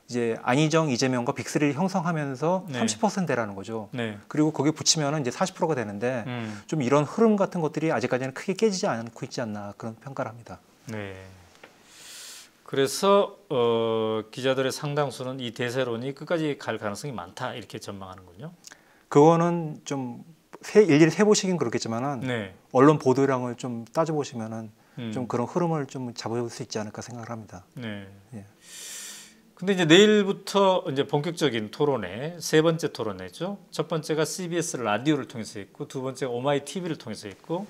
이제 안희정, 이재명과 빅3를 형성하면서 네. 30%대라는 거죠. 네. 그리고 거기에 붙이면 이제 40%가 되는데 좀 이런 흐름 같은 것들이 아직까지는 크게 깨지지 않고 있지 않나 그런 평가를 합니다. 네. 그래서 기자들의 상당수는 이 대세론이 끝까지 갈 가능성이 많다 이렇게 전망하는군요. 그거는 좀 일일이 세보시긴 그렇겠지만은 네. 언론 보도량을 좀 따져보시면은 좀 그런 흐름을 좀 잡을 수 있지 않을까 생각을 합니다. 네. 예. 근데 이제 내일부터 이제 본격적인 토론회, 세 번째 토론회죠. 첫 번째가 CBS 라디오를 통해서 있고, 두 번째가 오마이 TV를 통해서 있고,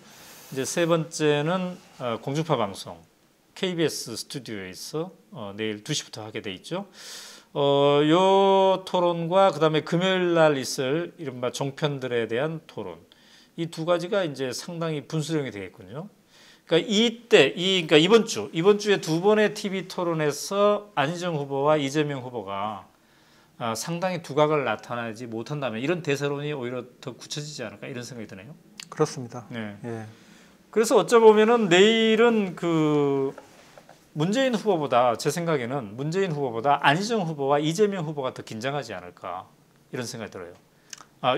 이제 세 번째는 공중파 방송 KBS 스튜디오에서 내일 2시부터 하게 돼 있죠. 요 토론과 그다음에 금요일 날 있을 이른바 종편들에 대한 토론, 이 두 가지가 이제 상당히 분수령이 되겠군요. 그러니까 그러니까 이번 주에 두 번의 TV 토론에서 안희정 후보와 이재명 후보가 상당히 두각을 나타내지 못한다면 이런 대세론이 오히려 더 굳혀지지 않을까 이런 생각이 드네요. 그렇습니다. 네. 예. 그래서 어쩌보면은 내일은 그 문재인 후보보다 제 생각에는 문재인 후보보다 안희정 후보와 이재명 후보가 더 긴장하지 않을까 이런 생각이 들어요.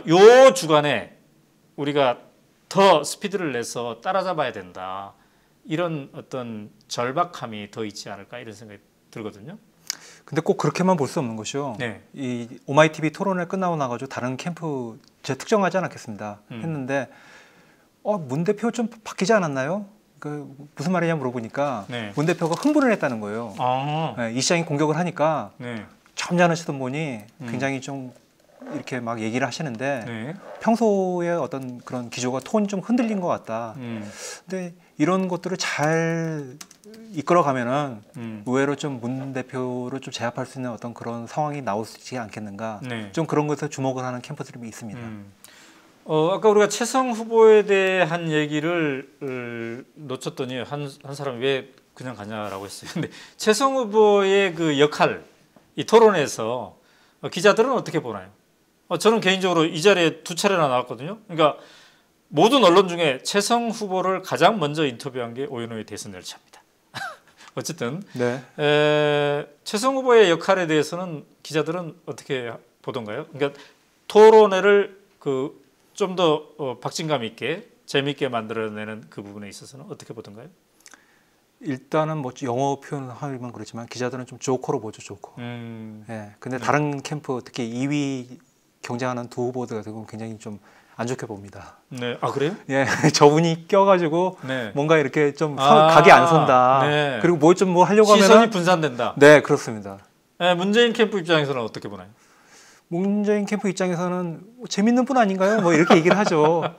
요 주간에 우리가 더 스피드를 내서 따라잡아야 된다. 이런 어떤 절박함이 더 있지 않을까 이런 생각이 들거든요. 근데 꼭 그렇게만 볼 수 없는 것이요. 네. 이 오마이TV 토론회 끝나고 나가지고 다른 캠프 제가 특정하지 않았겠습니다. 했는데 문 대표 좀 바뀌지 않았나요? 그 무슨 말이냐 물어보니까 네. 문 대표가 흥분을 했다는 거예요. 아, 네, 이 시장이 공격을 하니까 네. 점잖으시던 분이 굉장히 좀 이렇게 막 얘기를 하시는데 네. 평소에 어떤 그런 기조가 톤이 좀 흔들린 것 같다. 근데 이런 것들을 잘 이끌어가면은 의외로 좀 문 대표를 좀 제압할 수 있는 어떤 그런 상황이 나오지 않겠는가. 네. 좀 그런 것에 주목을 하는 캠프들이 있습니다. 아까 우리가 최성 후보에 대한 얘기를 놓쳤더니 한 사람이 왜 그냥 가냐라고 했어요. 근데 최성 후보의 그 역할, 이 토론에서 기자들은 어떻게 보나요? 저는 개인적으로 이 자리에 두 차례나 나왔거든요. 그러니까 모든 언론 중에 최성 후보를 가장 먼저 인터뷰한 게 오연호의 대선 열차입니다. 어쨌든 네. 최성 후보의 역할에 대해서는 기자들은 어떻게 보던가요? 그러니까 토론회를 그 좀 더 박진감 있게 재미있게 만들어내는 그 부분에 있어서는 어떻게 보던가요? 일단은 뭐 영어 표현하면 그렇지만 기자들은 좀 조커로 보죠, 조커. 예. 근데 다른 캠프 특히 2위 경쟁하는 두 후보들 같은 경우는 굉장히 좀 안 좋게 봅니다. 네. 아 그래요? 예, 저분이 껴가지고 네. 뭔가 이렇게 좀 각이 안 선다. 네. 그리고 뭐 좀 뭐 하려고 시선이 하면은 분산된다. 네, 그렇습니다. 네, 문재인 캠프 입장에서는 어떻게 보나요? 문재인 캠프 입장에서는 재밌는 분 아닌가요? 뭐 이렇게 얘기를 하죠.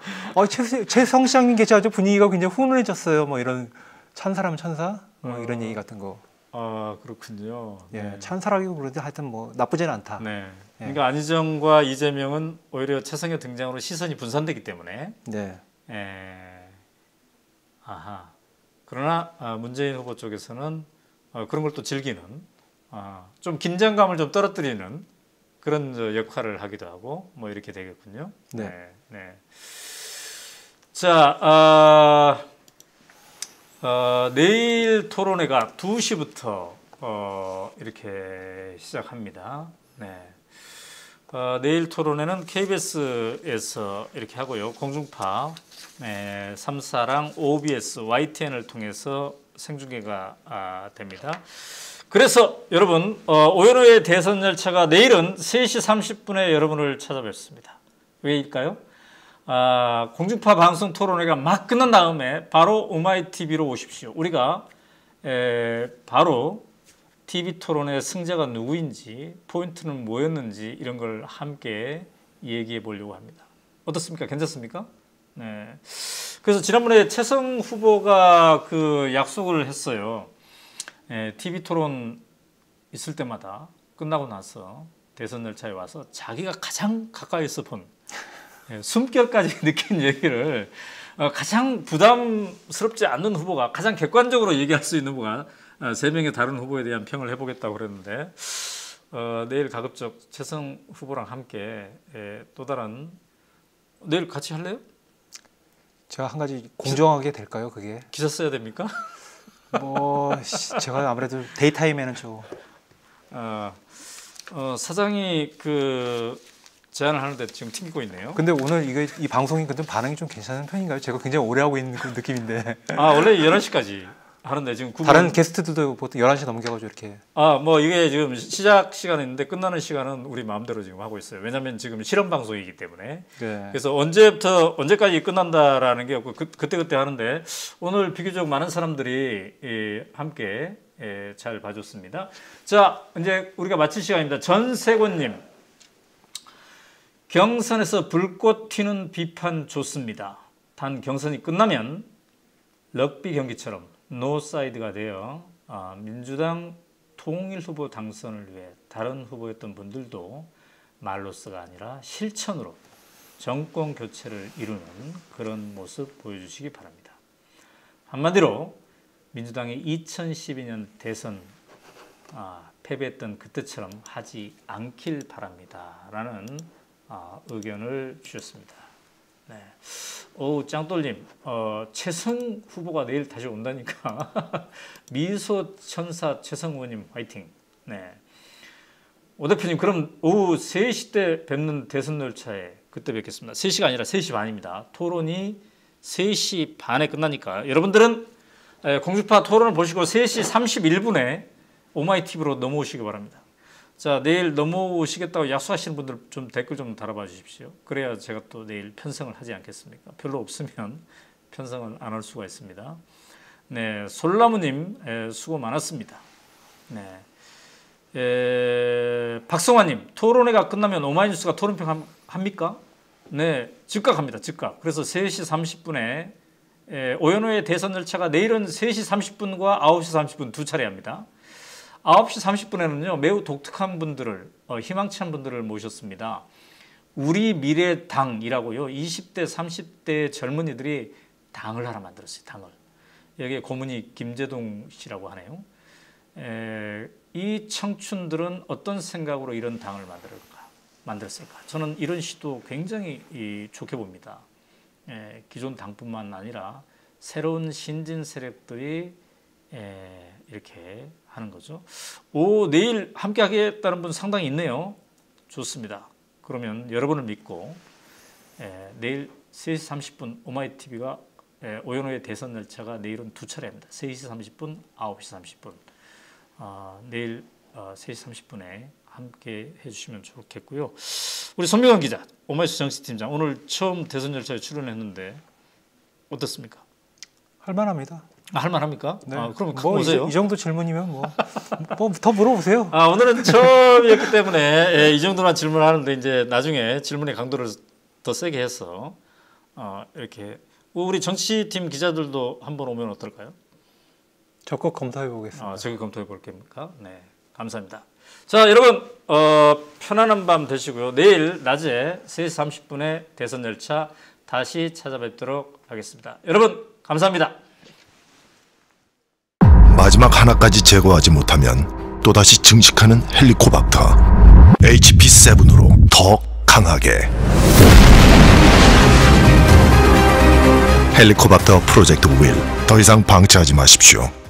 최성 시장님 계셔가지고 분위기가 굉장히 훈훈해졌어요. 뭐 이런 찬사라면 천사, 뭐 이런 얘기 같은 거. 아 그렇군요. 예, 네. 찬사라기도 그러지 하여튼 뭐 나쁘진 않다. 네. 그러니까 안희정과 이재명은 오히려 최성의 등장으로 시선이 분산되기 때문에. 네. 아하. 그러나 문재인 후보 쪽에서는 그런 걸 또 즐기는, 좀 긴장감을 좀 떨어뜨리는 그런 역할을 하기도 하고 뭐 이렇게 되겠군요. 네. 네. 자, 내일 토론회가 2시부터 이렇게 시작합니다. 네. 내일 토론회는 KBS에서 이렇게 하고요. 공중파 3사랑 OBS, YTN을 통해서 생중계가 됩니다. 그래서 여러분 오연호의 대선 열차가 내일은 3시 30분에 여러분을 찾아뵙습니다. 왜일까요? 공중파 방송 토론회가 막 끝난 다음에 바로 오마이TV로 오십시오. 우리가 바로 TV 토론의 승자가 누구인지 포인트는 뭐였는지 이런 걸 함께 얘기해 보려고 합니다. 어떻습니까? 괜찮습니까? 네. 그래서 지난번에 최성 후보가 그 약속을 했어요. TV 토론 있을 때마다 끝나고 나서 대선 열차에 와서 자기가 가장 가까이서 본 숨결까지 느낀 얘기를 가장 부담스럽지 않는 후보가 가장 객관적으로 얘기할 수 있는 후보가 3명의 다른 후보에 대한 평을 해보겠다고 그랬는데 내일 가급적 최성 후보랑 함께 또 다른 내일 같이 할래요? 제가 한 가지 공정하게 될까요, 그게? 기사 써야 됩니까? 뭐 제가 아무래도 데이타임에는 좀 사장이 그 제안을 하는데 지금 튕기고 있네요. 근데 오늘 이 방송이 근데 반응이 좀 괜찮은 편인가요? 제가 굉장히 오래 하고 있는 그 느낌인데. 원래 11시까지 하는데 지금 다른 게스트들도 보통 11시 넘겨가지고 이렇게. 뭐 이게 지금 시작 시간인데 끝나는 시간은 우리 마음대로 지금 하고 있어요. 왜냐하면 지금 실험 방송이기 때문에. 네. 그래서 언제까지 끝난다라는 게 없고 그때 하는데 오늘 비교적 많은 사람들이 함께 잘 봐줬습니다. 자, 이제 우리가 마칠 시간입니다. 전세곤님, 경선에서 불꽃 튀는 비판 좋습니다. 단 경선이 끝나면 럭비 경기처럼 노사이드가 되어 민주당 통일 후보 당선을 위해 다른 후보였던 분들도 말로서가 아니라 실천으로 정권 교체를 이루는 그런 모습 보여주시기 바랍니다. 한마디로 민주당이 2012년 대선 패배했던 그때처럼 하지 않길 바랍니다라는 의견을 주셨습니다. 네. 오, 짱돌님, 최성 후보가 내일 다시 온다니까 미소 천사 최성 의원님 화이팅. 네. 오 대표님, 그럼 오후 3시 때 뵙는 대선 열차에 그때 뵙겠습니다. 3시가 아니라 3시 반입니다. 토론이 3시 반에 끝나니까 여러분들은 공주파 토론을 보시고 3시 31분에 오마이TV로 넘어오시기 바랍니다. 자, 내일 넘어오시겠다고 약속하시는 분들 좀 댓글 좀 달아봐 주십시오. 그래야 제가 또 내일 편성을 하지 않겠습니까? 별로 없으면 편성을 안 할 수가 있습니다. 네, 솔나무님 수고 많았습니다. 네. 박성환님, 토론회가 끝나면 오마이뉴스가 토론평 합니까? 네, 즉각합니다. 즉각. 그래서 3시 30분에 오연호의 대선 열차가 내일은 3시 30분과 9시 30분 두 차례 합니다. 9시 30분에는요 매우 독특한 분들을 희망찬 분들을 모셨습니다. 우리 미래 당이라고요. 20대 30대 젊은이들이 당을 하나 만들었어요. 당을. 여기에 고문이 김재동 씨라고 하네요. 이 청춘들은 어떤 생각으로 이런 당을 만들었을까? 저는 이런 시도 굉장히 좋게 봅니다. 기존 당뿐만 아니라 새로운 신진 세력들이 이렇게 하는 거죠. 오, 내일 함께 하겠다는 분 상당히 있네요. 좋습니다. 그러면 여러분을 믿고 내일 3시 30분 오마이TV가 오연호의 대선 열차가 내일은 두 차례입니다. 3시 30분, 9시 30분. 내일 3시 30분에 함께 해주시면 좋겠고요. 우리 손명환 기자, 오마이뉴스 정치팀장, 오늘 처음 대선 열차에 출연했는데 어떻습니까? 할만합니다. 할만합니까? 네. 그럼 뭐 보세요. 이 정도 질문이면 뭐 더 물어보세요. 오늘은 처음이었기 때문에 이 정도만 질문하는데 이제 나중에 질문의 강도를 더 세게 해서 이렇게 우리 정치팀 기자들도 한번 오면 어떨까요? 적극 검토해 보겠습니다. 적극 검토해 볼 겁니까? 네, 감사합니다. 자, 여러분 편안한 밤 되시고요. 내일 낮에 3시 30분에 대선 열차 다시 찾아뵙도록 하겠습니다. 여러분 감사합니다. 마지막 하나까지 제거하지 못하면 또다시 증식하는 헬리코박터 HP7으로 더 강하게 헬리코박터 프로젝트 윌, 더 이상 방치하지 마십시오.